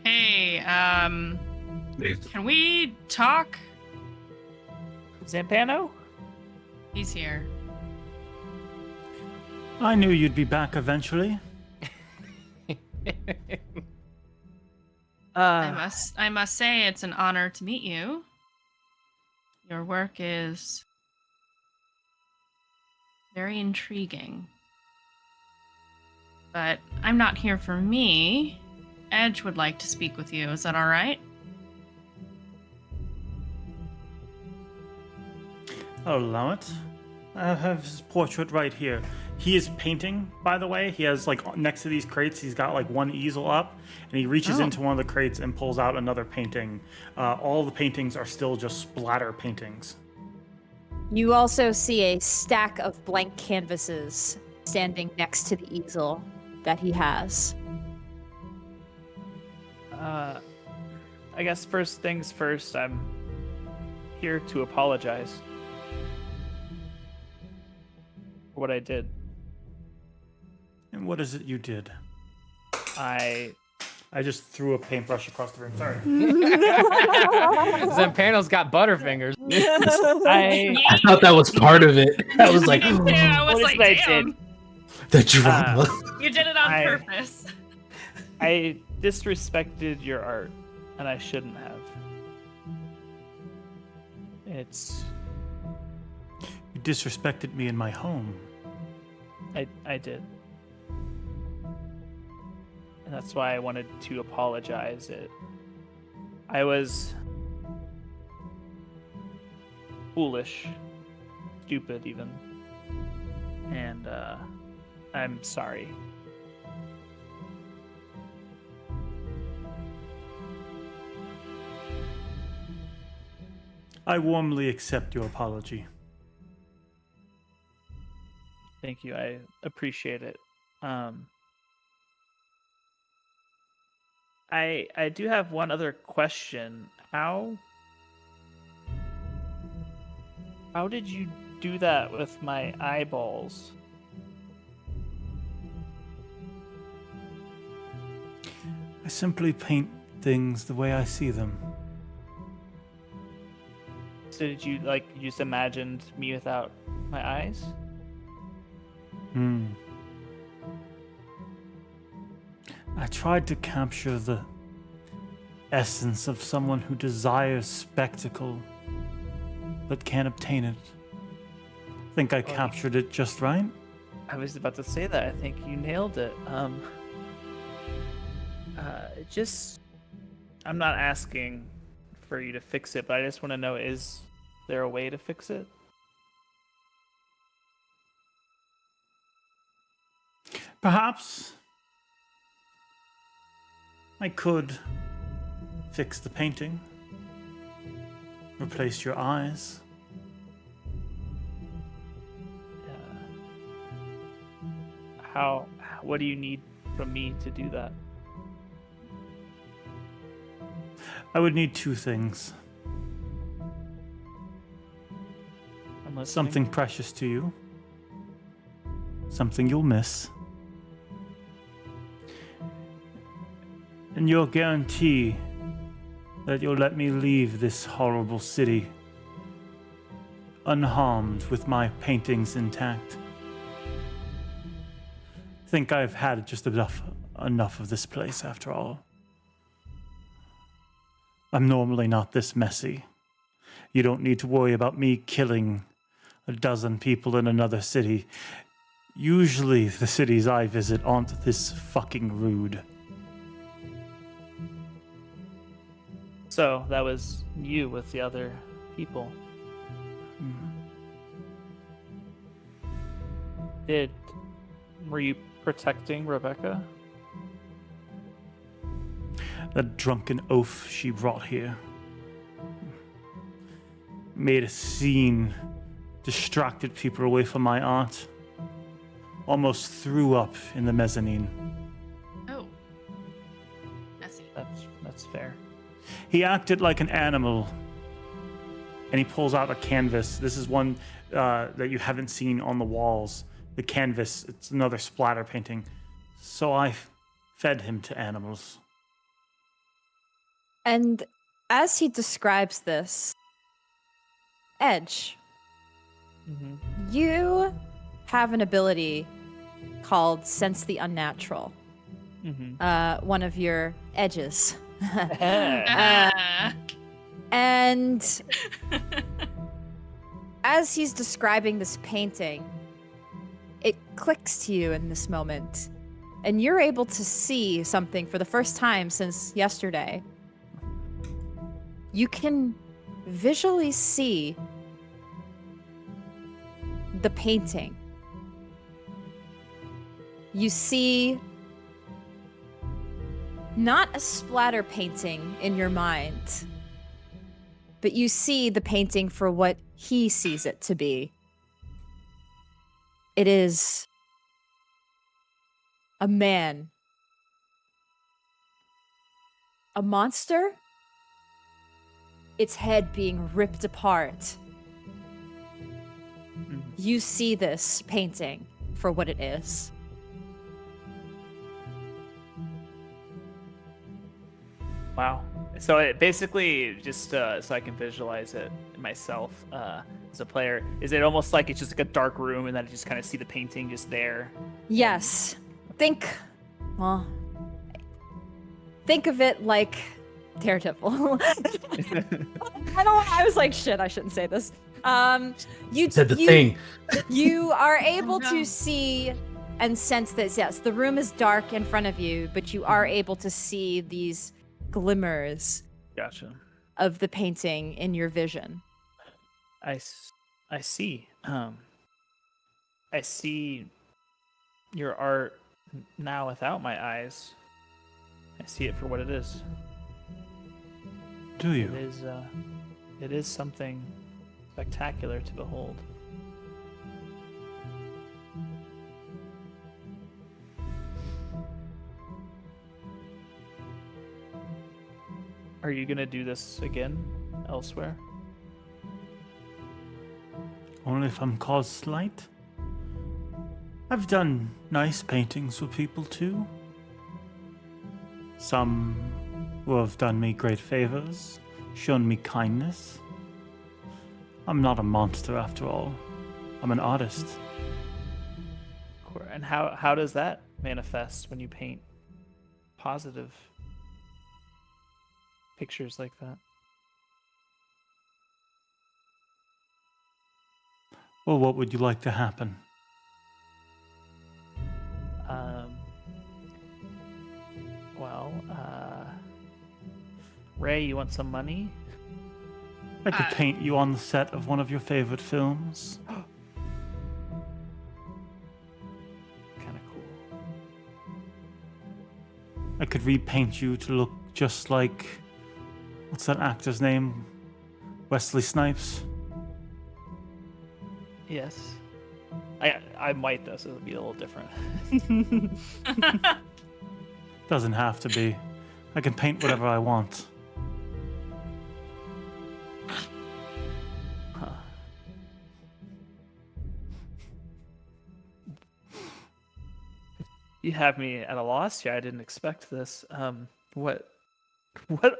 Speaker 5: Hey, can we talk?
Speaker 4: Zampano?
Speaker 5: He's here.
Speaker 7: I knew you'd be back eventually.
Speaker 5: I must say it's an honor to meet you. Your work is very intriguing. But I'm not here for me. Edge would like to speak with you. Is that all right?
Speaker 7: I'll allow it. I have his portrait right here. He is painting, by the way. He has, like, next to these crates, he's got, like, one easel up, and he reaches into one of the crates and pulls out another painting. All the paintings are still just splatter paintings.
Speaker 1: You also see a stack of blank canvases standing next to the easel that he has.
Speaker 4: I guess first things first, I'm here to apologize for what I did.
Speaker 7: And what is it you did?
Speaker 4: I
Speaker 7: just threw a paintbrush across the room. Sorry.
Speaker 2: Zampano's got butterfingers.
Speaker 3: I thought that was part of it. I was like,
Speaker 5: I was
Speaker 4: What
Speaker 5: like,
Speaker 4: is that,
Speaker 5: damn,
Speaker 3: the drama.
Speaker 5: you did it on
Speaker 4: I-
Speaker 5: purpose.
Speaker 4: I disrespected your art, and I shouldn't have. It's
Speaker 7: You disrespected me in my home.
Speaker 4: I did. And that's why I wanted to apologize. I was foolish, stupid even. And I'm sorry.
Speaker 7: I warmly accept your apology.
Speaker 4: Thank you. I appreciate it. I do have one other question. How did you do that with my eyeballs?
Speaker 7: I simply paint things the way I see them.
Speaker 4: So did you you just imagined me without my eyes?
Speaker 7: I tried to capture the essence of someone who desires spectacle but can't obtain it. Think I captured it just right?
Speaker 4: I was about to say that. I think you nailed it. I'm not asking for you to fix it, but I just want to know, is there a way to fix it?
Speaker 7: Perhaps I could fix the painting, replace your eyes.
Speaker 4: What do you need from me to do that?
Speaker 7: I would need two things.
Speaker 4: I'm listening.
Speaker 7: Something precious to you, something you'll miss, and your guarantee that you'll let me leave this horrible city unharmed with my paintings intact. Think I've had just enough of this place after all. I'm normally not this messy. You don't need to worry about me killing a dozen people in another city. Usually the cities I visit aren't this fucking rude.
Speaker 4: So that was you with the other people. Were you protecting Rebecca?
Speaker 7: The drunken oaf she brought here made a scene, distracted people away from my art, almost threw up in the mezzanine.
Speaker 5: Oh. Messy.
Speaker 4: That's fair.
Speaker 7: He acted like an animal, and he pulls out a canvas. This is one that you haven't seen on the walls. The canvas, it's another splatter painting. So I fed him to animals.
Speaker 1: And as he describes this, Edge, you have an ability called Sense the Unnatural. One of your edges. And as he's describing this painting, it clicks to you in this moment, and you're able to see something for the first time since yesterday. You can visually see the painting. You see not a splatter painting in your mind, but you see the painting for what he sees it to be. It is a man. A monster? Its head being ripped apart. You see this painting for what it is.
Speaker 4: Wow. So it basically, just so I can visualize it myself as a player, is it almost like it's just like a dark room and then I just kind of see the painting just there?
Speaker 1: Yes. Think of it like Daredevil. I was like, shit, I shouldn't say this. You
Speaker 3: Said the thing.
Speaker 1: You are able
Speaker 5: no.
Speaker 1: to see and sense this. Yes, the room is dark in front of you, but you are able to see these glimmers
Speaker 4: Gotcha.
Speaker 1: of the painting in your vision.
Speaker 4: I see. I see your art now without my eyes. I see it for what it is.
Speaker 7: Do you?
Speaker 4: It is something spectacular to behold. Are you gonna do this again elsewhere?
Speaker 7: Only if I'm caused slight. I've done nice paintings for people too. Some who have done me great favors, shown me kindness. I'm not a monster after all. I'm an artist.
Speaker 4: And how does that manifest when you paint positive pictures like that?
Speaker 7: Well, what would you like to happen?
Speaker 4: Ray, you want some money?
Speaker 7: I could paint you on the set of one of your favorite films.
Speaker 4: Kind of cool.
Speaker 7: I could repaint you to look just like... What's that actor's name? Wesley Snipes?
Speaker 4: Yes. I might though, so it'll be a little different.
Speaker 7: Doesn't have to be. I can paint whatever I want.
Speaker 4: Huh. You have me at a loss here. I didn't expect this. What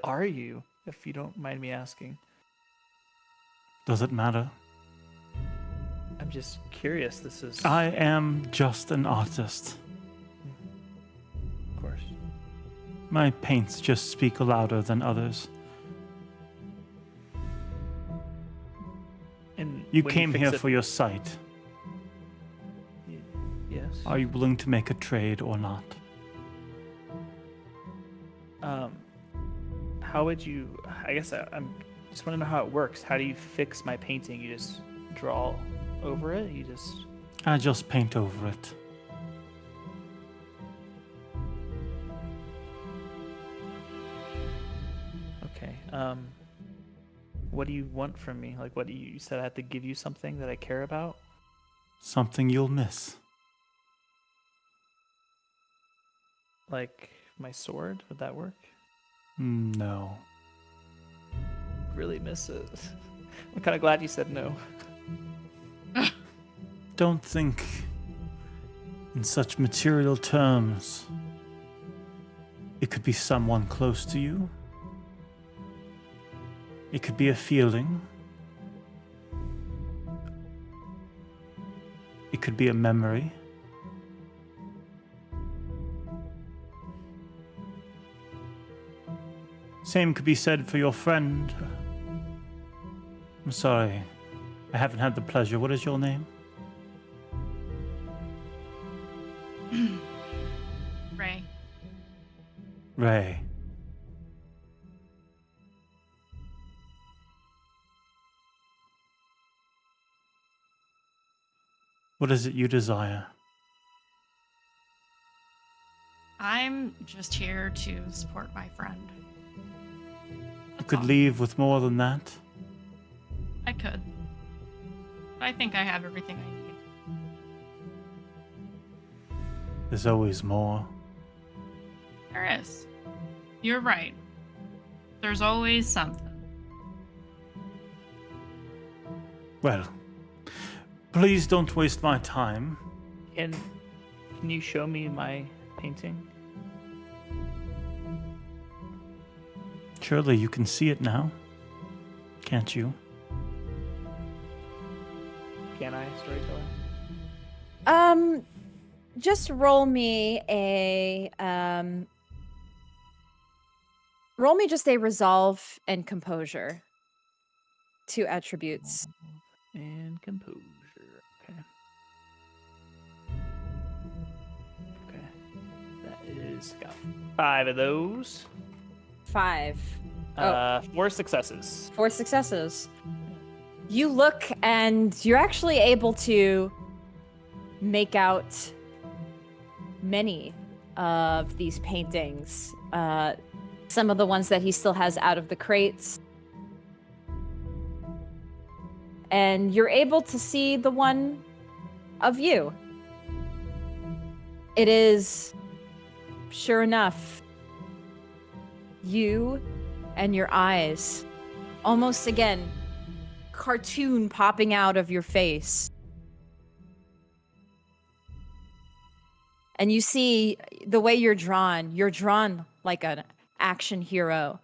Speaker 4: are you, if you don't mind me asking?
Speaker 7: Does it matter?
Speaker 4: I'm just curious. This is...
Speaker 7: I am just an artist.
Speaker 4: Of course.
Speaker 7: My paints just speak louder than others.
Speaker 4: And
Speaker 7: You
Speaker 4: when
Speaker 7: came
Speaker 4: fix
Speaker 7: here
Speaker 4: it-
Speaker 7: for your sight.
Speaker 4: Yes.
Speaker 7: Are you willing to make a trade or not?
Speaker 4: How would you... I guess I'm just want to know how it works. How do you fix my painting? You just draw over it? You just...
Speaker 7: I just paint over it.
Speaker 4: Okay. What do you want from me? Like, what do you said I had to give you something that I care about?
Speaker 7: Something you'll miss.
Speaker 4: Like my sword? Would that work?
Speaker 7: No.
Speaker 4: Really miss it. I'm kind of glad you said no.
Speaker 7: Don't think in such material terms. It could be someone close to you. It could be a feeling. It could be a memory. Same could be said for your friend. I'm sorry. I haven't had the pleasure. What is your name?
Speaker 5: Ray.
Speaker 7: Ray. What is it you desire?
Speaker 5: I'm just here to support my friend.
Speaker 7: You
Speaker 5: That's
Speaker 7: could
Speaker 5: all.
Speaker 7: leave with more than that.
Speaker 5: I could. I think I have everything I need.
Speaker 7: There's always more.
Speaker 5: There is. You're right. There's always something.
Speaker 7: Well, please don't waste my time.
Speaker 4: Can you show me my painting?
Speaker 7: Surely you can see it now. Can't you?
Speaker 4: Can I, Storyteller?
Speaker 1: Just roll me just a resolve and composure. 2 attributes.
Speaker 4: And composure. Okay. Okay. That is got 5 of those.
Speaker 1: 5.
Speaker 4: 4 successes.
Speaker 1: 4 successes. You look and you're actually able to make out many of these paintings. Some of the ones that he still has out of the crates. And you're able to see the one of you. It is, sure enough, you and your eyes, almost again, cartoon popping out of your face. And you see the way you're drawn like an action hero.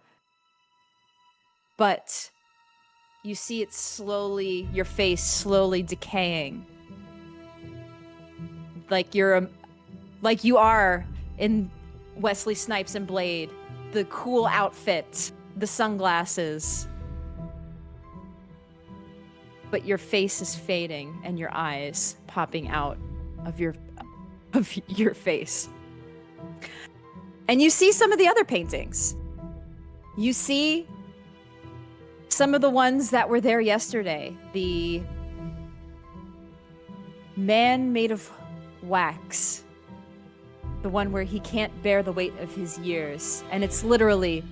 Speaker 1: But you see it slowly, your face slowly decaying. Like you are in Wesley Snipes and Blade. The cool outfit, the sunglasses. But your face is fading and your eyes popping out of your face. And you see some of the other paintings. You see some of the ones that were there yesterday. The man made of wax. The one where he can't bear the weight of his years. And it's literally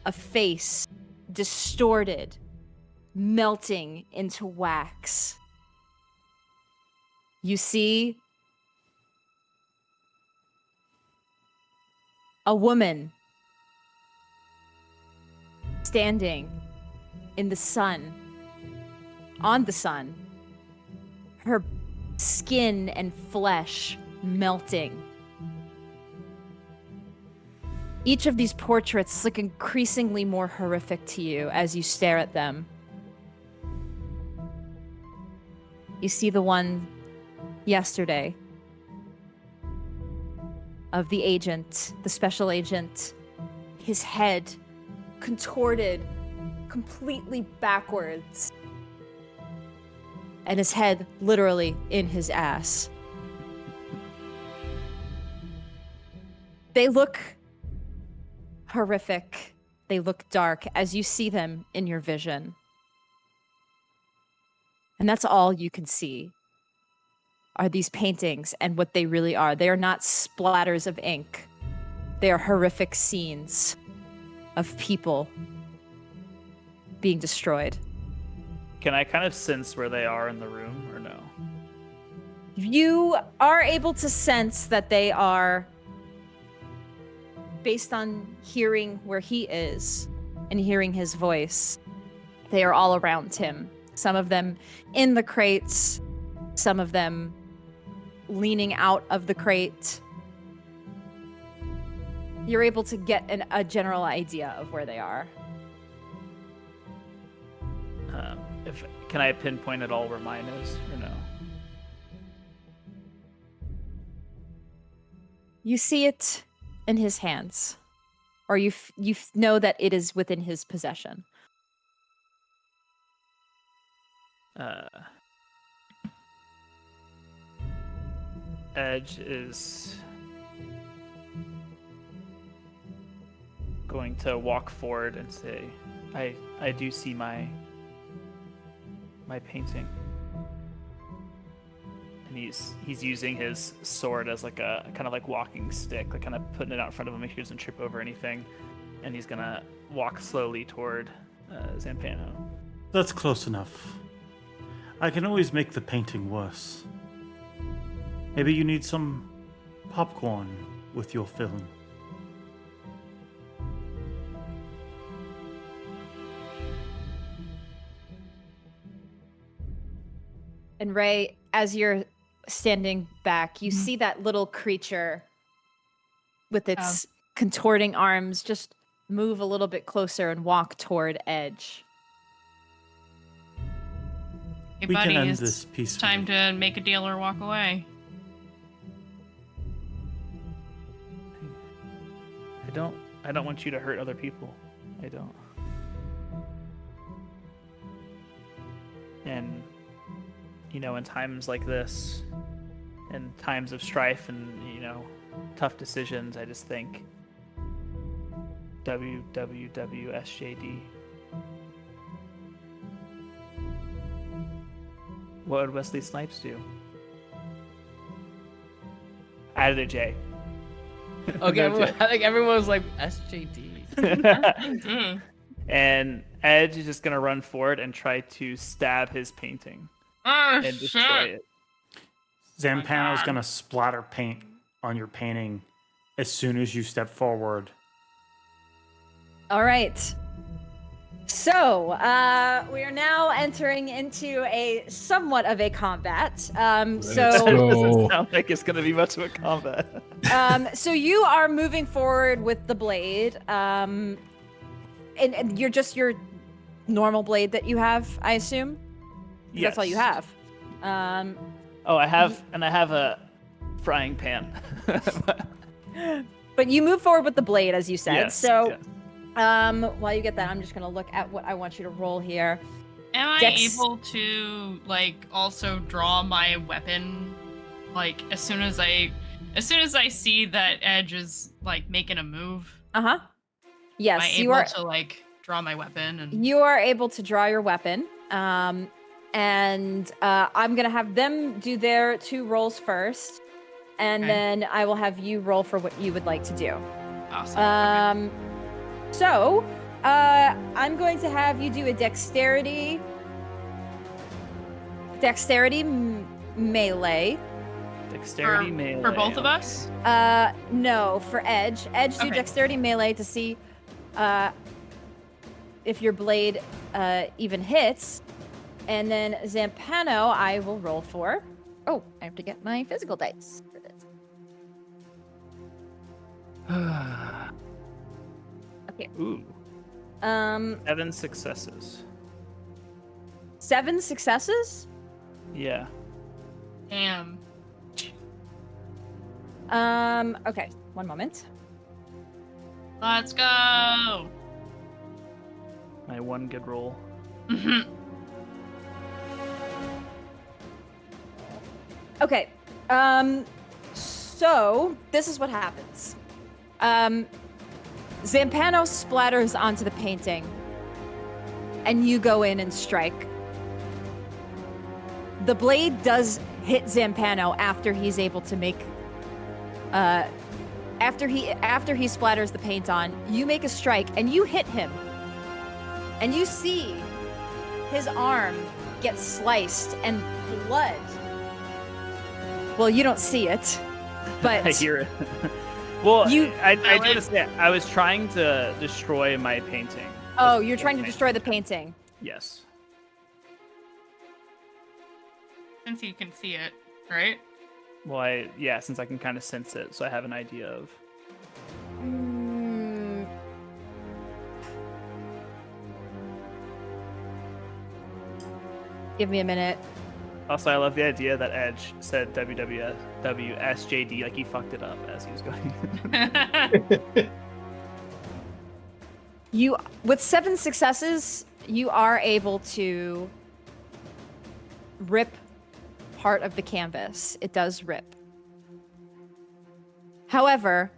Speaker 1: a face distorted, melting into wax. You see a woman standing in the sun, on the sun, her skin and flesh melting. Each of these portraits look increasingly more horrific to you as you stare at them. You see the one yesterday of the agent, the special agent, his head contorted completely backwards, and his head literally in his ass. They look horrific. They look dark as you see them in your vision. And that's all you can see are these paintings and what they really are. They are not splatters of ink. They are horrific scenes of people being destroyed.
Speaker 4: Can I kind of sense where they are in the room or no?
Speaker 1: You are able to sense that they are, based on hearing where he is and hearing his voice, they are all around him. Some of them in the crates, some of them leaning out of the crate. You're able to get a general idea of where they are.
Speaker 4: Can I pinpoint at all where mine is or no?
Speaker 1: You see it in his hands, or you know that it is within his possession.
Speaker 4: Edge is going to walk forward and say, I do see my painting. And he's using his sword as like a kind of like walking stick, like kind of putting it out in front of him, make sure he doesn't trip over anything. And he's gonna walk slowly toward Zampano.
Speaker 7: That's close enough. I can always make the painting worse. Maybe you need some popcorn with your film.
Speaker 1: And Ray, as you're standing back, you see that little creature with its contorting arms just move a little bit closer and walk toward Edge.
Speaker 5: Hey,
Speaker 7: We
Speaker 5: buddy,
Speaker 7: can end
Speaker 5: it's
Speaker 7: this peacefully.
Speaker 5: time to make a deal or walk away.
Speaker 4: I don't want you to hurt other people. I don't. And you know, in times like this, in times of strife and, you know, tough decisions, I just think WWWSJD. What would Wesley Snipes do? Added a J.
Speaker 2: Okay,
Speaker 4: No J.
Speaker 2: I think everyone was like SJD.
Speaker 5: Mm.
Speaker 4: And Edge is just gonna run forward and try to stab his painting
Speaker 5: Oh,
Speaker 4: and destroy
Speaker 5: shit.
Speaker 4: it.
Speaker 7: Zampano's
Speaker 5: God.
Speaker 7: gonna splatter paint on your painting as soon as you step forward.
Speaker 1: All right. So, we are now entering into a somewhat of a combat.
Speaker 3: Let's
Speaker 4: It
Speaker 1: So,
Speaker 3: go.
Speaker 4: doesn't sound like it's gonna be much of a combat.
Speaker 1: so you are moving forward with the blade, and you're just your normal blade that you have, I assume. 'Cause That's all you
Speaker 4: Yes.
Speaker 1: have.
Speaker 4: Oh, I have a frying pan.
Speaker 1: But you move forward with the blade, as you said.
Speaker 4: Yes,
Speaker 1: So,
Speaker 4: yes.
Speaker 1: while you get that, I'm just gonna look at what I want you to roll here.
Speaker 5: Am I
Speaker 1: Dex-
Speaker 5: able to like also draw my weapon like as soon as I see that Edge is like making a move?
Speaker 1: Uh-huh.
Speaker 5: Am I
Speaker 1: Yes, you
Speaker 5: able
Speaker 1: are.
Speaker 5: to like draw my weapon and
Speaker 1: You are able to draw your weapon. And I'm gonna have them do their 2 rolls first, and
Speaker 5: Okay.
Speaker 1: then I will have you roll for what you would like to do.
Speaker 5: awesome. Okay.
Speaker 1: So I'm going to have you do a dexterity melee.
Speaker 4: Dexterity melee.
Speaker 5: For both of us?
Speaker 1: No, for Edge. Edge, do
Speaker 5: Okay.
Speaker 1: dexterity melee to see if your blade even hits. And then Zampano, I will roll for. Oh, I have to get my physical dice for this. Okay.
Speaker 4: Ooh, 7 successes.
Speaker 1: 7 successes.
Speaker 4: Yeah.
Speaker 5: Damn.
Speaker 1: Okay, one moment.
Speaker 5: Let's go.
Speaker 4: My one good roll.
Speaker 5: Mhm.
Speaker 1: Okay. So this is what happens. Zampano splatters onto the painting, and you go in and strike. The blade does hit Zampano after he's able to make. After he splatters the paint on, you make a strike and you hit him, and you see his arm get sliced and blood. Well, you don't see it, but
Speaker 4: I hear it. Well,
Speaker 1: You-
Speaker 4: I did say I was trying to destroy my painting.
Speaker 1: oh, you're trying to destroy the painting.
Speaker 4: Yes.
Speaker 5: Since you can see it, right?
Speaker 4: Well, since I can kind of sense it, so I have an idea of.
Speaker 1: Mm. Give me a minute.
Speaker 4: Also, I love the idea that Edge said WWSJD like he fucked it up as he was going.
Speaker 1: You, with 7 successes, you are able to rip part of the canvas. It does rip. However,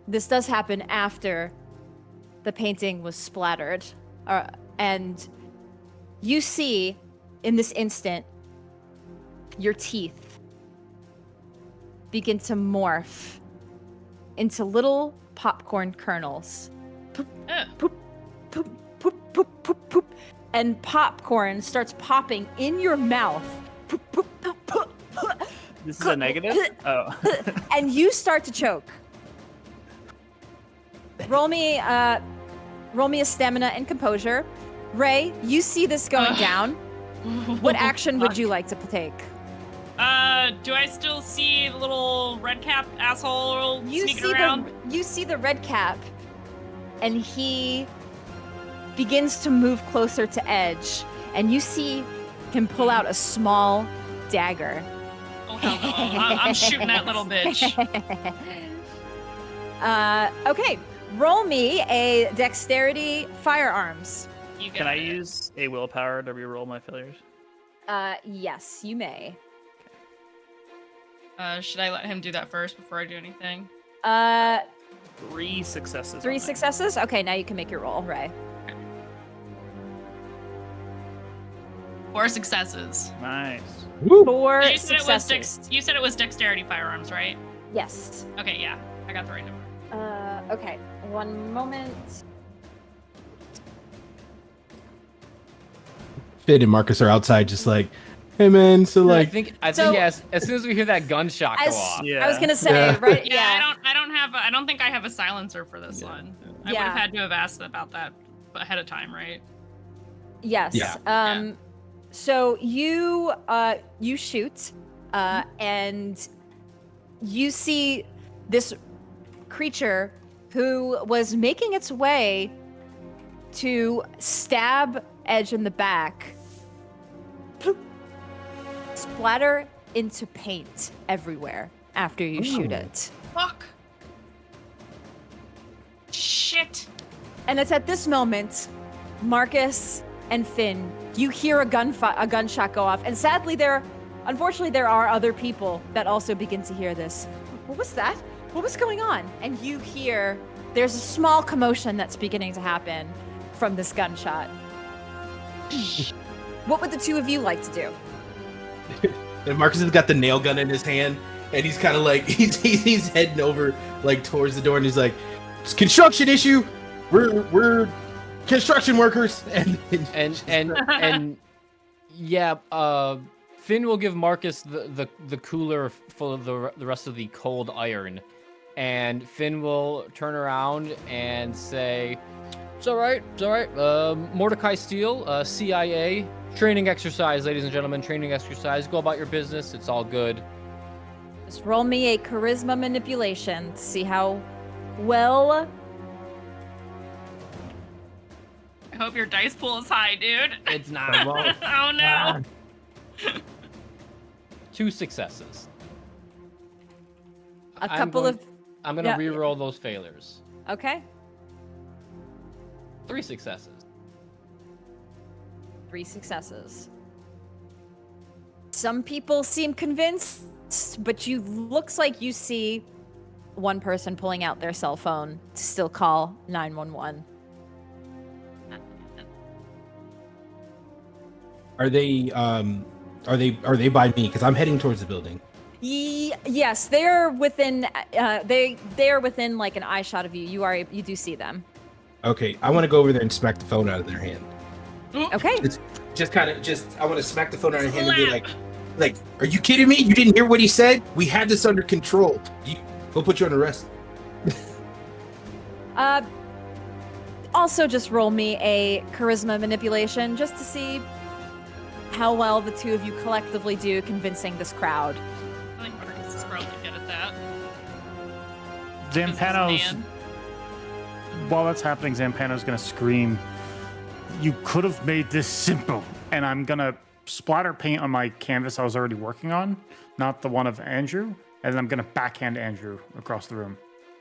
Speaker 1: this does happen after the painting was splattered. And you see, in this instant, your teeth begin to morph into little popcorn kernels.
Speaker 5: Ugh.
Speaker 1: Poop, poop, poop, poop, poop, poop. And popcorn starts popping in your mouth. Poop, poop, poop, poop, poop.
Speaker 4: This is a negative? Oh.
Speaker 1: And you start to choke. Roll me a stamina and composure. Ray, you see this going down. What action would you like to take?
Speaker 5: Do I still see the little red cap asshole
Speaker 1: You
Speaker 5: sneaking
Speaker 1: see
Speaker 5: around?
Speaker 1: you see the red cap, and he begins to move closer to Edge, and you see him pull out a small dagger.
Speaker 5: Oh hell no! I'm shooting that little bitch.
Speaker 1: Okay, roll me a dexterity firearms.
Speaker 5: You
Speaker 4: Can I
Speaker 5: got it.
Speaker 4: use a willpower to reroll my failures?
Speaker 1: Yes, you may.
Speaker 5: Should I let him do that first before I do anything?
Speaker 4: 3 successes.
Speaker 1: 3
Speaker 4: on that.
Speaker 1: successes? Okay, now you can make your roll, Ray.
Speaker 5: 4 successes.
Speaker 4: Nice.
Speaker 3: Woo.
Speaker 1: 4
Speaker 5: You said
Speaker 1: successes.
Speaker 5: you said it was dexterity firearms, right?
Speaker 1: Yes.
Speaker 5: Okay, yeah, I got the right number.
Speaker 1: Okay, one moment.
Speaker 3: Finn and Marcus are outside, just like, hey man, so
Speaker 2: I
Speaker 3: like,
Speaker 2: think
Speaker 1: So-
Speaker 2: yes. As soon as we hear that gunshot go
Speaker 1: As-
Speaker 2: off,
Speaker 4: Yeah.
Speaker 1: I was gonna say,
Speaker 3: Yeah.
Speaker 1: right?
Speaker 5: Yeah, I don't think I have a silencer for this
Speaker 2: Yeah.
Speaker 5: one. I would
Speaker 1: Yeah.
Speaker 5: have had to have asked about that ahead of time, right?
Speaker 1: Yes.
Speaker 3: Yeah.
Speaker 1: So you shoot, and you see this creature who was making its way to stab Edge in the back, splatter into paint everywhere after you shoot it.
Speaker 5: Fuck. Shit.
Speaker 1: And it's at this moment, Marcus and Finn, you hear a gunshot go off, and sadly, unfortunately, there are other people that also begin to hear this. What was that? What was going on? And you hear there's a small commotion that's beginning to happen from this gunshot. What would the two of you like to do?
Speaker 3: And Marcus has got the nail gun in his hand, and he's kind of like he's heading over like towards the door, and he's like, "It's a construction issue. We're construction workers."
Speaker 2: And yeah, Finn will give Marcus the cooler full of the rest of the cold iron, and Finn will turn around and say, "It's all right. Mordecai Steele, CIA training exercise, ladies and gentlemen, training exercise. Go about your business. It's all good."
Speaker 1: Just roll me a charisma manipulation to see how well.
Speaker 5: I hope your dice pool is high, dude.
Speaker 2: It's not.
Speaker 5: Oh no.
Speaker 2: 2 successes.
Speaker 1: A couple of.
Speaker 2: I'm gonna
Speaker 1: yeah.
Speaker 2: re-roll those failures.
Speaker 1: Okay.
Speaker 2: 3 successes.
Speaker 1: 3 successes. Some people seem convinced, but looks like you see one person pulling out their cell phone to still call 911.
Speaker 3: Are they by me? Because I'm heading towards the building.
Speaker 1: Yes, they're within. They're within like an eye shot of you. You do see them.
Speaker 3: Okay, I want to go over there and smack the phone out of their hand.
Speaker 1: Okay.
Speaker 3: I want to smack the phone out of their hand and be like, are you kidding me? You didn't hear what he said? We had this under control. We'll put you on arrest.
Speaker 1: Also, just roll me a charisma manipulation just to see how well the two of you collectively do convincing this crowd.
Speaker 5: I think Marcus is probably good at that.
Speaker 7: Zampano's. While that's happening, Zampano's gonna scream, "You could have made this simple!" And I'm gonna splatter paint on my canvas I was already working on, not the one of Andrew, and then I'm gonna backhand Andrew across the room.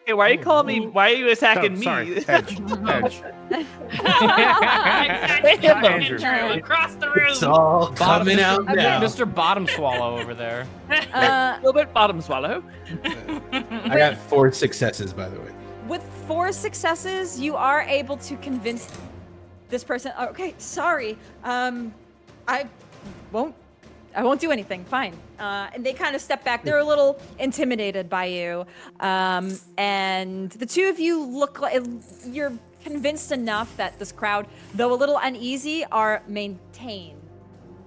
Speaker 8: Hey, why are you calling me? Why are you attacking me?
Speaker 7: Sorry, Edge.
Speaker 5: Andrew, across the room.
Speaker 3: It's all coming out
Speaker 1: Okay.
Speaker 3: now.
Speaker 2: Mr. Bottom Swallow over there.
Speaker 8: A little bit bottom swallow.
Speaker 3: I got 4 successes, by the way.
Speaker 1: With 4 successes, you are able to convince this person. Okay, sorry. I won't do anything. Fine. And they kind of step back. They're a little intimidated by you. And the two of you look like you're convinced enough that this crowd, though a little uneasy, are maintained.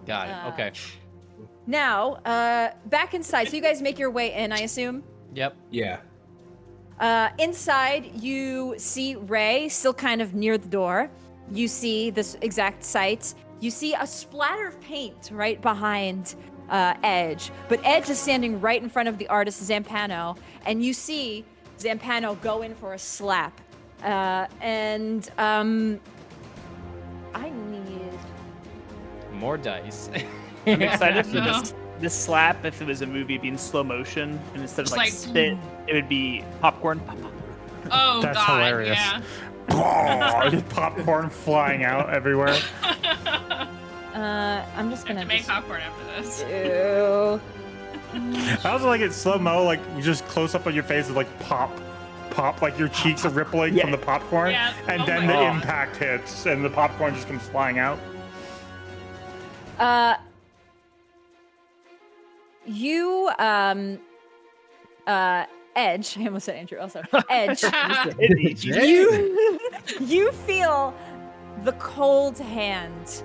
Speaker 2: Got it. Okay.
Speaker 1: Now, back inside. So you guys make your way in, I assume?
Speaker 2: Yep.
Speaker 3: Yeah.
Speaker 1: Inside, you see Ray still kind of near the door. You see this exact site. You see a splatter of paint right behind Edge, but Edge is standing right in front of the artist Zampano, and you see Zampano go in for a slap. I need
Speaker 2: More dice.
Speaker 8: I'm excited for
Speaker 5: No.
Speaker 8: this slap. If it was a movie, it'd be in slow motion, and instead of
Speaker 5: Just
Speaker 8: like
Speaker 5: like-
Speaker 8: spit, it would be popcorn.
Speaker 5: Oh
Speaker 7: That's
Speaker 5: god,
Speaker 7: hilarious.
Speaker 5: yeah.
Speaker 7: Just popcorn flying out everywhere.
Speaker 1: I'm just
Speaker 5: I have
Speaker 1: gonna
Speaker 5: to make popcorn after this.
Speaker 1: do.
Speaker 7: I also like it slow mo, like just close up on your face, with like pop, like your cheeks are rippling
Speaker 8: Yeah.
Speaker 7: from the popcorn,
Speaker 5: Yeah.
Speaker 7: and
Speaker 5: Oh
Speaker 7: then
Speaker 5: my
Speaker 7: the
Speaker 5: God.
Speaker 7: impact hits, and the popcorn just comes flying out.
Speaker 1: You Edge. I almost said Andrew. Also, Edge. You feel the cold hand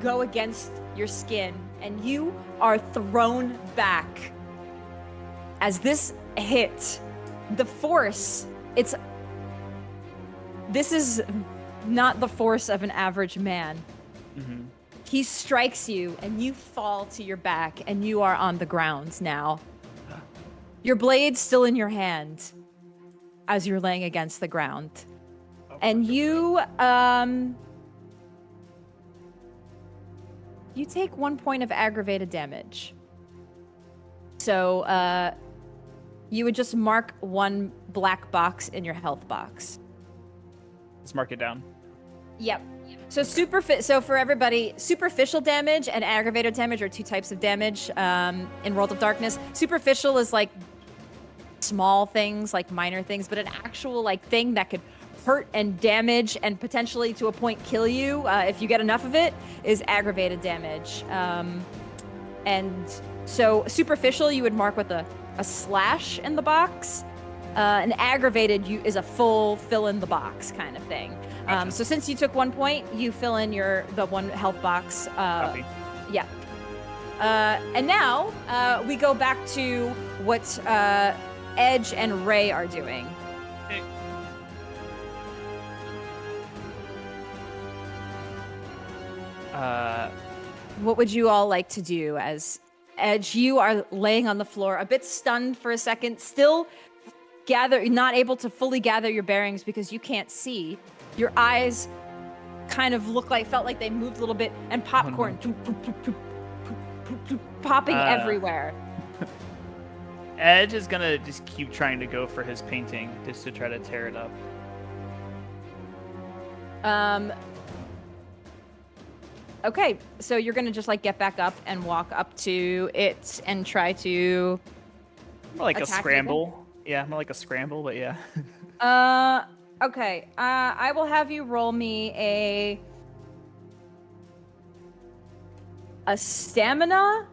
Speaker 1: go against your skin, and you are thrown back. As this hit, the force, this is not the force of an average man.
Speaker 8: Mm-hmm.
Speaker 1: He strikes you, and you fall to your back, and you are on the ground now. Your blade's still in your hand as you're laying against the ground. And you take 1 point of aggravated damage. So you would just mark one black box in your health box.
Speaker 8: Let's mark it down.
Speaker 1: Yep. So so for everybody, superficial damage and aggravated damage are two types of damage in World of Darkness. Superficial is like small things, like minor things, but an actual like thing that could hurt and damage and potentially to a point kill you if you get enough of it is aggravated damage. And so superficial you would mark with a slash in the box. And aggravated is a full fill in the box kind of thing. So since you took 1 point, you fill in the one health box.
Speaker 8: Copy.
Speaker 1: Yeah. And now we go back to what Edge and Ray are doing.
Speaker 6: Okay.
Speaker 1: What would you all like to do as Edge? You are laying on the floor, a bit stunned for a second, still not able to fully gather your bearings because you can't see. Your eyes kind of felt like they moved a little bit, and popcorn popping everywhere.
Speaker 8: Edge is gonna just keep trying to go for his painting just to try to tear it up.
Speaker 1: Okay, so you're gonna just like get back up and walk up to it and try to
Speaker 8: More like a
Speaker 1: attack it
Speaker 8: scramble. Yeah, more like a scramble, but yeah.
Speaker 1: Okay. I will have you roll me a stamina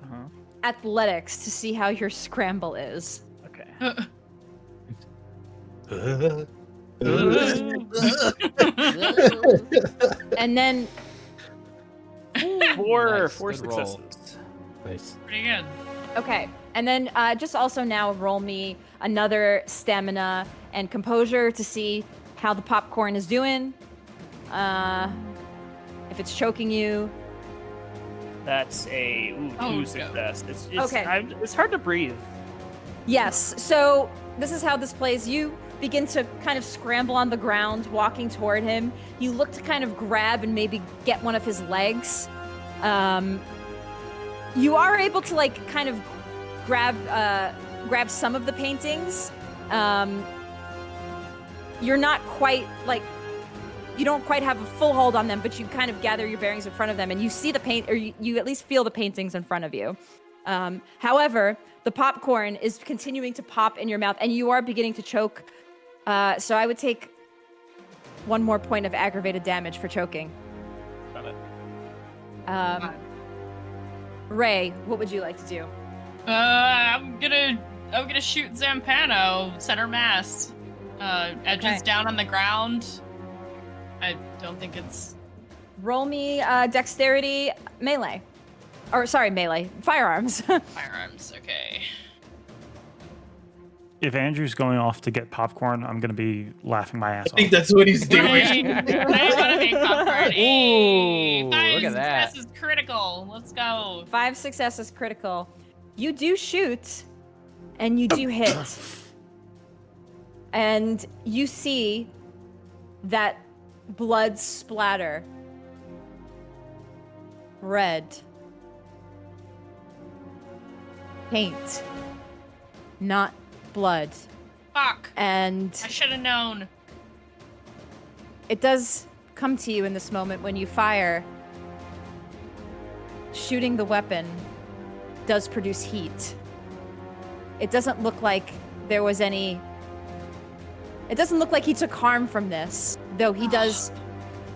Speaker 8: Uh-huh.
Speaker 1: athletics to see how your scramble is.
Speaker 8: Okay.
Speaker 1: And then
Speaker 8: Four
Speaker 2: Nice, good roll.
Speaker 8: successes.
Speaker 3: Nice.
Speaker 6: Pretty good.
Speaker 1: okay. And then just also now roll me another stamina and composure to see how the popcorn is doing. If it's choking you.
Speaker 8: That's a
Speaker 6: Oh,
Speaker 8: two
Speaker 6: go.
Speaker 8: success. It's
Speaker 1: Okay.
Speaker 8: it's hard to breathe.
Speaker 1: Yes. So this is how this plays. You begin to kind of scramble on the ground, walking toward him. You look to kind of grab and maybe get one of his legs. You are able to like kind of grab some of the paintings. You're not quite like, you don't quite have a full hold on them, but you kind of gather your bearings in front of them and you see the paint, or you at least feel the paintings in front of you. However, the popcorn is continuing to pop in your mouth and you are beginning to choke. So I would take 1 more point of aggravated damage for choking.
Speaker 8: Got it.
Speaker 1: Ray, what would you like to do?
Speaker 6: I'm gonna shoot Zampano, center mass. Edges
Speaker 1: Okay.
Speaker 6: down on the ground. I don't think it's.
Speaker 1: Roll me dexterity melee. Or sorry, melee. Firearms.
Speaker 6: Firearms, okay.
Speaker 7: If Andrew's going off to get popcorn, I'm gonna be laughing my ass
Speaker 3: I think
Speaker 7: off.
Speaker 3: that's what he's doing.
Speaker 6: I want to make popcorn. Hey,
Speaker 2: Ooh,
Speaker 6: five
Speaker 2: look at that.
Speaker 6: successes critical. Let's go.
Speaker 1: 5 successes critical. You do shoot, and you do hit. And you see that blood splatter. Red. Paint. Not blood.
Speaker 6: Fuck.
Speaker 1: And
Speaker 6: I should have known.
Speaker 1: it does come to you in this moment when you fire. Shooting the weapon does produce heat. It doesn't look like there was any. It doesn't look like he took harm from this, though he does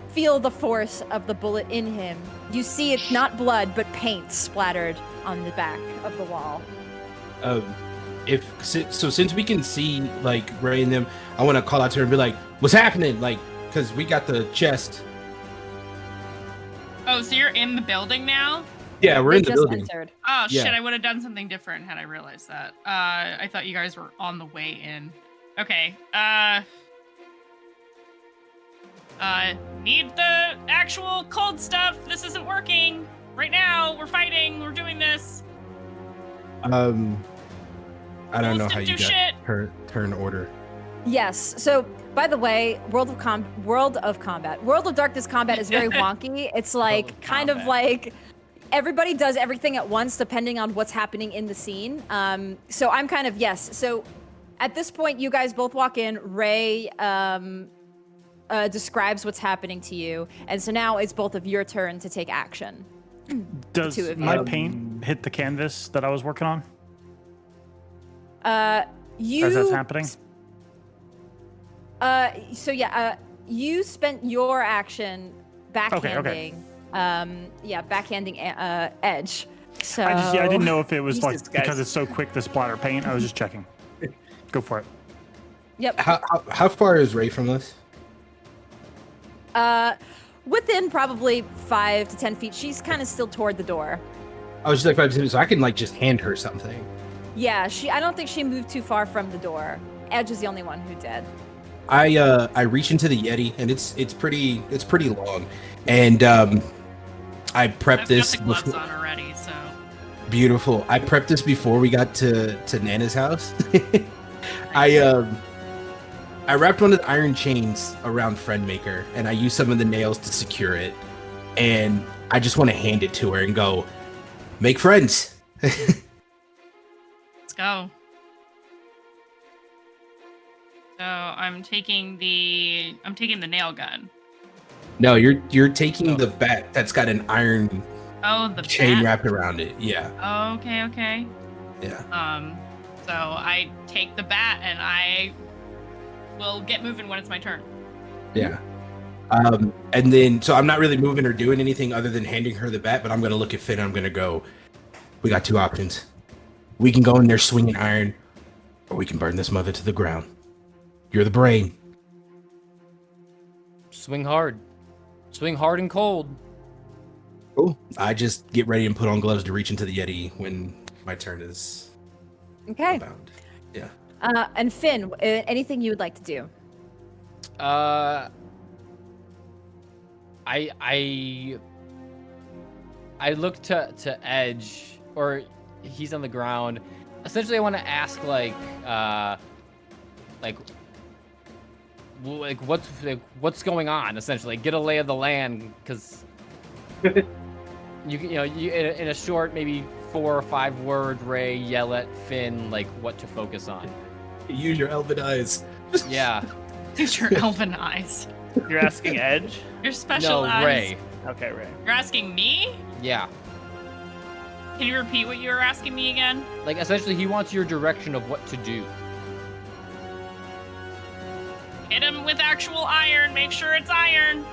Speaker 1: feel the force of the bullet in him. You see it's not blood, but paint splattered on the back of the wall.
Speaker 3: Since we can see like Ray and them, I want to call out to her and be like, "What's happening?" Like, because we got the chest.
Speaker 6: Oh, so you're in the building now?
Speaker 3: Yeah, we're
Speaker 1: They
Speaker 3: in the
Speaker 1: just
Speaker 3: building.
Speaker 1: entered.
Speaker 6: Oh shit!
Speaker 3: Yeah.
Speaker 6: I would have done something different had I realized that. I thought you guys were on the way in. Okay.
Speaker 5: Need the actual cold stuff. This isn't working. Right now, we're fighting. We're doing this.
Speaker 3: I don't know
Speaker 5: Wolves
Speaker 3: how
Speaker 5: didn't
Speaker 3: you
Speaker 5: do
Speaker 3: got
Speaker 5: shit.
Speaker 3: her turn order.
Speaker 1: Yes. So, by the way, World of Darkness combat is very wonky. It's like kind of like everybody does everything at once depending on what's happening in the scene. So I'm kind of yes. So at this point, you guys both walk in. Ray describes what's happening to you, and so now it's both of your turn to take action.
Speaker 7: Does
Speaker 1: two of
Speaker 7: my
Speaker 1: you.
Speaker 7: paint hit the canvas that I was working on
Speaker 1: You.
Speaker 7: as that's happening?
Speaker 1: You spent your action backhanding.
Speaker 7: Okay.
Speaker 1: Backhanding Edge. So
Speaker 7: I didn't know if it was
Speaker 8: Jesus,
Speaker 7: like because
Speaker 8: guys.
Speaker 7: it's so quick to splatter paint. I was just checking. Go for it.
Speaker 1: Yep.
Speaker 3: How far is Ray from us?
Speaker 1: Within probably 5 to 10 feet. She's kind of still toward the door.
Speaker 3: I was just like 5 minutes, so I can like just hand her something.
Speaker 1: Yeah, I don't think she moved too far from the door. Edge is the only one who did.
Speaker 3: I reach into the Yeti, and it's pretty long, and I prepped
Speaker 5: I've
Speaker 3: this
Speaker 5: got the gloves
Speaker 3: before.
Speaker 5: on already, so.
Speaker 3: Beautiful. I prepped this before we got to Nana's house. I wrapped one of the iron chains around Friendmaker, and I used some of the nails to secure it. And I just want to hand it to her and go, make friends.
Speaker 5: Let's go. So I'm taking the nail gun.
Speaker 3: No, you're taking the bat that's got an iron
Speaker 5: Oh, the
Speaker 3: chain
Speaker 5: bat.
Speaker 3: wrapped around it. Yeah.
Speaker 5: Okay.
Speaker 3: Yeah.
Speaker 5: So I take the bat and I will get moving when it's my turn.
Speaker 3: Yeah. And then, so I'm not really moving or doing anything other than handing her the bat, but I'm going to look at Finn and I'm going to go, we got 2 options. We can go in there swinging iron, or we can burn this mother to the ground. You're the brain.
Speaker 2: Swing hard. Swing hard and cold.
Speaker 3: Cool. I just get ready and put on gloves to reach into the Yeti when my turn is
Speaker 1: Okay.
Speaker 3: abound. Yeah.
Speaker 1: And Finn, anything you would like to do?
Speaker 2: I look to Edge, or he's on the ground. Essentially, I want to ask what's going on. Essentially, get a lay of the land, because you in a short, maybe 4 or 5 word, Ray yell at Finn like what to focus on.
Speaker 3: Use your elven eyes.
Speaker 2: Yeah.
Speaker 5: Use your elven eyes.
Speaker 8: You're asking Edge?
Speaker 5: Your special
Speaker 2: No,
Speaker 5: eyes.
Speaker 2: Ray.
Speaker 8: Okay, Ray.
Speaker 5: You're asking me?
Speaker 2: Yeah.
Speaker 5: Can you repeat what you were asking me again?
Speaker 2: Like, essentially, he wants your direction of what to do.
Speaker 5: Hit him with actual iron. Make sure it's iron.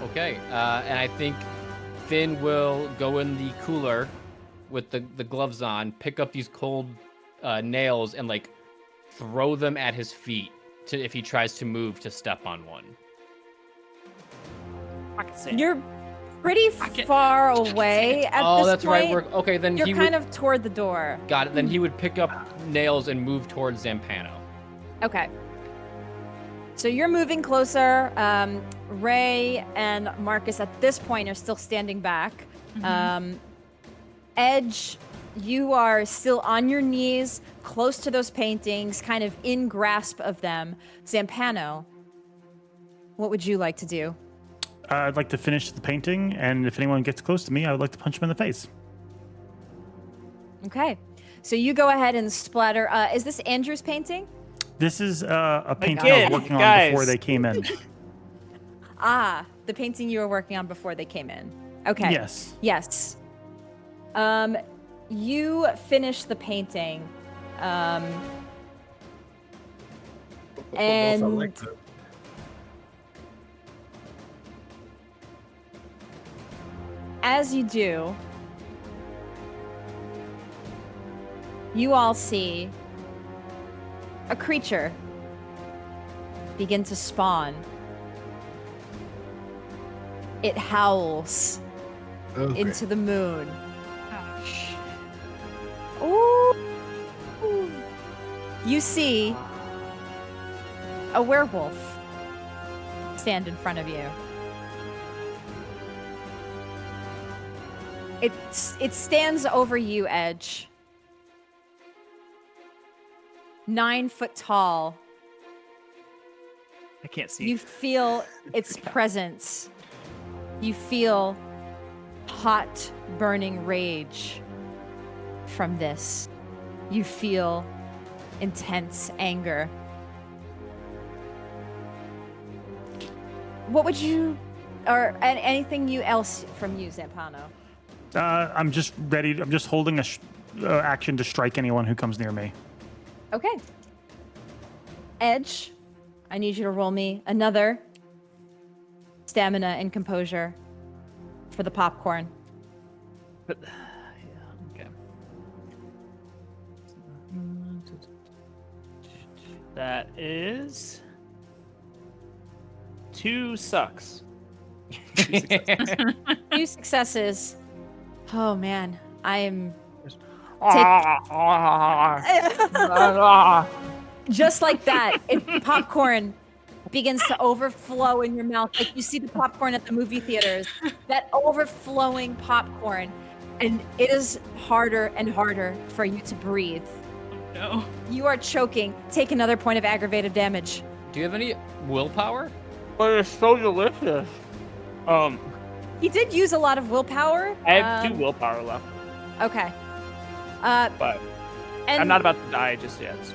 Speaker 2: Okay. And I think Finn will go in the cooler with the gloves on, pick up these cold nails, and like throw them at his feet if he tries to move to step on one.
Speaker 8: Pocket sand.
Speaker 1: You're pretty far away at
Speaker 2: Oh,
Speaker 1: this
Speaker 2: that's
Speaker 1: point.
Speaker 2: right. Okay, then
Speaker 1: You're
Speaker 2: he
Speaker 1: kind
Speaker 2: would...
Speaker 1: of toward the door.
Speaker 2: Got it. Then he would pick up nails and move towards Zampano.
Speaker 1: Okay. So you're moving closer. Ray and Marcus at this point are still standing back. Edge, you are still on your knees, close to those paintings, kind of in grasp of them. Zampano, what would you like to do?
Speaker 7: I'd like to finish the painting, and if anyone gets close to me, I would like to punch them in the face.
Speaker 1: Okay. So you go ahead and splatter. Is this Andrew's painting?
Speaker 7: This is a painting I was
Speaker 8: Again,
Speaker 7: working on
Speaker 8: guys.
Speaker 7: before they came in.
Speaker 1: Ah, the painting you were working on before they came in. Okay.
Speaker 7: Yes.
Speaker 1: Yes. You finish the painting. And as you do, you all see a creature begin to spawn. It howls into the moon.
Speaker 5: Gosh.
Speaker 1: Ooh. You see a werewolf stand in front of you. It stands over you, Edge. 9 foot tall.
Speaker 8: I can't see.
Speaker 1: You feel its presence. You feel hot, burning rage from this. You feel intense anger. What would you, or anything else from you, Zampano?
Speaker 7: I'm just ready. I'm just holding a action to strike anyone who comes near me.
Speaker 1: Okay. Edge, I need you to roll me another stamina and composure for the popcorn.
Speaker 8: But, yeah, okay. That is 2 sucks. 2 successes.
Speaker 1: 2 successes. Oh man, I am just like that. Popcorn begins to overflow in your mouth, like you see the popcorn at the movie theaters. That overflowing popcorn, and it is harder and harder for you to breathe.
Speaker 5: No.
Speaker 1: You are choking. Take another point of aggravated damage.
Speaker 2: Do you have any willpower?
Speaker 8: But it's so delicious.
Speaker 1: He did use a lot of willpower.
Speaker 8: I have 2 willpower left,
Speaker 1: Okay.
Speaker 8: but
Speaker 1: And
Speaker 8: I'm not about to die just yet, so.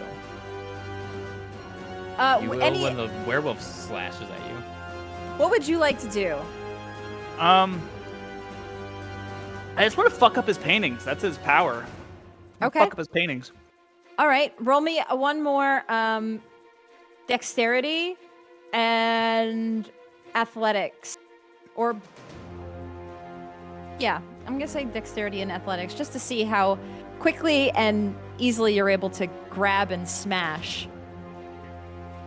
Speaker 2: You will when the werewolf slashes at you.
Speaker 1: What would you like to do?
Speaker 8: I just want to fuck up his paintings. That's his power.
Speaker 1: Okay.
Speaker 8: Fuck up his paintings.
Speaker 1: All right. Roll me one more dexterity and athletics. Or yeah, I'm going to say dexterity and athletics just to see how quickly and easily you're able to grab and smash.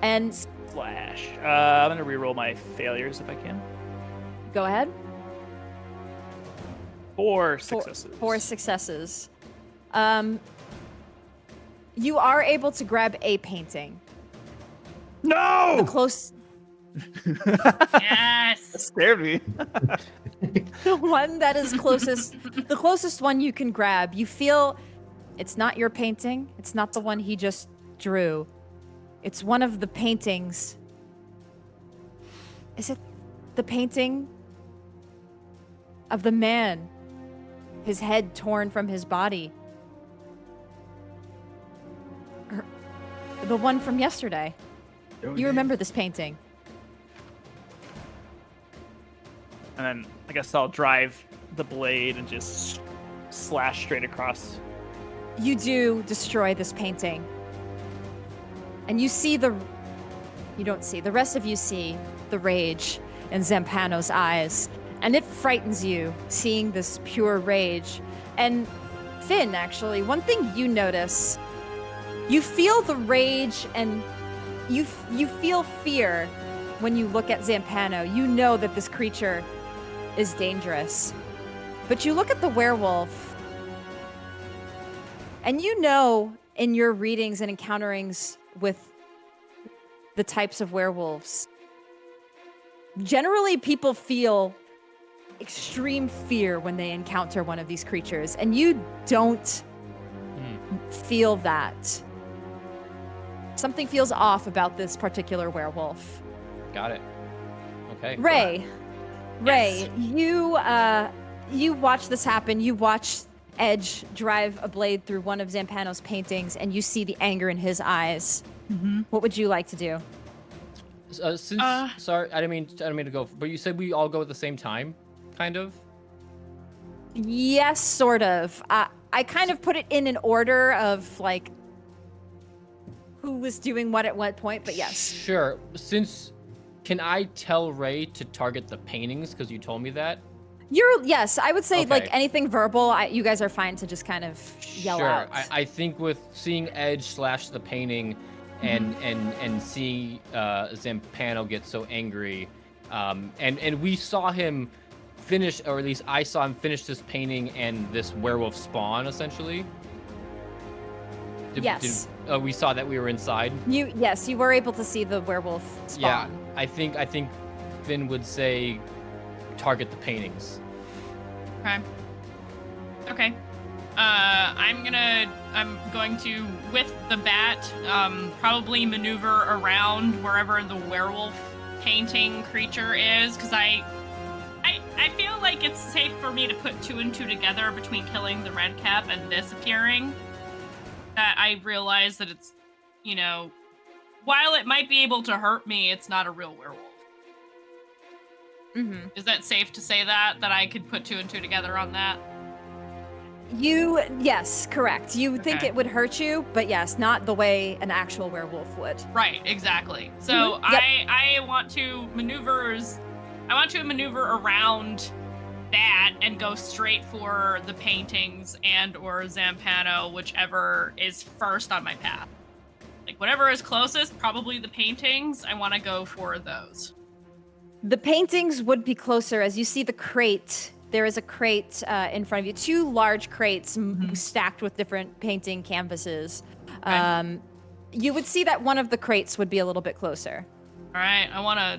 Speaker 1: And
Speaker 8: Slash. I'm gonna reroll my failures if I can.
Speaker 1: go ahead.
Speaker 8: 4 successes.
Speaker 1: 4 successes. You are able to grab a painting.
Speaker 8: No!
Speaker 1: The close
Speaker 5: Yes.
Speaker 8: That scared me.
Speaker 1: the one that is closest, the closest one you can grab. You feel it's not your painting. It's not the one he just drew. It's one of the paintings. Is it the painting of the man? His head torn from his body. The one from yesterday. You remember this painting.
Speaker 8: And then I guess I'll drive the blade and just slash straight across.
Speaker 1: You do destroy this painting. And you see the rest of you see the rage in Zampano's eyes. And it frightens you, seeing this pure rage. And Finn, actually, one thing you notice, you feel the rage and you feel fear when you look at Zampano. You know that this creature is dangerous. But you look at the werewolf, and you know in your readings and encounterings with the types of werewolves, generally people feel extreme fear when they encounter one of these creatures, and you don't feel that. Something feels off about this particular werewolf.
Speaker 2: Got it. Okay.
Speaker 1: Ray, you watch this happen. You watch Edge drive a blade through one of Zampano's paintings, and you see the anger in his eyes.
Speaker 5: Mm-hmm.
Speaker 1: What would you like to do?
Speaker 2: Sorry, I didn't mean to go. But you said we all go at the same time, kind of.
Speaker 1: Yes, sort of. I kind of put it in an order of like who was doing what at what point, but yes.
Speaker 2: Sure. Can I tell Ray to target the paintings because you told me that?
Speaker 1: Yes, I would say
Speaker 2: Okay.
Speaker 1: like anything verbal, you guys are fine to just kind of yell
Speaker 2: Sure.
Speaker 1: out.
Speaker 2: I think with seeing Edge slash the painting and seeing Zampano get so angry, and we saw him finish, or at least I saw him finish this painting and this werewolf spawn essentially.
Speaker 1: Yes.
Speaker 2: We saw that we were inside.
Speaker 1: You were able to see the werewolf spawn.
Speaker 2: Yeah, I think Finn would say target the paintings.
Speaker 5: Okay. I'm going to, with the bat, probably maneuver around wherever the werewolf painting creature is, because I feel like it's safe for me to put 2 and 2 together between killing the red cap and this appearing. That I realize that it's, while it might be able to hurt me, it's not a real werewolf.
Speaker 1: Mm-hmm.
Speaker 5: Is that safe to say that I could put 2 and 2 together on that?
Speaker 1: Yes, correct. You think
Speaker 5: Okay.
Speaker 1: it would hurt you, but yes, not the way an actual werewolf would.
Speaker 5: Right, exactly. So
Speaker 1: Mhm. Yep.
Speaker 5: I want to maneuver around that and go straight for the paintings and or Zampano, whichever is first on my path. Like whatever is closest, probably the paintings. I want to go for those.
Speaker 1: The paintings would be closer as you see the crate. There is a crate in front of you, 2 large crates stacked with different painting canvases.
Speaker 5: Okay.
Speaker 1: You would see that one of the crates would be a little bit closer.
Speaker 5: All right, I wanna,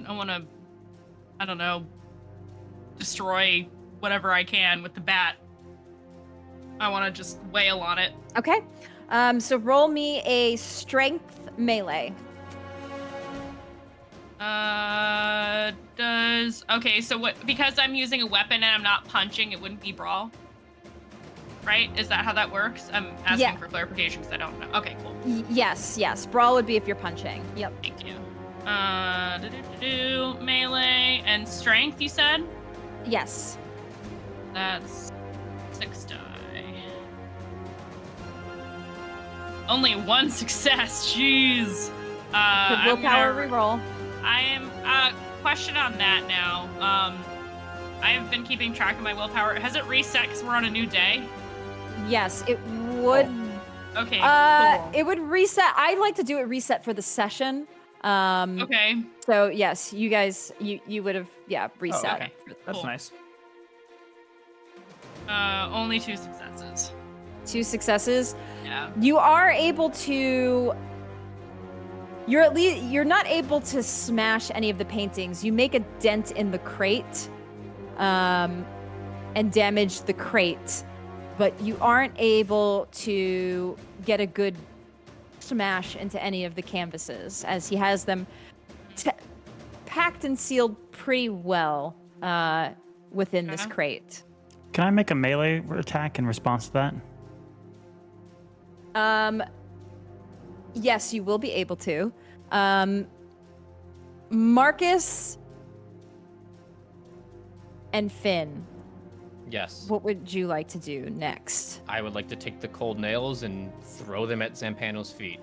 Speaker 5: I don't know, destroy whatever I can with the bat. I want to just wail on it.
Speaker 1: Okay. So roll me a strength melee.
Speaker 5: So what, because I'm using a weapon and I'm not punching, it wouldn't be brawl? Right? Is that how that works? I'm asking
Speaker 1: Yeah.
Speaker 5: for clarification because I don't know. Okay, cool.
Speaker 1: Yes. Brawl would be if you're punching. Yep.
Speaker 5: Thank you. Melee and strength, you said?
Speaker 1: Yes.
Speaker 5: That's 6 die. Only 1 success. Jeez.
Speaker 1: Good willpower reroll.
Speaker 5: I am question on that now. I have been keeping track of my willpower. Has it reset because we're on a new day?
Speaker 1: Yes, it would.
Speaker 5: Oh. Okay. Cool.
Speaker 1: It would reset. I like to do it reset for the session.
Speaker 5: Okay.
Speaker 1: So yes, you guys, you would have reset.
Speaker 5: okay.
Speaker 8: That's
Speaker 5: Cool.
Speaker 8: nice.
Speaker 5: Only 2 successes.
Speaker 1: 2 successes.
Speaker 5: Yeah.
Speaker 1: You are able to. You're not able to smash any of the paintings. You make a dent in the crate, and damage the crate, but you aren't able to get a good smash into any of the canvases, as he has them packed and sealed pretty well within this crate.
Speaker 7: Can I make a melee attack in response to that?
Speaker 1: Yes, you will be able to. Marcus and Finn,
Speaker 2: Yes.
Speaker 1: what would you like to do next?
Speaker 2: I would like to take the cold nails and throw them at Zampano's feet.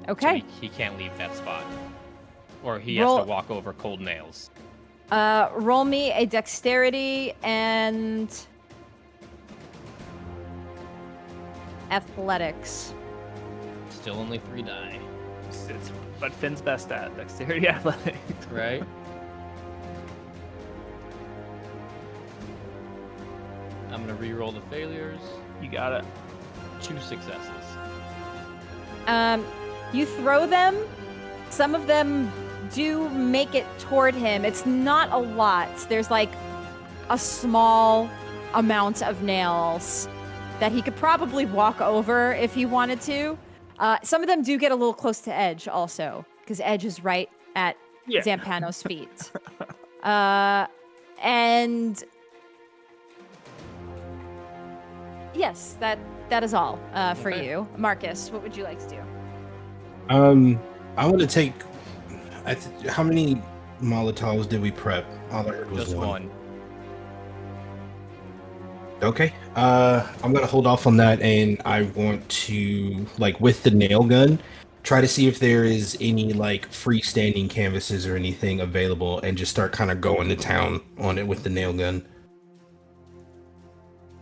Speaker 2: So
Speaker 1: Okay.
Speaker 2: he can't leave that spot. Or he has
Speaker 1: Roll-
Speaker 2: to walk over cold nails.
Speaker 1: Roll me a dexterity and athletics.
Speaker 2: Still only 3 die.
Speaker 8: It's what Finn's best at, dexterity athletics.
Speaker 2: Right? I'm gonna re-roll the failures.
Speaker 8: You got it.
Speaker 2: 2 successes.
Speaker 1: You throw them. Some of them do make it toward him. It's not a lot. There's like a small amount of nails that he could probably walk over if he wanted to. Some of them do get a little close to Edge also, because Edge is right at Zampano's feet. And yes, that is all for
Speaker 2: Okay.
Speaker 1: you. Marcus, what would you like to do?
Speaker 3: I want to take. How many Molotovs did we prep? All I heard was
Speaker 2: Just one.
Speaker 3: Okay. I'm gonna hold off on that, and I want to, like, with the nail gun, try to see if there is any like freestanding canvases or anything available, and just start kind of going to town on it with the nail gun.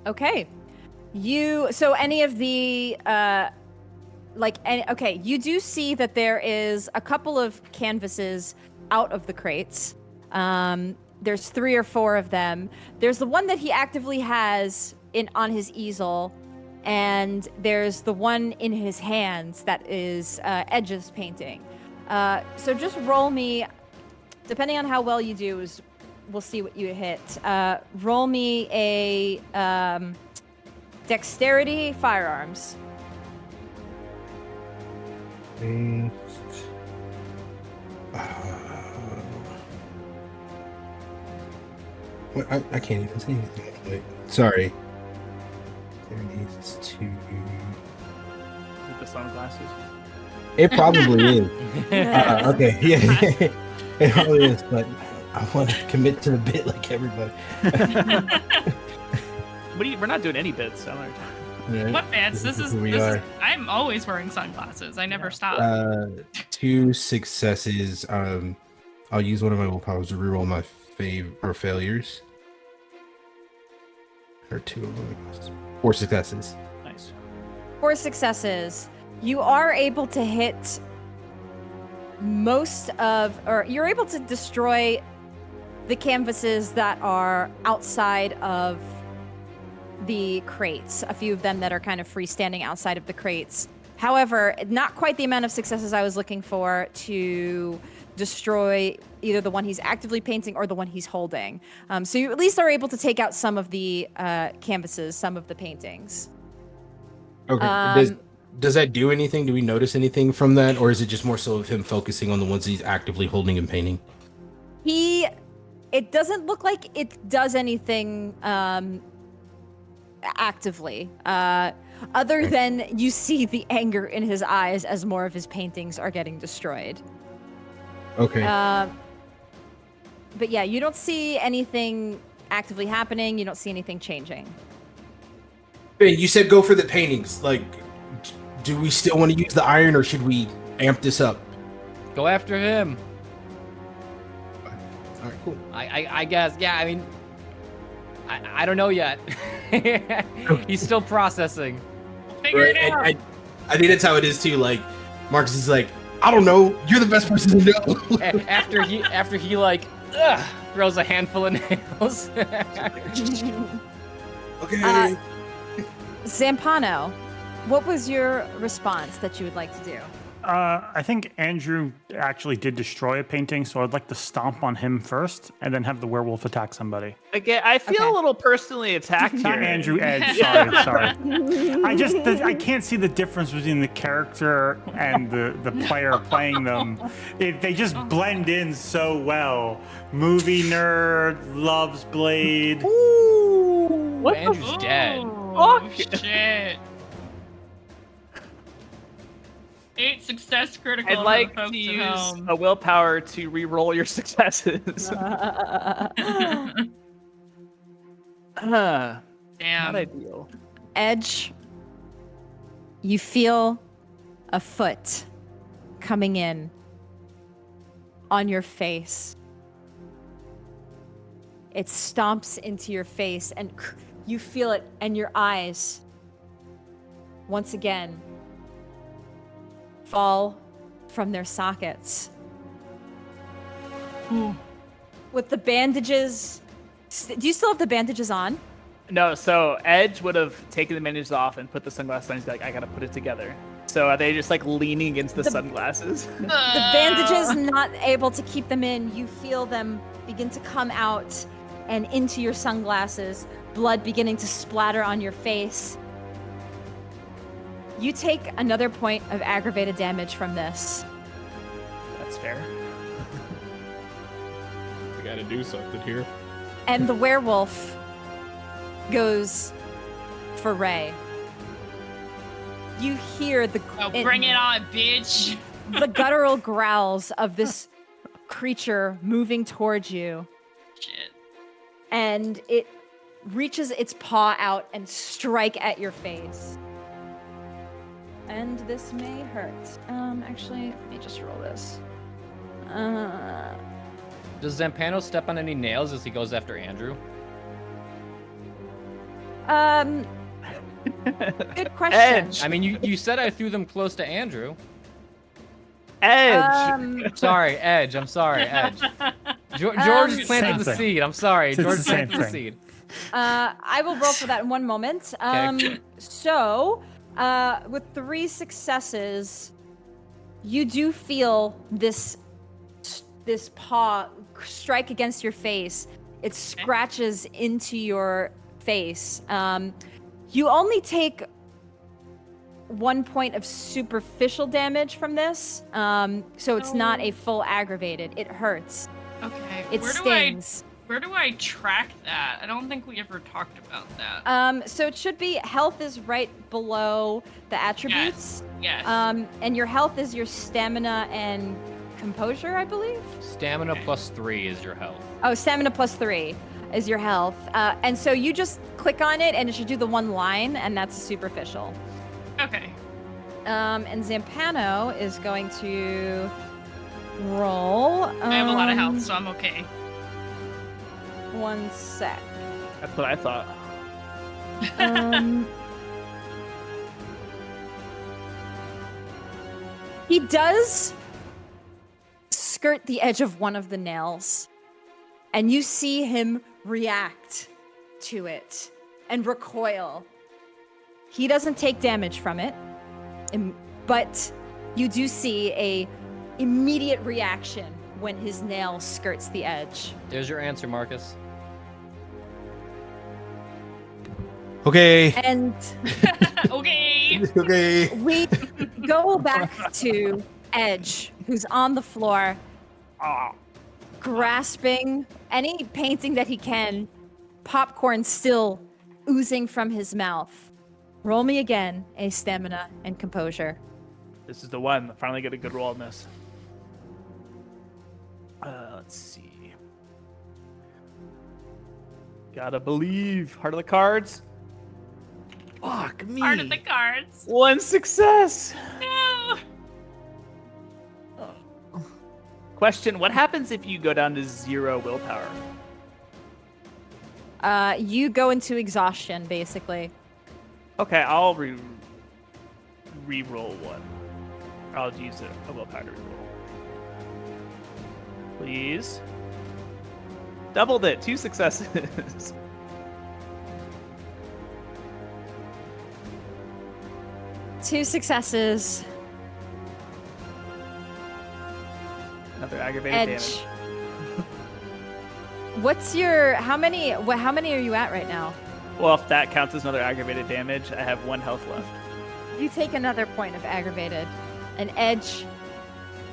Speaker 1: Okay. So any of the you do see that there is a couple of canvases out of the crates. There's 3 or 4 of them. There's the one that he actively has on his easel, and there's the one in his hands that is Edge's painting. So just roll me depending on how well you do, we'll see what you hit. Roll me a dexterity firearms.
Speaker 3: What? I can't even say anything. Wait, sorry. It's 2.
Speaker 8: Is it the sunglasses?
Speaker 3: It probably is. Okay, yeah, it probably is. But I want to commit to the bit like everybody.
Speaker 8: We're not doing any bits. I'm
Speaker 3: Right?
Speaker 5: What bits?
Speaker 3: This is who we are.
Speaker 5: I'm always wearing sunglasses. I never stop.
Speaker 3: 2 successes. I'll use one of my willpowers to reroll my failures. Or 2 of them. 4 successes.
Speaker 8: nice.
Speaker 1: 4 successes. You are able to hit you're able to destroy the canvases that are outside of the crates. A few of them that are kind of freestanding outside of the crates. However, not quite the amount of successes I was looking for to destroy either the one he's actively painting or the one he's holding. So you at least are able to take out some of the canvases, some of the paintings.
Speaker 3: Okay. Does that do anything? Do we notice anything from that, or is it just more so of him focusing on the ones he's actively holding and painting?
Speaker 1: It doesn't look like it does anything actively, other than you see the anger in his eyes as more of his paintings are getting destroyed.
Speaker 3: Okay.
Speaker 1: But yeah, you don't see anything actively happening. You don't see anything changing.
Speaker 3: Ben, you said go for the paintings. Like, do we still want to use the iron, or should we amp this up?
Speaker 2: Go after him.
Speaker 3: All right, cool.
Speaker 2: I guess. Yeah. I mean, I don't know yet. He's still processing.
Speaker 5: Figure
Speaker 3: Right,
Speaker 5: it out.
Speaker 3: and I think that's how it is too. Like, Marcus is like, I don't know. You're the best person to know.
Speaker 2: after he like throws a handful of nails.
Speaker 3: Okay.
Speaker 1: Zampano, what was your response that you would like to do?
Speaker 7: I think Andrew actually did destroy a painting, so I'd like to stomp on him first, and then have the werewolf attack somebody.
Speaker 8: Again, I feel
Speaker 1: Okay.
Speaker 8: a little personally attacked here.
Speaker 7: Not Andrew, Edge. Sorry. I can't see the difference between the character and the player playing them. They just blend in so well. Movie nerd, loves Blade.
Speaker 8: What
Speaker 2: Andrew's
Speaker 8: the
Speaker 2: dead.
Speaker 5: Oh, shit. 8 success critical.
Speaker 8: I'd
Speaker 5: for
Speaker 8: like
Speaker 5: the folks
Speaker 8: to
Speaker 5: at
Speaker 8: use
Speaker 5: home.
Speaker 8: a willpower to re-roll your successes. Not
Speaker 5: Damn.
Speaker 8: ideal.
Speaker 1: Edge, you feel a foot coming in on your face. It stomps into your face, and you feel it, and your eyes, once again, fall from their sockets. With the bandages... Do you still have the bandages on?
Speaker 8: No, so Edge would have taken the bandages off and put the sunglasses on. He's like, I gotta put it together. So are they just like leaning against the sunglasses?
Speaker 1: The bandages not able to keep them in. You feel them begin to come out and into your sunglasses, blood beginning to splatter on your face. You take another point of aggravated damage from this.
Speaker 8: That's fair.
Speaker 9: We gotta do something here.
Speaker 1: And the werewolf goes for Ray. You hear the
Speaker 5: Bring it on, bitch.
Speaker 1: the guttural growls of this creature moving towards you,
Speaker 5: Shit.
Speaker 1: and it reaches its paw out and strike at your face. And this may hurt. Actually, let me just roll this.
Speaker 2: Does Zampano step on any nails as he goes after Andrew?
Speaker 1: Good question.
Speaker 8: Edge.
Speaker 2: I mean, you said I threw them close to Andrew.
Speaker 8: Edge.
Speaker 2: Sorry, Edge. I'm sorry, Edge. George planted
Speaker 7: Same
Speaker 2: the
Speaker 7: thing.
Speaker 2: seed. I'm sorry.
Speaker 7: It's
Speaker 2: George
Speaker 7: the same
Speaker 2: planted the
Speaker 7: thing.
Speaker 2: seed.
Speaker 1: I will roll for that in one moment.
Speaker 2: Okay.
Speaker 1: So, with 3 successes, you do feel this this paw strike against your face. It scratches into your face. You only take 1 point of superficial damage from this, so it's not a full aggravated. It hurts.
Speaker 5: Okay.
Speaker 1: It stings.
Speaker 5: Where do I track that? I don't think we ever talked about that.
Speaker 1: So it should be health is right below the attributes.
Speaker 5: Yes.
Speaker 1: And your health is your stamina and composure, I believe.
Speaker 2: Stamina plus 3 is your health.
Speaker 1: Oh, stamina plus 3 is your health. And so you just click on it, and it should do the one line, and that's superficial.
Speaker 5: Okay.
Speaker 1: And Zampano is going to roll.
Speaker 5: I have a lot of health, so I'm okay.
Speaker 1: 1 sec.
Speaker 8: That's what I thought.
Speaker 1: He does skirt the edge of one of the nails, and you see him react to it and recoil. He doesn't take damage from it, but you do see a immediate reaction when his nail skirts the edge.
Speaker 2: There's your answer, Marcus.
Speaker 3: Okay.
Speaker 1: And
Speaker 5: Okay.
Speaker 3: Okay.
Speaker 1: we go back to Edge, who's on the floor, grasping any painting that he can, popcorn still oozing from his mouth. Roll me again a stamina and composure.
Speaker 8: This is the one. Finally get a good roll on this. Let's see. Gotta believe. Heart of the cards. Fuck me.
Speaker 5: Part of the cards.
Speaker 8: 1 success.
Speaker 5: No.
Speaker 8: Question, what happens if you go down to 0 willpower?
Speaker 1: You go into exhaustion, basically.
Speaker 8: Okay, I'll re-roll 1. I'll use a willpower to re-roll. Please. Doubled it. 2 successes.
Speaker 1: Two successes.
Speaker 8: Another aggravated
Speaker 1: Edge.
Speaker 8: damage.
Speaker 1: What's your how many are you at right now?
Speaker 8: Well, if that counts as another aggravated damage, I have 1 health left.
Speaker 1: You take another point of aggravated. And Edge,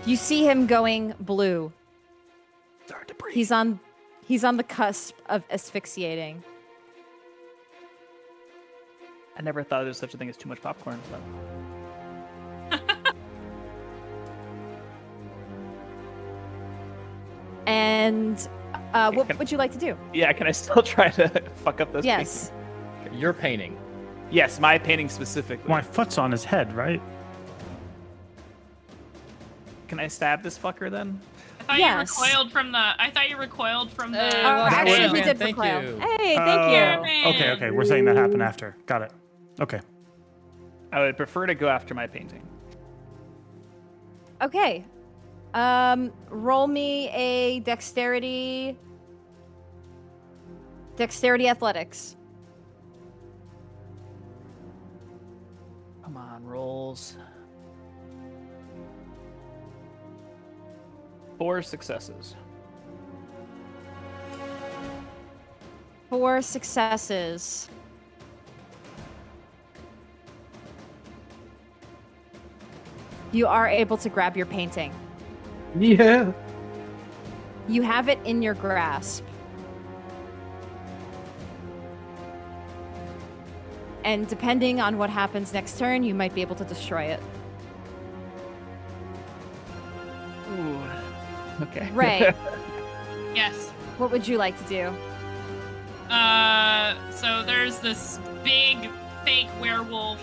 Speaker 1: you see him going blue.
Speaker 8: It's hard to breathe.
Speaker 1: He's on the cusp of asphyxiating.
Speaker 8: I never thought there was such a thing as too much popcorn. But...
Speaker 1: And what would you like to do?
Speaker 8: Yeah, can I still try to fuck up this?
Speaker 1: Yes.
Speaker 2: Your painting.
Speaker 8: Yes, my painting specifically.
Speaker 7: My foot's on his head, right?
Speaker 8: Can I stab this fucker then?
Speaker 5: I thought
Speaker 1: Yes.
Speaker 5: you recoiled from the. I thought you recoiled from the.
Speaker 2: well,
Speaker 1: Actually,
Speaker 2: yeah,
Speaker 1: he
Speaker 2: man,
Speaker 1: did
Speaker 2: thank
Speaker 1: recoil.
Speaker 2: you.
Speaker 1: Hey, thank you.
Speaker 7: Okay, okay. We're saying that happened after. Got it. Okay.
Speaker 8: I would prefer to go after my painting.
Speaker 1: Okay. Roll me a dexterity athletics.
Speaker 8: Come on, rolls. 4 successes.
Speaker 1: 4 successes. You are able to grab your painting.
Speaker 3: Yeah.
Speaker 1: You have it in your grasp. And depending on what happens next turn, you might be able to destroy it.
Speaker 8: Ooh. Okay.
Speaker 1: Ray,
Speaker 5: Yes.
Speaker 1: what would you like to do?
Speaker 5: So there's this big fake werewolf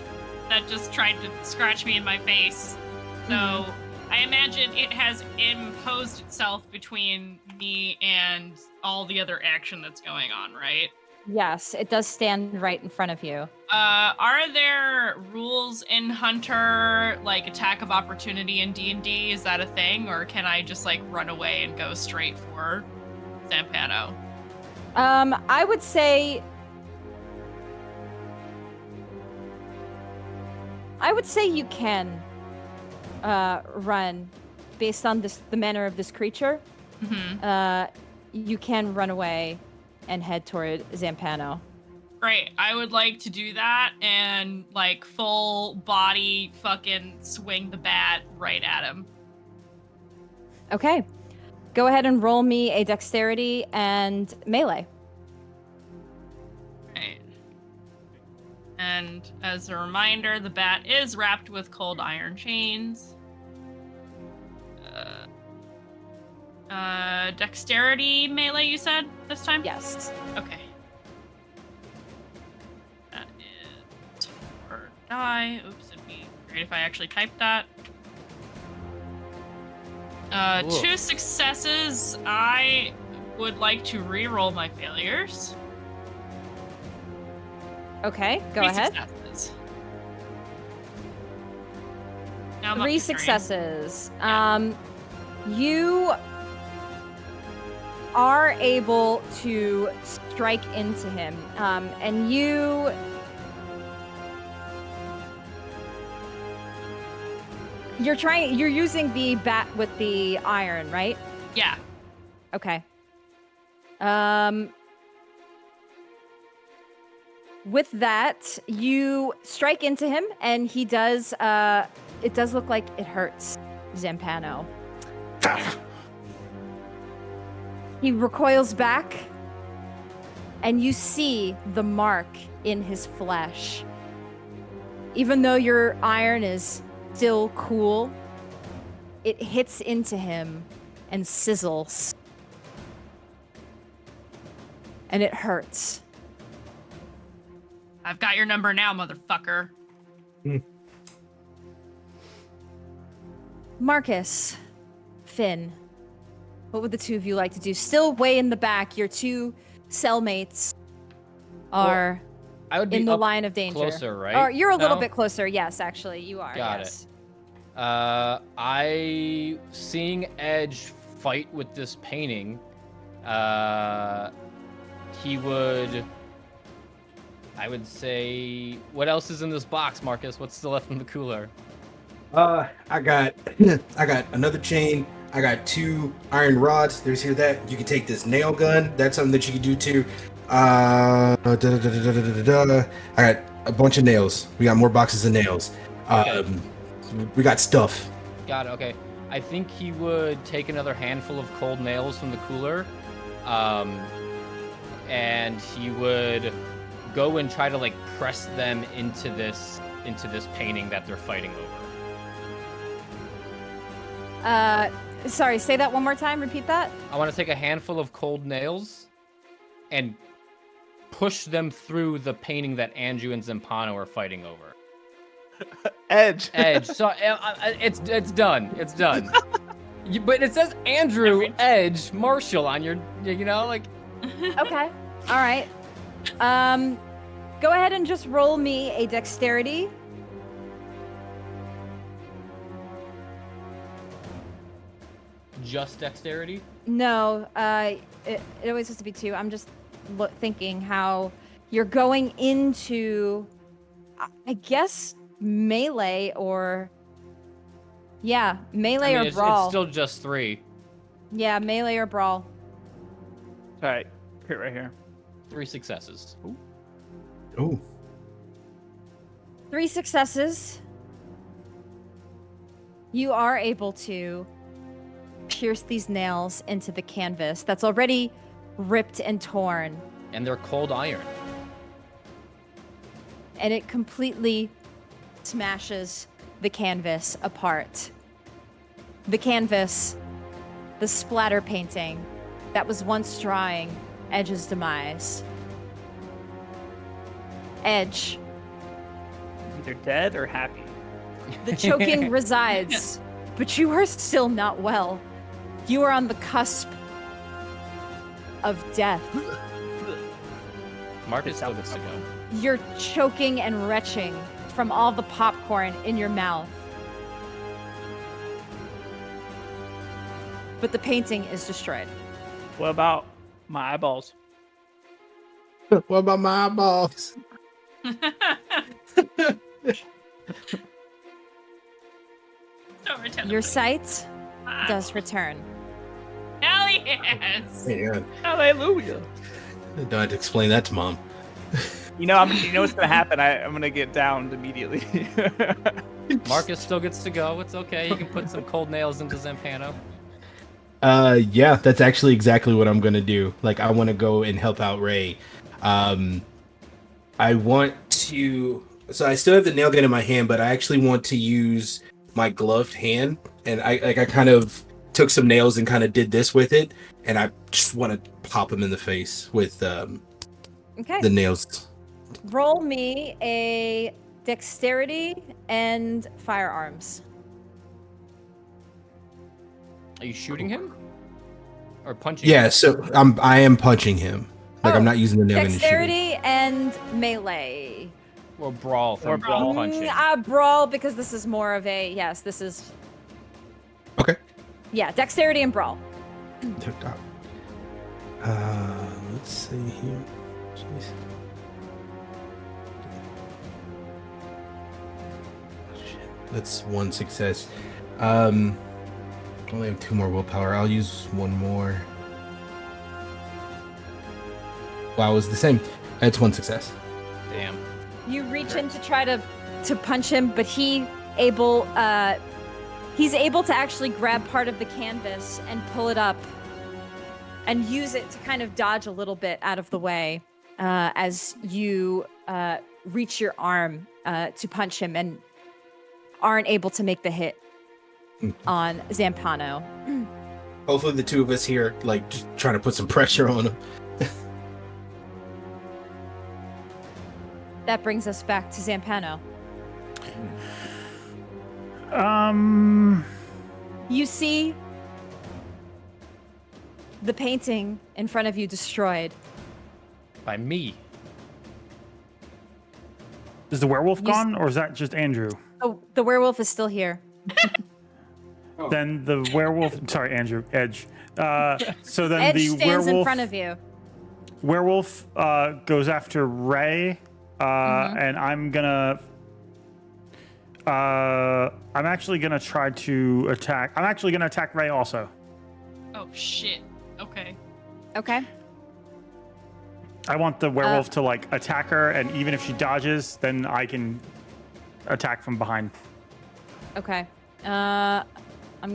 Speaker 5: that just tried to scratch me in my face. So I imagine it has imposed itself between me and all the other action that's going on, right?
Speaker 1: Yes, it does stand right in front of you.
Speaker 5: Are there rules in Hunter, like attack of opportunity in D&D? Is that a thing? Or can I just like run away and go straight for Zampano?
Speaker 1: I would say you can run based on the manner of this creature. you can run away and head toward Zampano.
Speaker 5: Great. I would like to do that and like full body fucking swing the bat right at him.
Speaker 1: Okay. Go ahead and roll me a dexterity and melee.
Speaker 5: Right. And as a reminder, the bat is wrapped with cold iron chains. Dexterity melee, you said this time?
Speaker 1: Yes.
Speaker 5: Okay. That is 4 die. Oops, it'd be great if I actually typed that. 2 successes. I would like to re-roll my failures.
Speaker 1: Okay, go
Speaker 5: 3
Speaker 1: ahead.
Speaker 5: Successes. Now I'm up
Speaker 1: 3
Speaker 5: to 3.
Speaker 1: successes.
Speaker 5: Yeah.
Speaker 1: You are able to strike into him, and you're using the bat with the iron, right?
Speaker 5: Yeah.
Speaker 1: Okay. With that, you strike into him, and he does, it does look like it hurts Zampano. He recoils back, and you see the mark in his flesh. Even though your iron is still cool, it hits into him and sizzles. And it hurts.
Speaker 5: I've got your number now, motherfucker.
Speaker 1: Marcus, Finn, what would the two of you like to do? Still way in the back, your two cellmates are
Speaker 2: I would be
Speaker 1: in the
Speaker 2: up
Speaker 1: line of danger.
Speaker 2: closer, right?
Speaker 1: Or you're a little
Speaker 2: now?
Speaker 1: bit closer. Yes, actually, you are.
Speaker 2: Got
Speaker 1: yes.
Speaker 2: I seeing Edge fight with this painting. He would. I would say, what else is in this box, Marcus? What's still left in the cooler?
Speaker 3: I got another chain. I got 2 iron rods. There's here that you can take this nail gun. That's something that you can do too. I got a bunch of nails. We got more boxes of nails. We got stuff.
Speaker 2: Got it. Okay. I think he would take another handful of cold nails from the cooler, and he would go and try to like press them into this painting that they're fighting over.
Speaker 1: Sorry, say that one more time. Repeat that.
Speaker 2: I want to take a handful of cold nails and push them through the painting that Andrew and Zampano are fighting over.
Speaker 8: Edge.
Speaker 2: So it's done. It's done. But it says Andrew, Edge, Marshall on your, like.
Speaker 1: Okay. All right. Go ahead and just roll me a dexterity.
Speaker 2: Just dexterity?
Speaker 1: No, it always has to be 2. I'm just thinking how you're going into, I guess, melee or... Yeah, melee or brawl.
Speaker 2: It's still just 3.
Speaker 1: Yeah, melee or brawl.
Speaker 8: All right, here, right here.
Speaker 2: 3 successes.
Speaker 3: Ooh.
Speaker 1: 3 successes. You are able to pierce these nails into the canvas that's already ripped and torn.
Speaker 2: And they're cold iron.
Speaker 1: And it completely smashes the canvas apart. The canvas, the splatter painting that was once drawing Edge's demise. Edge,
Speaker 8: Either dead or happy.
Speaker 1: the choking resides, but you are still not well. You are on the cusp of death.
Speaker 2: Marcus still gets to go.
Speaker 1: You're choking and retching from all the popcorn in your mouth. But the painting is destroyed.
Speaker 8: What about my eyeballs?
Speaker 3: What about my eyeballs?
Speaker 5: Don't return the
Speaker 1: Your
Speaker 5: plea.
Speaker 1: sight
Speaker 5: Ah.
Speaker 1: does return.
Speaker 5: Allie! Yes.
Speaker 3: Man,
Speaker 8: Hallelujah.
Speaker 3: I don't have to explain that to mom.
Speaker 8: You know, you know what's gonna happen? I'm gonna get downed immediately.
Speaker 2: Marcus still gets to go. It's okay. He can put some cold nails into Zampano.
Speaker 3: Yeah, that's actually exactly what I'm gonna do. Like, I want to go and help out Ray. I want to. So I still have the nail gun in my hand, but I actually want to use my gloved hand, and I kind of took some nails and kind of did this with it, and I just want to pop him in the face with
Speaker 1: Okay.
Speaker 3: the nails.
Speaker 1: Roll me a dexterity and firearms.
Speaker 2: Are you shooting him? Or punching
Speaker 3: Yeah,
Speaker 2: him?
Speaker 3: so I am punching him. Like, I'm not using the nail gun to shoot him.
Speaker 1: Dexterity and melee.
Speaker 2: Or brawl from
Speaker 8: Or brawl.
Speaker 2: punching.
Speaker 1: Brawl, because this is more of a, yes, this is,
Speaker 3: Okay.
Speaker 1: yeah, dexterity and brawl.
Speaker 3: Let's see here. Jeez. Shit. That's one success. I only have 2 more willpower. I'll use 1 more. Wow, it was the same. That's 1 success.
Speaker 2: Damn.
Speaker 1: You reach in to try to punch him, but he's able to actually grab part of the canvas and pull it up and use it to kind of dodge a little bit out of the way as you reach your arm to punch him and aren't able to make the hit on Zampano.
Speaker 3: Hopefully the 2 of us here, like, just trying to put some pressure on him.
Speaker 1: That brings us back to Zampano. You see the painting in front of you destroyed.
Speaker 2: By me.
Speaker 7: Is the werewolf gone, or is that just Andrew?
Speaker 1: Oh, the werewolf is still here.
Speaker 7: Then the werewolf. Sorry, Andrew. Edge. So then
Speaker 1: Edge
Speaker 7: the
Speaker 1: stands
Speaker 7: werewolf.
Speaker 1: in front of you.
Speaker 7: Werewolf goes after Ray, and I'm gonna. I'm actually gonna try to attack. I'm actually gonna attack Ray also.
Speaker 5: Oh shit. Okay.
Speaker 1: Okay.
Speaker 7: I want the werewolf to like attack her, and even if she dodges, then I can attack from behind.
Speaker 1: Okay. I'm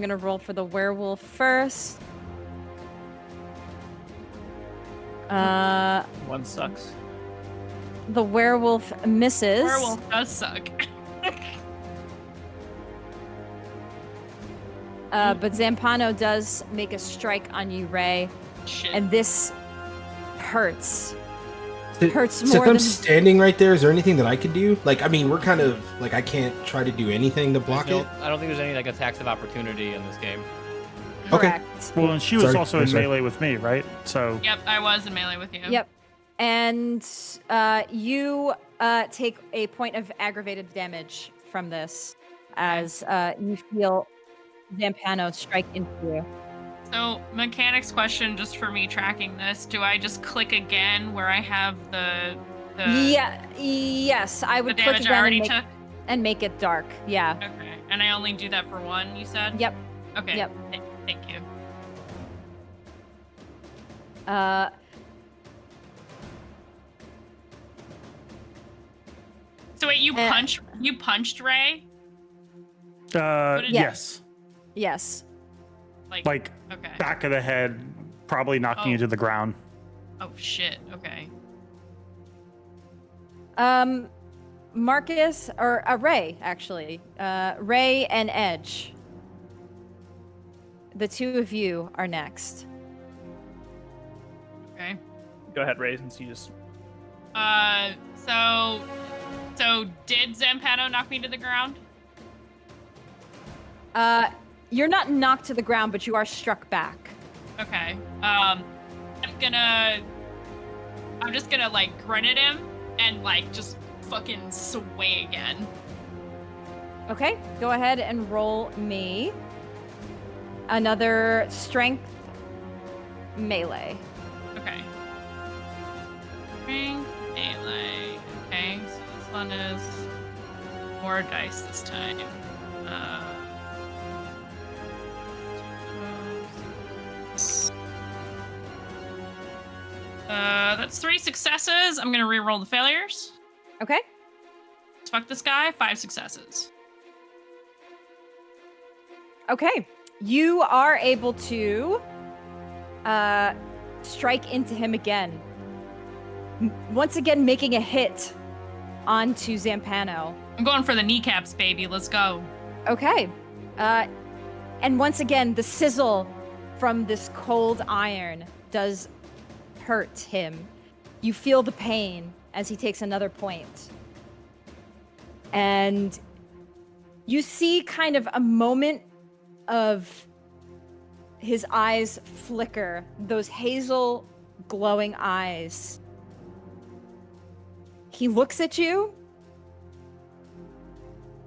Speaker 1: gonna roll for the werewolf first.
Speaker 8: One sucks.
Speaker 1: The werewolf misses.
Speaker 5: Werewolf does suck.
Speaker 1: But Zampano does make a strike on you, Ray,
Speaker 5: Shit.
Speaker 1: and this hurts. Hurts
Speaker 3: Since
Speaker 1: more
Speaker 3: I'm
Speaker 1: than-
Speaker 3: standing right there, is there anything that I could do? Like, I mean, we're kind of like, I can't try to do anything to block it.
Speaker 2: I don't think there's any like attacks of opportunity in this game.
Speaker 3: Okay.
Speaker 1: Correct.
Speaker 7: Well, and she was
Speaker 3: Sorry,
Speaker 7: also
Speaker 3: I'm
Speaker 7: in
Speaker 3: sorry.
Speaker 7: melee with me, right? So
Speaker 5: Yep, I was in melee with you.
Speaker 1: Yep. And you take a point of aggravated damage from this as you feel Zampano strike into you.
Speaker 5: So, mechanics question just for me tracking this. Do I just click again where I have the
Speaker 1: Yes, I
Speaker 5: the
Speaker 1: would click
Speaker 5: damage I
Speaker 1: again
Speaker 5: already
Speaker 1: and make,
Speaker 5: took?
Speaker 1: and make it dark. Yeah.
Speaker 5: Okay. And I only do that for one, you said?
Speaker 1: Yep.
Speaker 5: Okay.
Speaker 1: Yep.
Speaker 5: Thank you. So wait, you punched Ray? did-
Speaker 7: yes,
Speaker 1: Yes.
Speaker 7: like
Speaker 5: Okay.
Speaker 7: back of the head, probably knocking you
Speaker 5: Oh.
Speaker 7: to the ground.
Speaker 5: Oh shit. Okay.
Speaker 1: Marcus or Ray actually. Ray and Edge. The 2 of you are next.
Speaker 5: Okay.
Speaker 8: Go ahead, Ray, since you just.
Speaker 5: So did Zampano knock me to the ground?
Speaker 1: You're not knocked to the ground, but you are struck back.
Speaker 5: Okay. I'm just gonna like grin at him and like just fucking sway again.
Speaker 1: Okay, go ahead and roll me another strength melee.
Speaker 5: Okay. Strength, melee. Okay, so this one is more dice this time. That's 3 successes. I'm gonna re-roll the failures.
Speaker 1: Okay.
Speaker 5: Fuck this guy. 5 successes.
Speaker 1: Okay. You are able to strike into him again. Once again, making a hit onto Zampano.
Speaker 5: I'm going for the kneecaps, baby. Let's go.
Speaker 1: Okay. And once again, the sizzle from this cold iron does hurt him. You feel the pain as he takes another point. And you see kind of a moment of his eyes flicker, those hazel glowing eyes. He looks at you,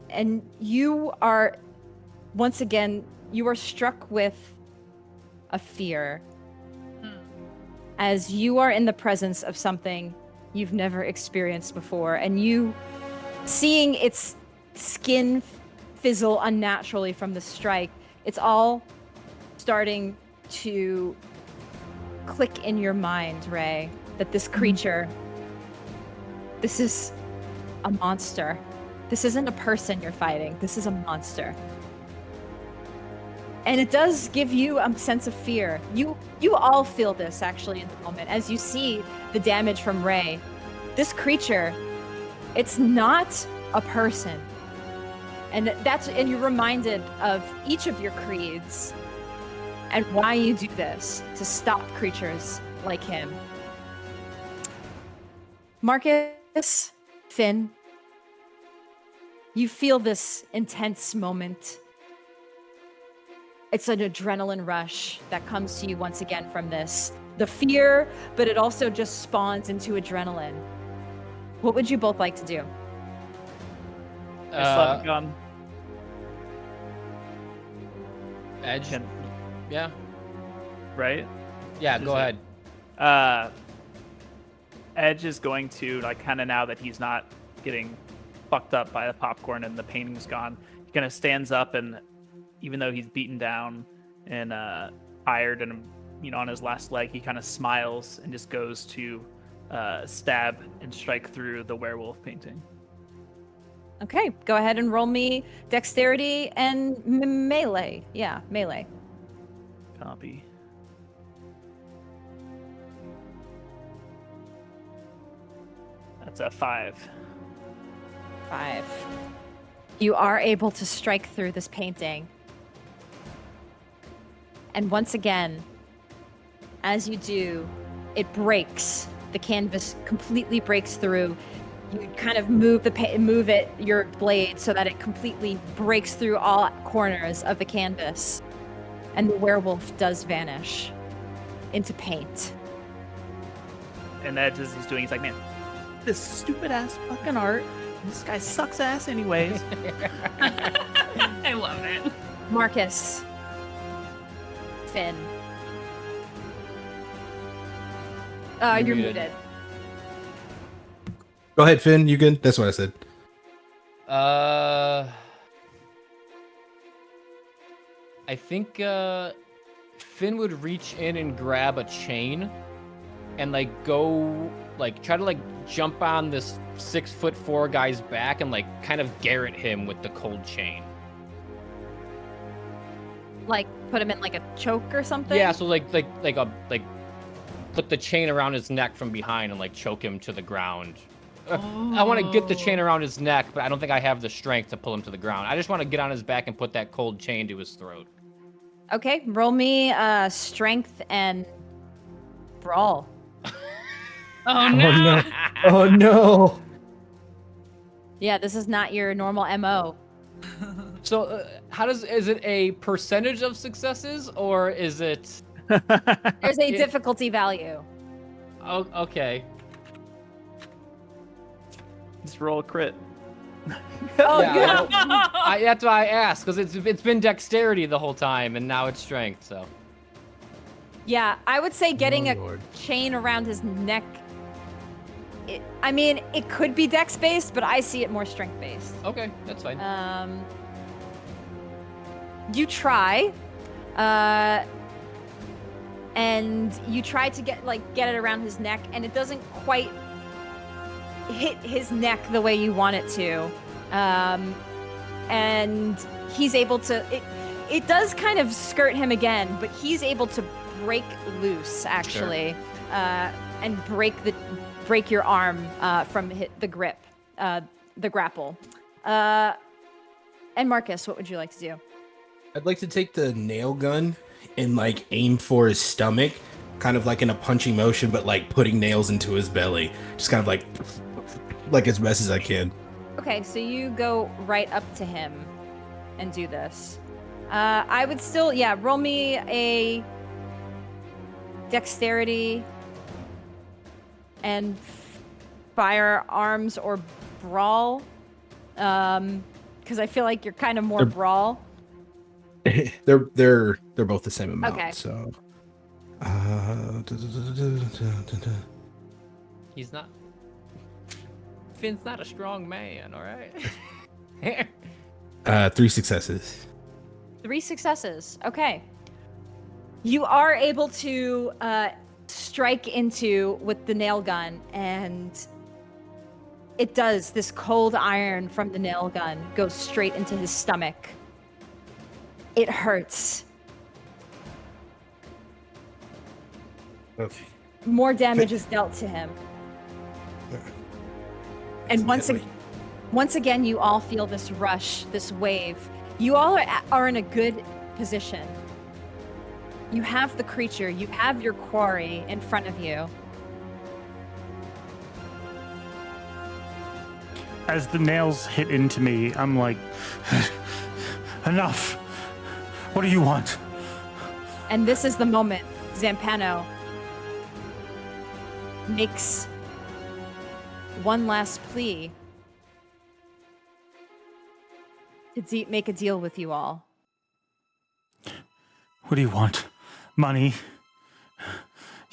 Speaker 1: and you are, once again, you are struck with a fear as you are in the presence of something you've never experienced before, and you seeing its skin fizzle unnaturally from the strike, it's all starting to click in your mind, Ray, that this creature, this is a monster. This isn't a person you're fighting. This is a monster. And it does give you a sense of fear. You all feel this, actually, in the moment, as you see the damage from Ray. This creature, it's not a person. And you're reminded of each of your creeds and why you do this, to stop creatures like him. Marcus, Finn, you feel this intense moment. It's an adrenaline rush that comes to you once again from this. The fear, but it also just spawns into adrenaline. What would you both like to do?
Speaker 8: I still have a gun.
Speaker 2: Edge. Yeah.
Speaker 8: Right?
Speaker 2: Yeah, go ahead.
Speaker 8: Edge is going to, like, kind of now that he's not getting fucked up by the popcorn and the painting's gone, he kind of stands up, and even though he's beaten down and tired and, you know, on his last leg, he kind of smiles and just goes to stab and strike through the werewolf painting.
Speaker 1: Okay, go ahead and roll me dexterity and melee. Yeah, melee.
Speaker 8: Copy. That's a 5.
Speaker 1: 5. You are able to strike through this painting. And once again, as you do, it breaks. The canvas completely breaks through. You kind of move your blade so that it completely breaks through all corners of the canvas. And the werewolf does vanish into paint.
Speaker 8: And Edge, as he's doing, he's like, man, this stupid ass fucking art. This guy sucks ass anyways.
Speaker 5: I love it.
Speaker 1: Marcus. Finn. You're muted.
Speaker 3: Go ahead, Finn. You good? That's what I said.
Speaker 2: I think Finn would reach in and grab a chain and try to jump on this 6'4" guy's back and kind of garrot him with the cold chain.
Speaker 1: Like put him in like a choke or something?
Speaker 2: Yeah, so put the chain around his neck from behind and choke him to the ground. I want to get the chain around his neck, but I don't think I have the strength to pull him to the ground. I just want to get on his back and put that cold chain to his throat.
Speaker 1: Okay, roll me strength and brawl.
Speaker 5: Oh no.
Speaker 3: Oh no.
Speaker 1: Yeah, this is not your normal MO.
Speaker 2: So, is it a percentage of successes, or is it?
Speaker 1: There's a difficulty value.
Speaker 2: Oh, okay.
Speaker 8: Just roll a crit.
Speaker 1: Oh,
Speaker 2: yeah, that's why I asked, because it's been dexterity the whole time, and now it's strength. So.
Speaker 1: Yeah, I would say getting
Speaker 3: Lord.
Speaker 1: chain around his neck. It could be dex based, but I see it more strength based.
Speaker 2: Okay, that's fine.
Speaker 1: You try, and you try to get it around his neck, and it doesn't quite hit his neck the way you want it to. And he's able to, it does kind of skirt him again, but he's able to break loose actually, and break your arm from the grip, the grapple. And Marcus, what would you like to do?
Speaker 3: I'd like to take the nail gun and like aim for his stomach, kind of like in a punching motion, but like putting nails into his belly, just kind of like as best as I can.
Speaker 1: Okay, so you go right up to him and do this. I would still, roll me a dexterity and firearms or brawl, because I feel like you're kind of more brawl.
Speaker 3: They're both the same amount.
Speaker 1: Okay.
Speaker 3: So,
Speaker 2: He's not. Finn's not a strong man, all right?
Speaker 3: 3 successes.
Speaker 1: 3 successes. Okay. You are able to strike into with the nail gun, and it does. This cold iron from the nail gun goes straight into his stomach. It hurts.
Speaker 3: Okay.
Speaker 1: More damage is dealt to him. And once again, you all feel this rush, this wave. You all are in a good position. You have the creature, you have your quarry in front of you.
Speaker 7: As the nails hit into me, I'm like, enough. What do you want?
Speaker 1: And this is the moment Zampano makes one last plea to make a deal with you all.
Speaker 7: What do you want? Money?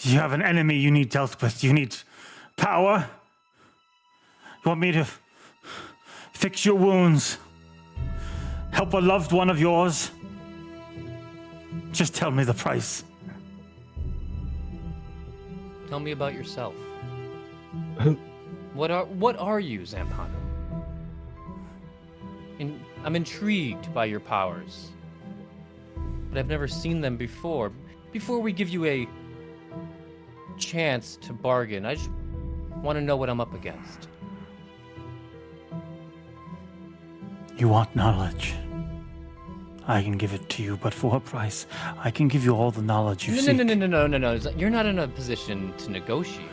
Speaker 7: You have an enemy you need dealt with. You need power? You want me to fix your wounds? Help a loved one of yours? Just tell me the price.
Speaker 2: Tell me about yourself. What are you, Zampano? I'm intrigued by your powers, but I've never seen them before. Before we give you a chance to bargain, I just want to know what I'm up against.
Speaker 7: You want knowledge? I can give it to you, but for a price. I can give you all the knowledge you seek.
Speaker 2: No. You're not in a position to negotiate.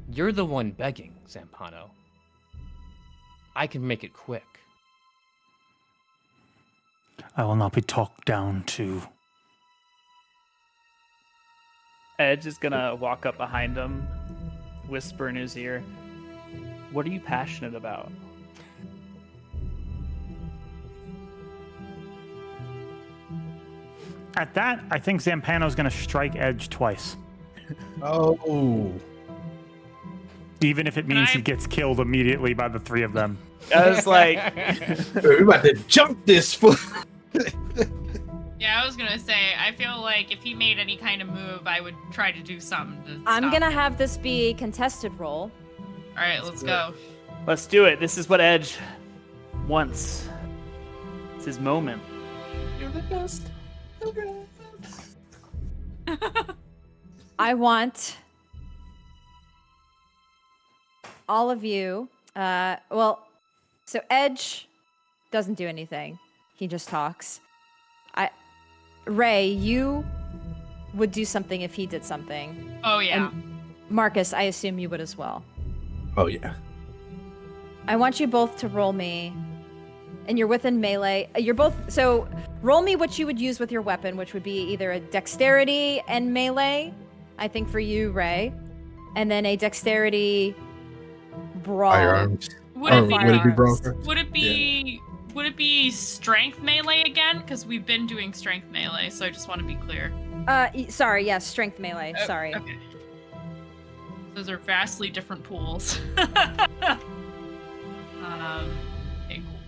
Speaker 2: You're the one begging, Zampano. I can make it quick.
Speaker 7: I will not be talked down to.
Speaker 8: Edge is gonna walk up behind him, whisper in his ear, "What are you passionate about?"
Speaker 7: At that, I think Zampano's going to strike Edge twice.
Speaker 3: Oh.
Speaker 7: Even if it means he gets killed immediately by the 3 of them.
Speaker 8: I was like,
Speaker 3: We're about to jump this fool.
Speaker 5: Yeah, I was gonna say, I feel like if he made any kind of move, I would try to do something to
Speaker 1: I'm
Speaker 5: stop
Speaker 1: gonna
Speaker 5: him.
Speaker 1: have this be a contested roll.
Speaker 5: All right, let's go.
Speaker 8: let's do it. This is what Edge wants. It's his moment.
Speaker 3: You're the best.
Speaker 1: I want all of you. So Edge doesn't do anything. He just talks. Ray, you would do something if he did something.
Speaker 5: Oh yeah.
Speaker 1: And Marcus, I assume you would as well.
Speaker 3: Oh yeah.
Speaker 1: I want you both to roll me, and you're within melee. You're both, so roll me what you would use with your weapon, which would be either a dexterity and melee, I think for you, Ray, and then a dexterity brawl.
Speaker 3: Firearms.
Speaker 5: Would it be?
Speaker 3: Would it be brawl?
Speaker 5: Would it be? Would it be strength melee again? Because we've been doing strength melee, so I just want to be clear.
Speaker 1: Sorry, yes, strength melee. Sorry.
Speaker 5: Okay. Those are vastly different pools. Okay, cool.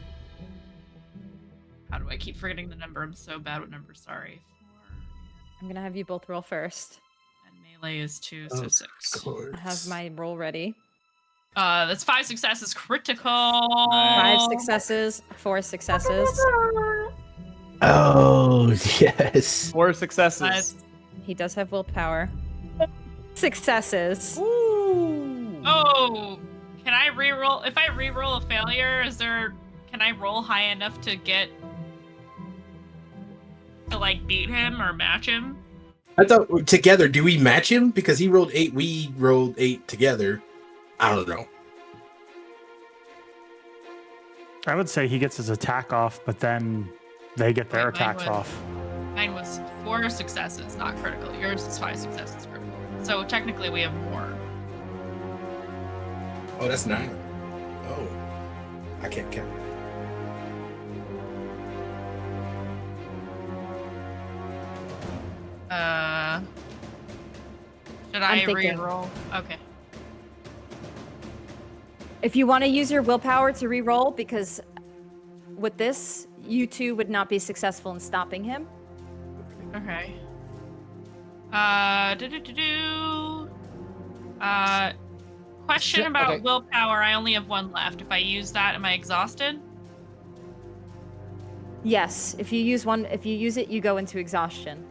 Speaker 5: How do I keep forgetting the number? I'm so bad with numbers. Sorry. 4.
Speaker 1: I'm gonna have you both roll first.
Speaker 5: And melee is 2, so 6.
Speaker 1: I have my roll ready.
Speaker 5: That's 5 successes. Critical.
Speaker 1: 5 successes, 4 successes.
Speaker 3: Oh yes.
Speaker 8: 4 successes.
Speaker 1: He does have willpower. Successes.
Speaker 5: Oh, can I re-roll? If I re-roll a failure, can I roll high enough to like beat him or match him?
Speaker 3: I thought together, do we match him? Because he rolled 8, we rolled 8 together. I don't know.
Speaker 7: I would say he gets his attack off, but then they get their
Speaker 5: Right, mine
Speaker 7: attacks
Speaker 5: would.
Speaker 7: off.
Speaker 5: Mine was 4 successes, not critical. Yours is 5 successes, critical. So technically we have more.
Speaker 3: Oh, that's 9. Oh, I can't count.
Speaker 5: Should
Speaker 1: I'm
Speaker 5: I
Speaker 1: thinking.
Speaker 5: re-roll? Okay.
Speaker 1: If you want to use your willpower to re-roll, because with this, you two would not be successful in stopping him.
Speaker 5: Okay. Question
Speaker 2: So-
Speaker 5: about
Speaker 2: okay.
Speaker 5: willpower. I only have 1 left. If I use that, am I exhausted?
Speaker 1: Yes, if you use it, you go into exhaustion.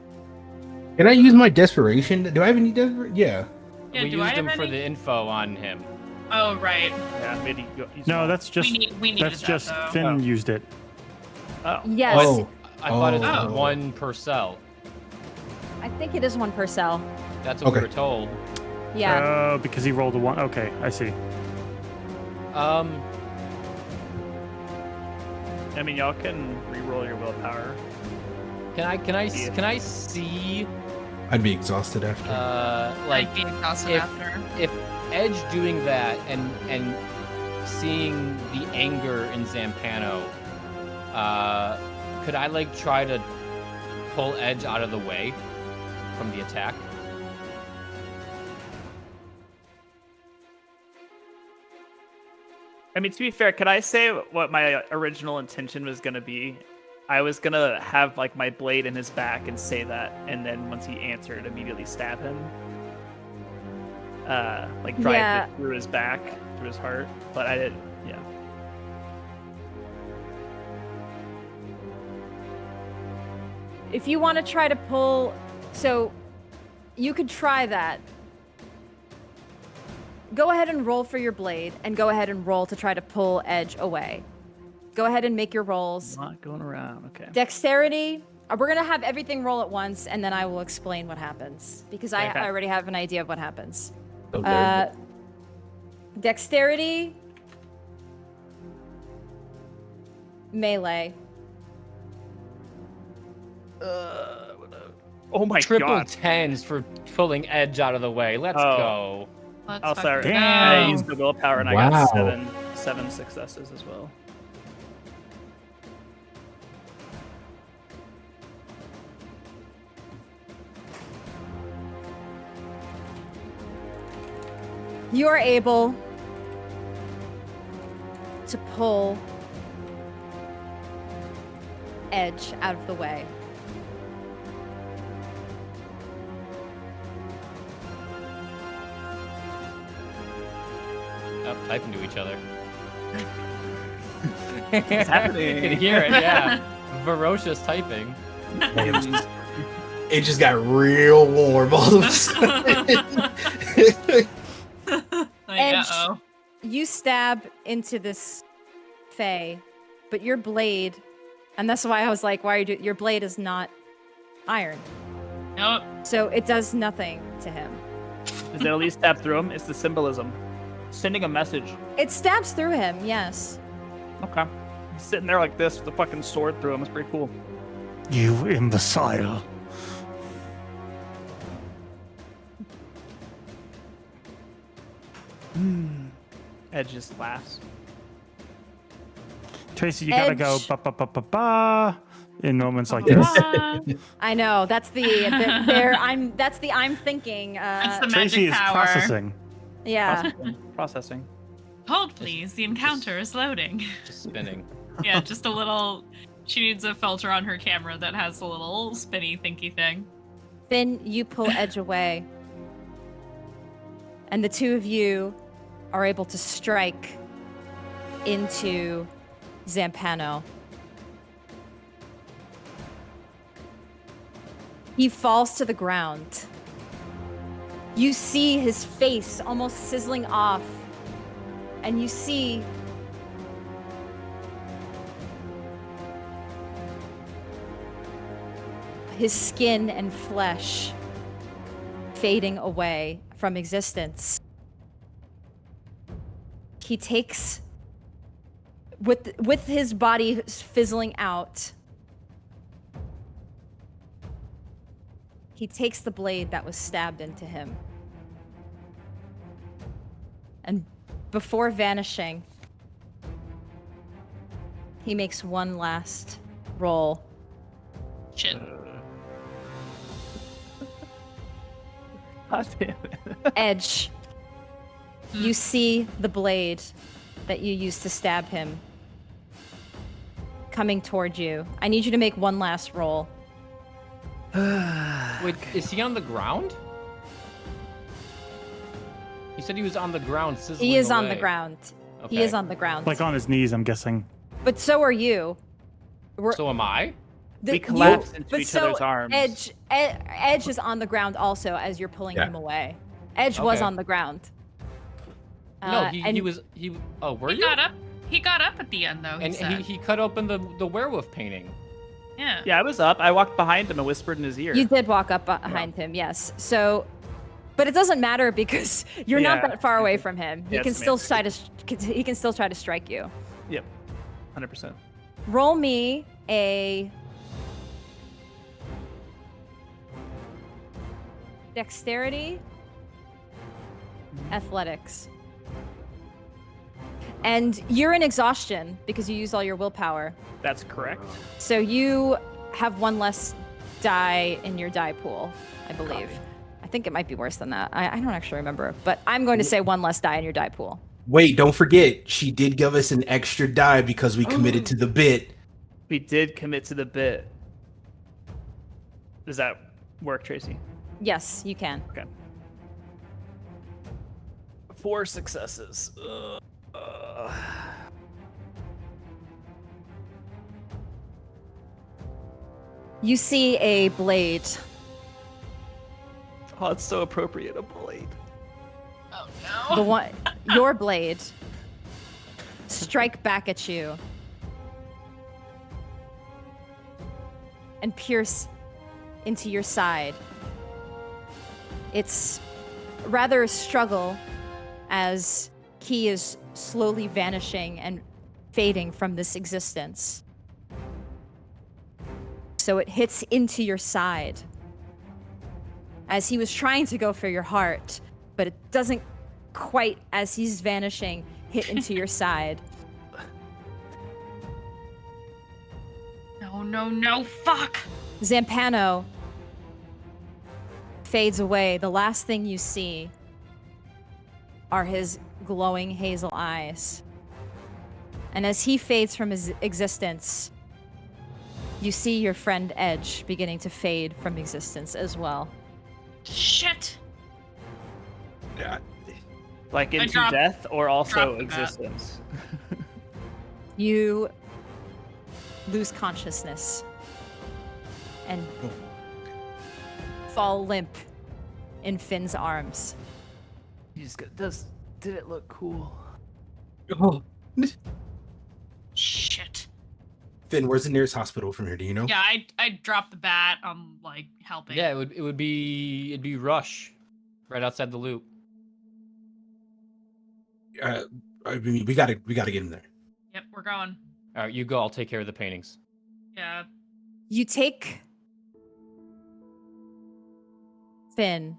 Speaker 3: Can I use my desperation? Do I have any desperation? Yeah.
Speaker 5: Yeah,
Speaker 2: we
Speaker 5: do I
Speaker 2: used him
Speaker 5: have
Speaker 2: for
Speaker 5: any?
Speaker 2: the info on him.
Speaker 5: Oh, right.
Speaker 8: Yeah, maybe
Speaker 7: No, that's just
Speaker 5: we needed
Speaker 7: that's
Speaker 5: that,
Speaker 7: just
Speaker 5: though.
Speaker 7: Finn
Speaker 8: Oh.
Speaker 7: used it.
Speaker 8: Oh.
Speaker 1: Yes,
Speaker 3: Oh,
Speaker 2: I thought it's
Speaker 5: Oh.
Speaker 2: 1 per cell.
Speaker 1: I think it is 1 per cell.
Speaker 2: That's what
Speaker 3: Okay.
Speaker 2: we were told.
Speaker 1: Yeah.
Speaker 7: Oh, because he rolled a 1. Okay, I see.
Speaker 8: I mean, y'all can re-roll your willpower.
Speaker 2: Can I see
Speaker 3: I'd be exhausted after.
Speaker 2: like
Speaker 5: I'd be exhausted
Speaker 2: if-
Speaker 5: after.
Speaker 2: if Edge doing that and seeing the anger in Zampano, could I like try to pull Edge out of the way from the attack?
Speaker 8: I mean, to be fair, could I say what my original intention was going to be? I was going to have, like, my blade in his back and say that, and then once he answered, immediately stab him. Like, drive
Speaker 1: Yeah.
Speaker 8: it through his back, through his heart. But I didn't, yeah.
Speaker 1: If you want to try to pull, so you could try that. Go ahead and roll for your blade, and go ahead and roll to try to pull Edge away. Go ahead and make your rolls.
Speaker 8: Not going around, okay.
Speaker 1: Dexterity, we're going to have everything roll at once, and then I will explain what happens, because I
Speaker 8: Okay.
Speaker 1: already have an idea of what happens.
Speaker 3: Okay.
Speaker 1: Dexterity, melee.
Speaker 8: Oh my
Speaker 2: Triple
Speaker 8: god.
Speaker 2: 10s for pulling Edge out of the way. Let's
Speaker 8: Oh.
Speaker 2: go.
Speaker 5: Let's
Speaker 8: Oh, sorry.
Speaker 5: fucking
Speaker 8: I
Speaker 5: go.
Speaker 8: used the willpower and I
Speaker 3: Wow.
Speaker 8: got seven successes as well.
Speaker 1: You are able to pull Edge out of the way.
Speaker 2: Oh, typing to each other.
Speaker 8: It's happening.
Speaker 2: You can hear it, yeah. Ferocious typing.
Speaker 3: It just got real warm all of a sudden.
Speaker 1: Edge.
Speaker 5: Uh-oh.
Speaker 1: You stab into this Fae, but your blade, and that's why I was like, why are you your blade is not iron.
Speaker 5: Nope.
Speaker 1: So it does nothing to him.
Speaker 8: Does it at least stab through him? It's the symbolism. Sending a message.
Speaker 1: It stabs through him, yes.
Speaker 8: Okay. He's sitting there like this with a fucking sword through him. It's pretty cool.
Speaker 7: You imbecile.
Speaker 8: Edge just laughs.
Speaker 7: Tracy, you gotta go
Speaker 1: Edge.
Speaker 7: ba ba ba ba ba in moments like this.
Speaker 1: I know. That's that's the I'm thinking.
Speaker 5: That's the
Speaker 7: Tracy
Speaker 5: magic
Speaker 7: is
Speaker 5: power.
Speaker 7: processing.
Speaker 1: Yeah.
Speaker 8: Processing.
Speaker 5: Hold, please. The encounter is loading.
Speaker 2: Just spinning.
Speaker 5: Yeah, just a little She needs a filter on her camera that has a little spinny thinky thing.
Speaker 1: Finn, you pull Edge away. And the two of you are able to strike into Zampano. He falls to the ground. You see his face almost sizzling off, and you see his skin and flesh fading away from existence. He takes, with his body fizzling out, he takes the blade that was stabbed into him. And before vanishing, he makes one last roll.
Speaker 5: Shit.
Speaker 8: God damn it.
Speaker 1: Edge, you see the blade that you used to stab him coming toward you. I need you to make one last roll.
Speaker 2: Wait, is he on the ground? You said he was on the ground sizzling
Speaker 1: He is on the
Speaker 2: away.
Speaker 1: ground. He
Speaker 2: Okay.
Speaker 1: is on the ground.
Speaker 7: Like on his knees, I'm guessing.
Speaker 1: But so are you.
Speaker 2: So am I?
Speaker 8: We collapsed into each other's arms.
Speaker 1: Edge is on the ground also as you're pulling him away. Edge was
Speaker 2: Okay.
Speaker 1: on the ground.
Speaker 2: No,
Speaker 1: and
Speaker 2: he was. Oh, were
Speaker 5: He
Speaker 2: you?
Speaker 5: got up. He got up at the end though. He
Speaker 2: And
Speaker 5: said.
Speaker 2: he cut open the werewolf painting.
Speaker 5: Yeah.
Speaker 8: Yeah, I was up. I walked behind him and whispered in his ear.
Speaker 1: You did walk up behind him, yes. So, but it doesn't matter because you're not
Speaker 8: Yeah.
Speaker 1: that far away from him. He
Speaker 8: Yeah,
Speaker 1: can
Speaker 8: it's
Speaker 1: still try to. He can still try to strike you.
Speaker 8: Yep. 100%.
Speaker 1: Roll me a dexterity, athletics. And you're in exhaustion because you used all your willpower.
Speaker 8: That's correct.
Speaker 1: So you have one less die in your die pool, I believe. I think it might be worse than that. I don't actually remember, but I'm going to say one less die in your die pool.
Speaker 3: Wait, don't forget, she did give us an extra die because we committed to the bit.
Speaker 8: We did commit to the bit. Does that work, Tracy?
Speaker 1: Yes, you can.
Speaker 8: Okay. 4 successes.
Speaker 1: You see a blade.
Speaker 8: Oh, it's so appropriate, a blade.
Speaker 5: Oh no.
Speaker 1: The one, your blade, strike back at you and pierce into your side. It's rather a struggle as Key is slowly vanishing and fading from this existence. So it hits into your side as he was trying to go for your heart, but it doesn't quite, as he's vanishing, hit into your side.
Speaker 5: No, no, no, fuck!
Speaker 1: Zampano fades away. The last thing you see are his glowing hazel eyes. And as he fades from his existence, you see your friend Edge beginning to fade from existence as well.
Speaker 5: Shit!
Speaker 8: Like into
Speaker 5: dropped-
Speaker 8: death or also
Speaker 5: dropped the bat.
Speaker 8: existence?
Speaker 1: You lose consciousness and fall limp in Finn's arms.
Speaker 8: Did it look cool?
Speaker 3: Oh.
Speaker 5: Shit.
Speaker 3: Finn, where's the nearest hospital from here? Do you know?
Speaker 5: Yeah, I dropped the bat. I'm like helping.
Speaker 2: Yeah, it'd be Rush, right outside the loop.
Speaker 3: I mean, we gotta get him there.
Speaker 5: Yep, we're going.
Speaker 2: All right, you go. I'll take care of the paintings.
Speaker 5: Yeah.
Speaker 1: You take Finn.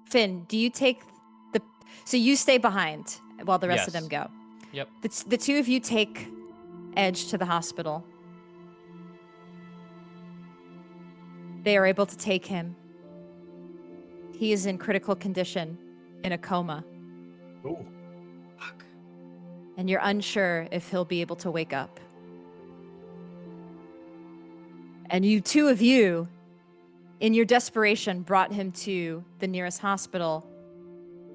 Speaker 1: Finn, do you take the... So you stay behind while the rest of them
Speaker 2: Yes.
Speaker 1: go.
Speaker 2: Yep.
Speaker 1: The two of you take Edge to the hospital. They are able to take him. He is in critical condition, in a coma,
Speaker 3: Oh.
Speaker 5: Fuck.
Speaker 1: and you're unsure if he'll be able to wake up. And you, two of you, in your desperation, brought him to the nearest hospital,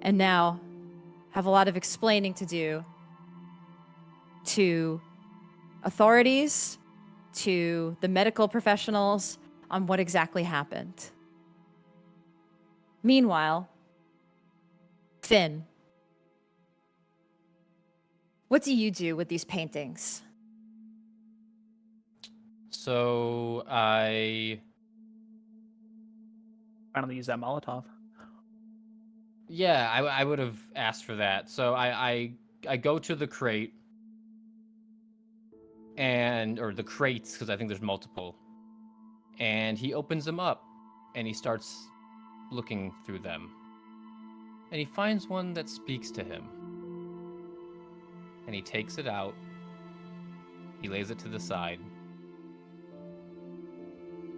Speaker 1: and now have a lot of explaining to do to authorities, to the medical professionals on what exactly happened. Meanwhile, Finn, what do you do with these paintings?
Speaker 2: So I
Speaker 8: Finally use that Molotov.
Speaker 2: Yeah, I would have asked for that. So I go to the crate or the crates, because I think there's multiple. And he opens them up and he starts looking through them. And he finds one that speaks to him. And he takes it out. He lays it to the side.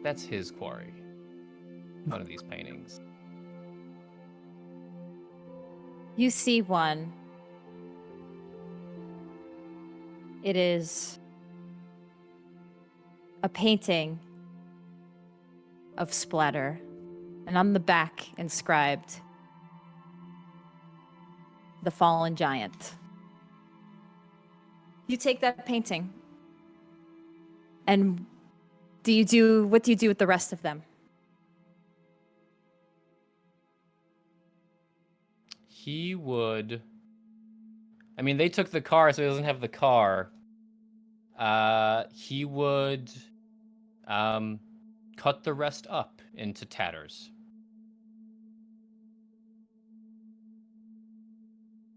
Speaker 2: That's his quarry. One of these paintings.
Speaker 1: You see one. It is a painting of Splatter, and on the back inscribed, "The Fallen Giant." You take that painting, and what do you do with the rest of them?
Speaker 2: He would... I mean, they took the car, so he doesn't have the car. He would cut the rest up into tatters.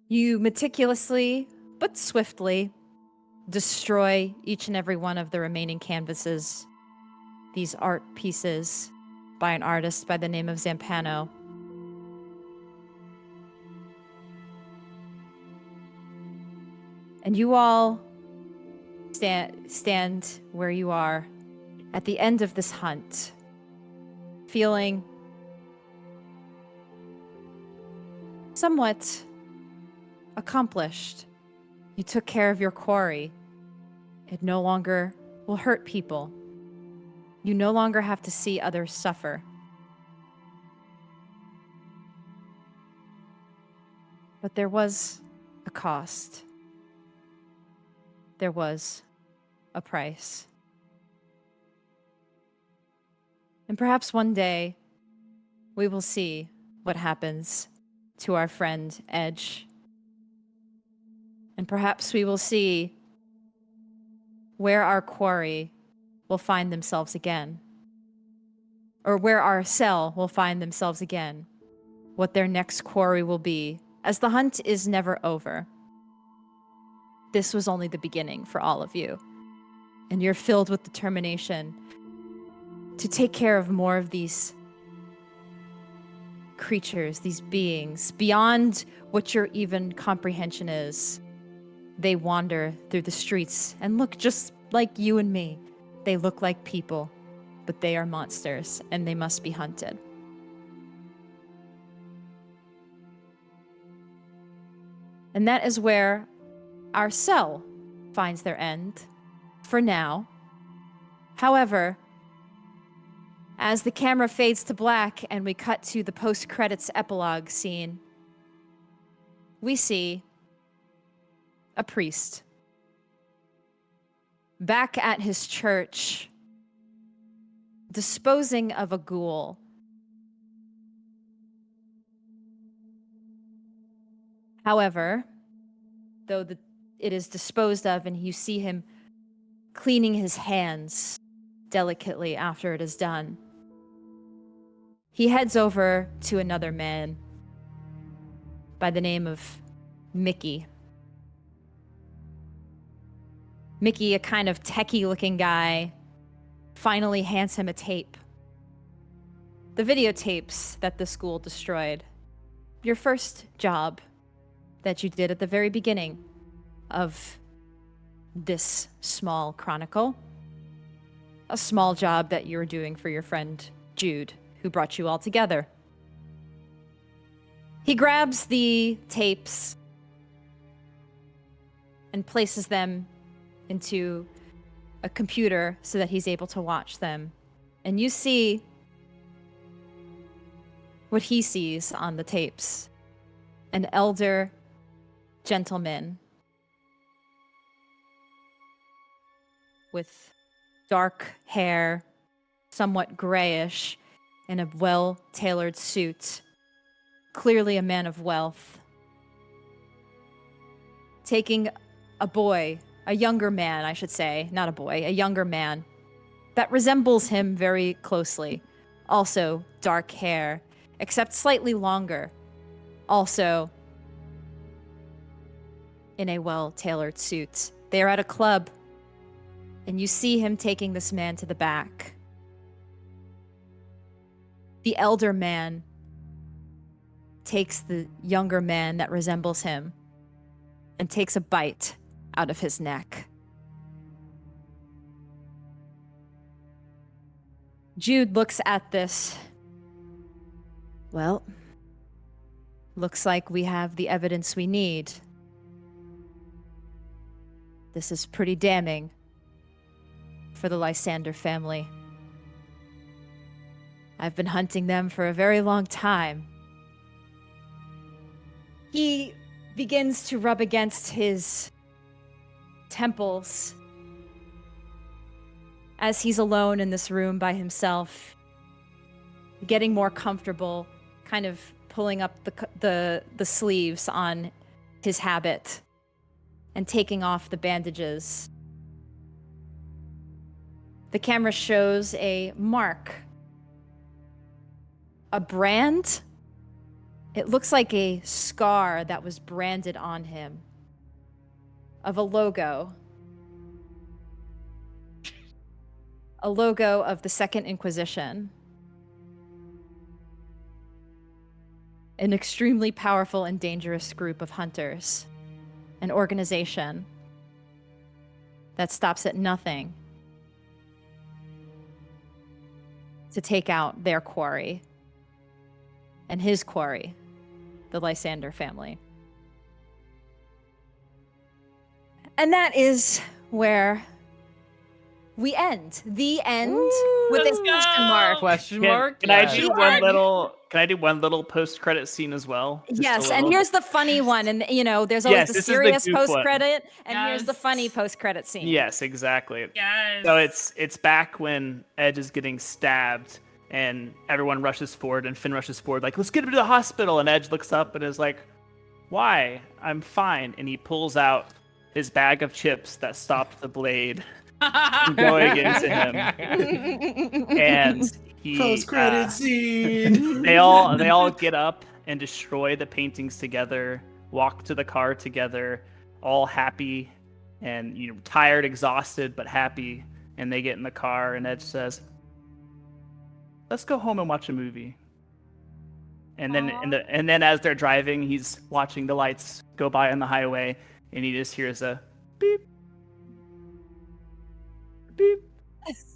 Speaker 1: You meticulously, but swiftly, destroy each and every one of the remaining canvases, these art pieces by an artist by the name of Zampano. And you all stand where you are at the end of this hunt, feeling somewhat accomplished. You took care of your quarry. It no longer will hurt people. You no longer have to see others suffer. But there was a cost. There was a price. And perhaps one day we will see what happens to our friend Edge. And perhaps we will see where our quarry will find themselves again. Or where our cell will find themselves again. What their next quarry will be, as the hunt is never over. This was only the beginning for all of you. And you're filled with determination to take care of more of these creatures, these beings, beyond what your even comprehension is. They wander through the streets and look just like you and me. They look like people, but they are monsters and they must be hunted. And that is where our cell finds their end, for now. However, as the camera fades to black and we cut to the post-credits epilogue scene, we see a priest back at his church, disposing of a ghoul. However, though it is disposed of and you see him cleaning his hands delicately after it is done, he heads over to another man by the name of Mickey. Mickey, a kind of techie-looking guy, finally hands him a tape. The videotapes that the school destroyed. Your first job that you did at the very beginning of this small chronicle. A small job that you were doing for your friend Jude, who brought you all together. He grabs the tapes and places them into a computer so that he's able to watch them. And you see what he sees on the tapes. An elder gentleman with dark hair, somewhat grayish, in a well-tailored suit. Clearly a man of wealth. Taking a boy, a younger man, I should say, not a boy, a younger man that resembles him very closely. Also dark hair, except slightly longer. Also in a well-tailored suit. They are at a club, and you see him taking this man to the back. The elder man takes the younger man that resembles him and takes a bite out of his neck. Jude looks at this. Well, looks like we have the evidence we need. This is pretty damning for the Lysander family. I've been hunting them for a very long time. He begins to rub against his temples as he's alone in this room by himself, getting more comfortable, kind of pulling up the sleeves on his habit and taking off the bandages. The camera shows a mark, a brand. It looks like a scar that was branded on him of a logo. A logo of the Second Inquisition. An extremely powerful and dangerous group of hunters. An organization that stops at nothing to take out their quarry and his quarry, the Lysander family. And that is where we end. The end with a
Speaker 5: let's
Speaker 1: question
Speaker 5: go.
Speaker 1: mark.
Speaker 2: Question
Speaker 8: Can,
Speaker 2: mark?
Speaker 8: can I
Speaker 2: Yeah.
Speaker 8: do one little? Can I do one little post-credit scene as well? Just a
Speaker 1: Yes, and
Speaker 8: little?
Speaker 1: here's the funny one, and there's always
Speaker 8: Yes,
Speaker 1: the
Speaker 8: this is the
Speaker 1: serious
Speaker 8: goof one.
Speaker 1: post-credit, and here's the
Speaker 5: Yes.
Speaker 1: funny post-credit scene.
Speaker 8: Yes, exactly.
Speaker 5: Yes.
Speaker 8: So it's back when Edge is getting stabbed, and everyone rushes forward, and Finn rushes forward, like, let's get him to the hospital. And Edge looks up and is like, why? I'm fine. And he pulls out his bag of chips that stopped the blade from going into him. And he
Speaker 3: Post-credit scene.
Speaker 8: they all get up and destroy the paintings together, walk to the car together, all happy and tired, exhausted, but happy. And they get in the car, and Edge says, let's go home and watch a movie. And then and then as they're driving, he's watching the lights go by on the highway, and he just hears a beep, beep.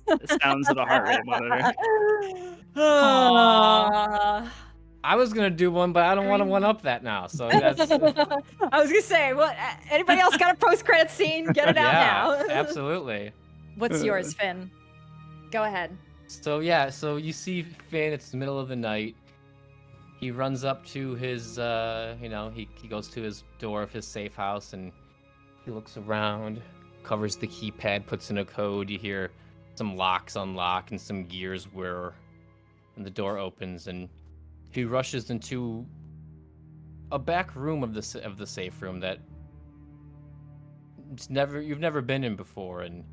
Speaker 8: The sounds of the heart rate monitor.
Speaker 2: I was gonna do one, but I don't want to one up that now. So that's
Speaker 1: I was gonna say, what? Anybody else got a post-credit scene? Get it out
Speaker 2: yeah,
Speaker 1: now.
Speaker 2: absolutely.
Speaker 1: What's yours, Finn? Go ahead.
Speaker 2: So yeah, so you see Finn. It's the middle of the night. He runs up to his, he goes to his door of his safe house, and he looks around, covers the keypad, puts in a code. You hear some locks unlock and some gears whir, and the door opens, and he rushes into a back room of the safe room that you've never been in before, and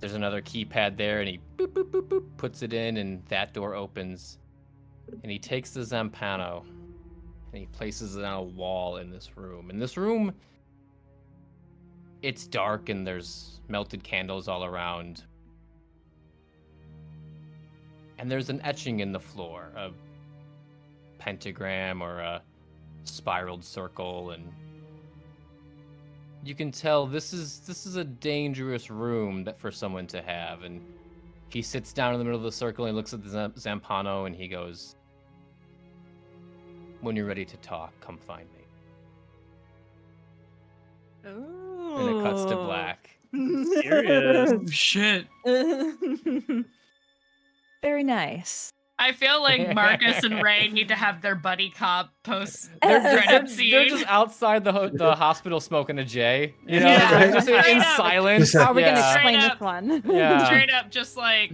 Speaker 2: there's another keypad there, and he boop boop boop boop puts it in, and that door opens. And he takes the Zampano and he places it on a wall in this room. In this room, it's dark and there's melted candles all around. And there's an etching in the floor, a pentagram or a spiraled circle, and you can tell this is a dangerous room for someone to have. And he sits down in the middle of the circle and he looks at the Zampano and he goes, when you're ready to talk, come find me.
Speaker 1: Ooh.
Speaker 2: And it cuts to black.
Speaker 8: Serious.
Speaker 6: Oh, shit.
Speaker 1: Very nice.
Speaker 5: I feel like Marcus and Ray need to have their buddy cop post
Speaker 2: They're
Speaker 5: credit scene.
Speaker 2: just outside the hospital smoking a J. You know,
Speaker 5: Yeah.
Speaker 2: they're just in
Speaker 5: Straight up.
Speaker 2: silence.
Speaker 1: How are we gonna
Speaker 2: Yeah.
Speaker 1: explain
Speaker 5: Straight
Speaker 1: this
Speaker 5: up.
Speaker 1: one?
Speaker 2: Yeah.
Speaker 5: Straight up, just like,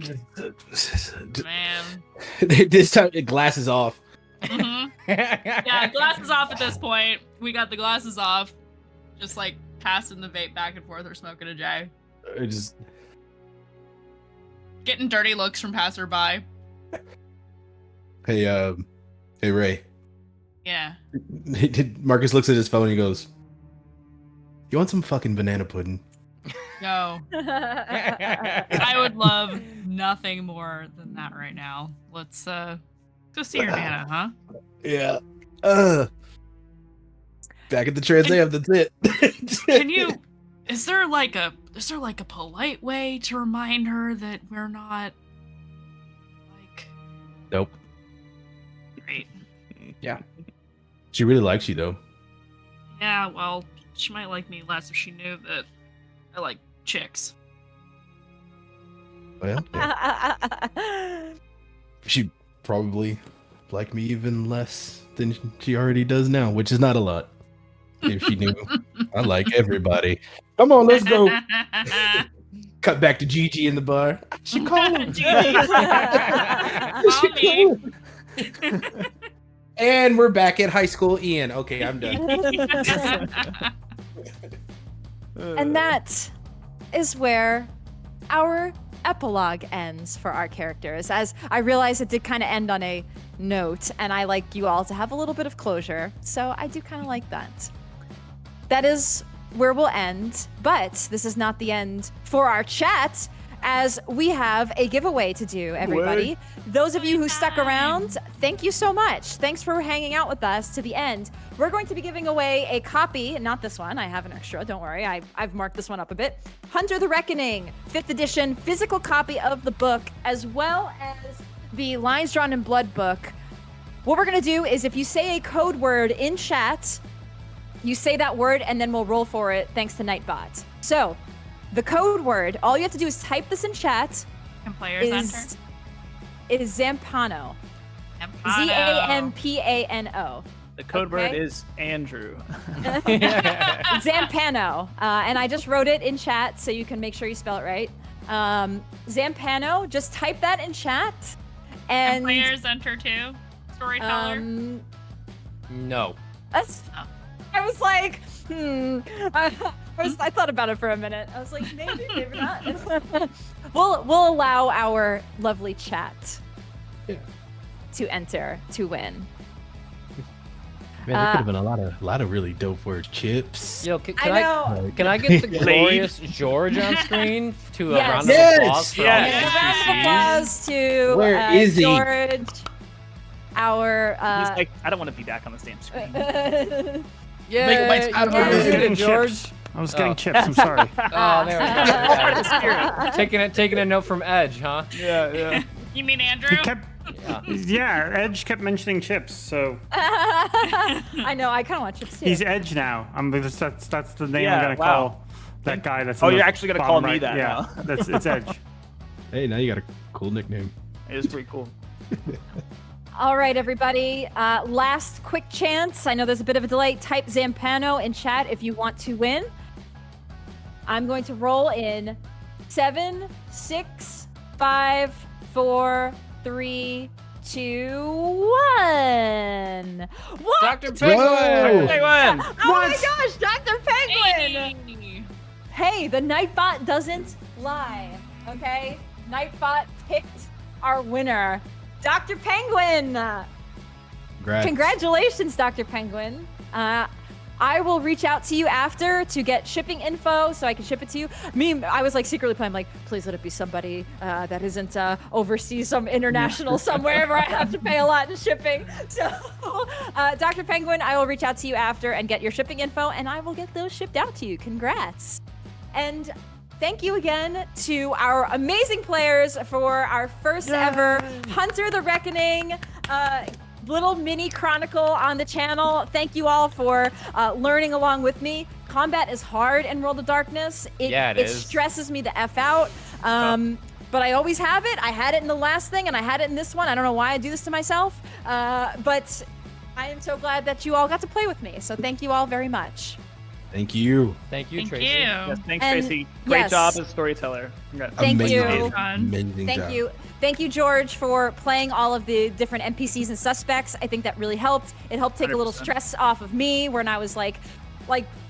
Speaker 5: man.
Speaker 3: This time, glasses off.
Speaker 5: hmm Yeah, glasses off at this point. We got the glasses off. Just like passing the vape back and forth or smoking a J.
Speaker 3: Just
Speaker 5: Getting dirty looks from passerby.
Speaker 3: hey, Ray.
Speaker 5: Yeah.
Speaker 3: Marcus looks at his phone and he goes, "You want some fucking banana pudding?"
Speaker 5: Yo. I would love nothing more than that right now. Let's go see your Nana, huh?
Speaker 3: Yeah. Back at the Trans Am. That's it.
Speaker 5: Can you is there like a polite way to remind her that we're not like
Speaker 3: Nope.
Speaker 5: great?
Speaker 3: She really likes you though.
Speaker 5: Yeah, well, she might like me less if she knew that I like chicks.
Speaker 3: Well, yeah. She probably like me even less than she already does now, which is not a lot. If she knew, I like everybody. Come on, let's go. Cut back to Gigi in the bar. She called.
Speaker 5: Mommy.
Speaker 3: And we're back at high school, Ian. Okay, I'm done.
Speaker 1: And that is where our epilogue ends for our characters. As I realize it did kind of end on a note, and I like you all to have a little bit of closure. So I do kind of like that. That is where we'll end, but this is not the end for our chat, as we have a giveaway to do, everybody. Those of you who stuck around, thank you so much. Thanks for hanging out with us to the end. We're going to be giving away a copy, not this one, I have an extra, don't worry, I've marked this one up a bit. Hunter the Reckoning, 5th edition, physical copy of the book, as well as the Lines Drawn in Blood book. What we're gonna do is if you say a code word in chat, you say that word and then we'll roll for it thanks to Nightbot. So, the code word, all you have to do is type this in chat.
Speaker 5: Can players enter?
Speaker 1: Is Zampano.
Speaker 5: Zampano.
Speaker 1: Zampano.
Speaker 8: The code word
Speaker 1: Okay.
Speaker 8: is Andrew.
Speaker 1: Zampano. And I just wrote it in chat so you can make sure you spell it right. Zampano, just type that in chat.
Speaker 5: Can
Speaker 1: And
Speaker 5: players enter too? Storyteller?
Speaker 2: No.
Speaker 1: that's, I was like, I thought about it for a minute. I was like, maybe not. We'll allow our lovely chat to enter to win.
Speaker 3: Man, there could have been a lot of really dope words. Chips.
Speaker 2: Yo, can
Speaker 1: I know.
Speaker 2: can I get the glorious George on screen to a
Speaker 1: Yes.
Speaker 2: round of
Speaker 3: Yes.
Speaker 2: applause for all
Speaker 8: Yes.
Speaker 2: the
Speaker 1: A round of
Speaker 2: NPCs?
Speaker 1: applause to
Speaker 3: Where is he?
Speaker 1: George, our
Speaker 8: He's like, I don't want to be back on the same screen.
Speaker 2: Yeah,
Speaker 8: Make my
Speaker 2: you
Speaker 8: spot
Speaker 2: did
Speaker 8: harder.
Speaker 2: it, George.
Speaker 7: I was getting
Speaker 2: Oh.
Speaker 7: chips. I'm sorry.
Speaker 2: Oh, there we go.
Speaker 8: Part of the
Speaker 2: Yeah.
Speaker 8: spirit.
Speaker 2: Taking a note from Edge, huh?
Speaker 8: Yeah.
Speaker 5: You mean
Speaker 7: He
Speaker 5: Andrew?
Speaker 7: kept,
Speaker 2: Yeah.
Speaker 7: Edge kept mentioning chips, so
Speaker 1: I know. I kind of want chips too.
Speaker 7: he's Edge now. That's the name
Speaker 8: Yeah,
Speaker 7: I'm gonna
Speaker 8: wow.
Speaker 7: call that guy. That's
Speaker 8: Oh,
Speaker 7: in the
Speaker 8: you're actually gonna
Speaker 7: bottom
Speaker 8: call me
Speaker 7: right.
Speaker 8: that
Speaker 7: Yeah,
Speaker 8: now.
Speaker 7: it's Edge.
Speaker 3: Hey, now you got a cool nickname.
Speaker 8: It is pretty cool.
Speaker 1: All right, everybody. Last quick chance. I know there's a bit of a delay. Type Zampano in chat if you want to win. I'm going to roll in 7, 6, 5, 4, 3, 2, 1. What?
Speaker 2: Dr.
Speaker 3: Whoa.
Speaker 2: Penguin!
Speaker 8: Penguin!
Speaker 1: Oh my gosh, Dr. Penguin!
Speaker 5: Hey.
Speaker 1: Hey, the Nightbot doesn't lie, okay? Nightbot picked our winner, Dr. Penguin!
Speaker 3: Congrats.
Speaker 1: Congratulations, Dr. Penguin. I will reach out to you after to get shipping info so I can ship it to you. I was like secretly playing, like, please let it be somebody that isn't overseas, some international somewhere where I have to pay a lot in shipping. So, Dr. Penguin, I will reach out to you after and get your shipping info, and I will get those shipped out to you. Congrats. And thank you again to our amazing players for our first ever Hunter the Reckoning little mini chronicle on the channel. Thank you all for learning along with me. combat is hard in World of Darkness. It
Speaker 2: is.
Speaker 1: stresses me the F out. But I always have it. I had it in the last thing, and I had it in this one. I don't know why I do this to myself. But I am so glad that you all got to play with me. So thank you all very much.
Speaker 3: Thank you.
Speaker 2: Thank you,
Speaker 5: Thank
Speaker 2: Tracy.
Speaker 5: you.
Speaker 8: Yes, thanks,
Speaker 1: And-
Speaker 8: Tracy. Great
Speaker 1: yes.
Speaker 8: job as storyteller. Congrats.
Speaker 1: Thank
Speaker 3: Amazing.
Speaker 1: you.
Speaker 3: Amazing
Speaker 1: Thank
Speaker 3: job.
Speaker 1: you. Thank you, George, for playing all of the different NPCs and suspects. I think that really helped. It helped take a little
Speaker 8: 100%.
Speaker 1: stress off of me when I was like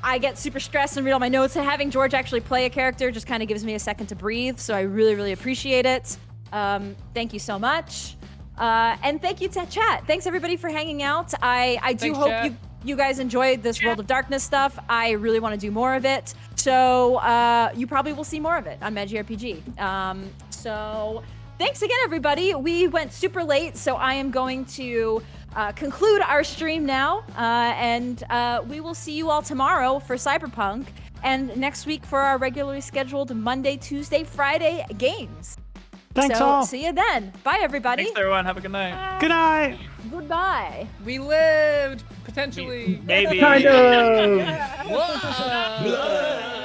Speaker 1: I get super stressed and read all my notes. And having George actually play a character just kind of gives me a second to breathe. So I really, really appreciate it. Thank you so much. And thank you to chat. Thanks everybody for hanging out. I do
Speaker 2: Thanks,
Speaker 1: hope
Speaker 2: chat.
Speaker 1: you guys enjoyed this World of Darkness stuff. I really want to do more of it. So you probably will see more of it on MagiRPG. So thanks again, everybody. We went super late, so I am going to conclude our stream now. And we will see you all tomorrow for Cyberpunk and next week for our regularly scheduled Monday, Tuesday, Friday games.
Speaker 7: Thanks
Speaker 1: so,
Speaker 7: all.
Speaker 1: See you then. Bye, everybody.
Speaker 8: Thanks, everyone. Have a good night.
Speaker 7: Good night.
Speaker 1: Goodbye.
Speaker 2: We lived, potentially.
Speaker 8: Maybe.
Speaker 7: Kind of.
Speaker 2: Whoa.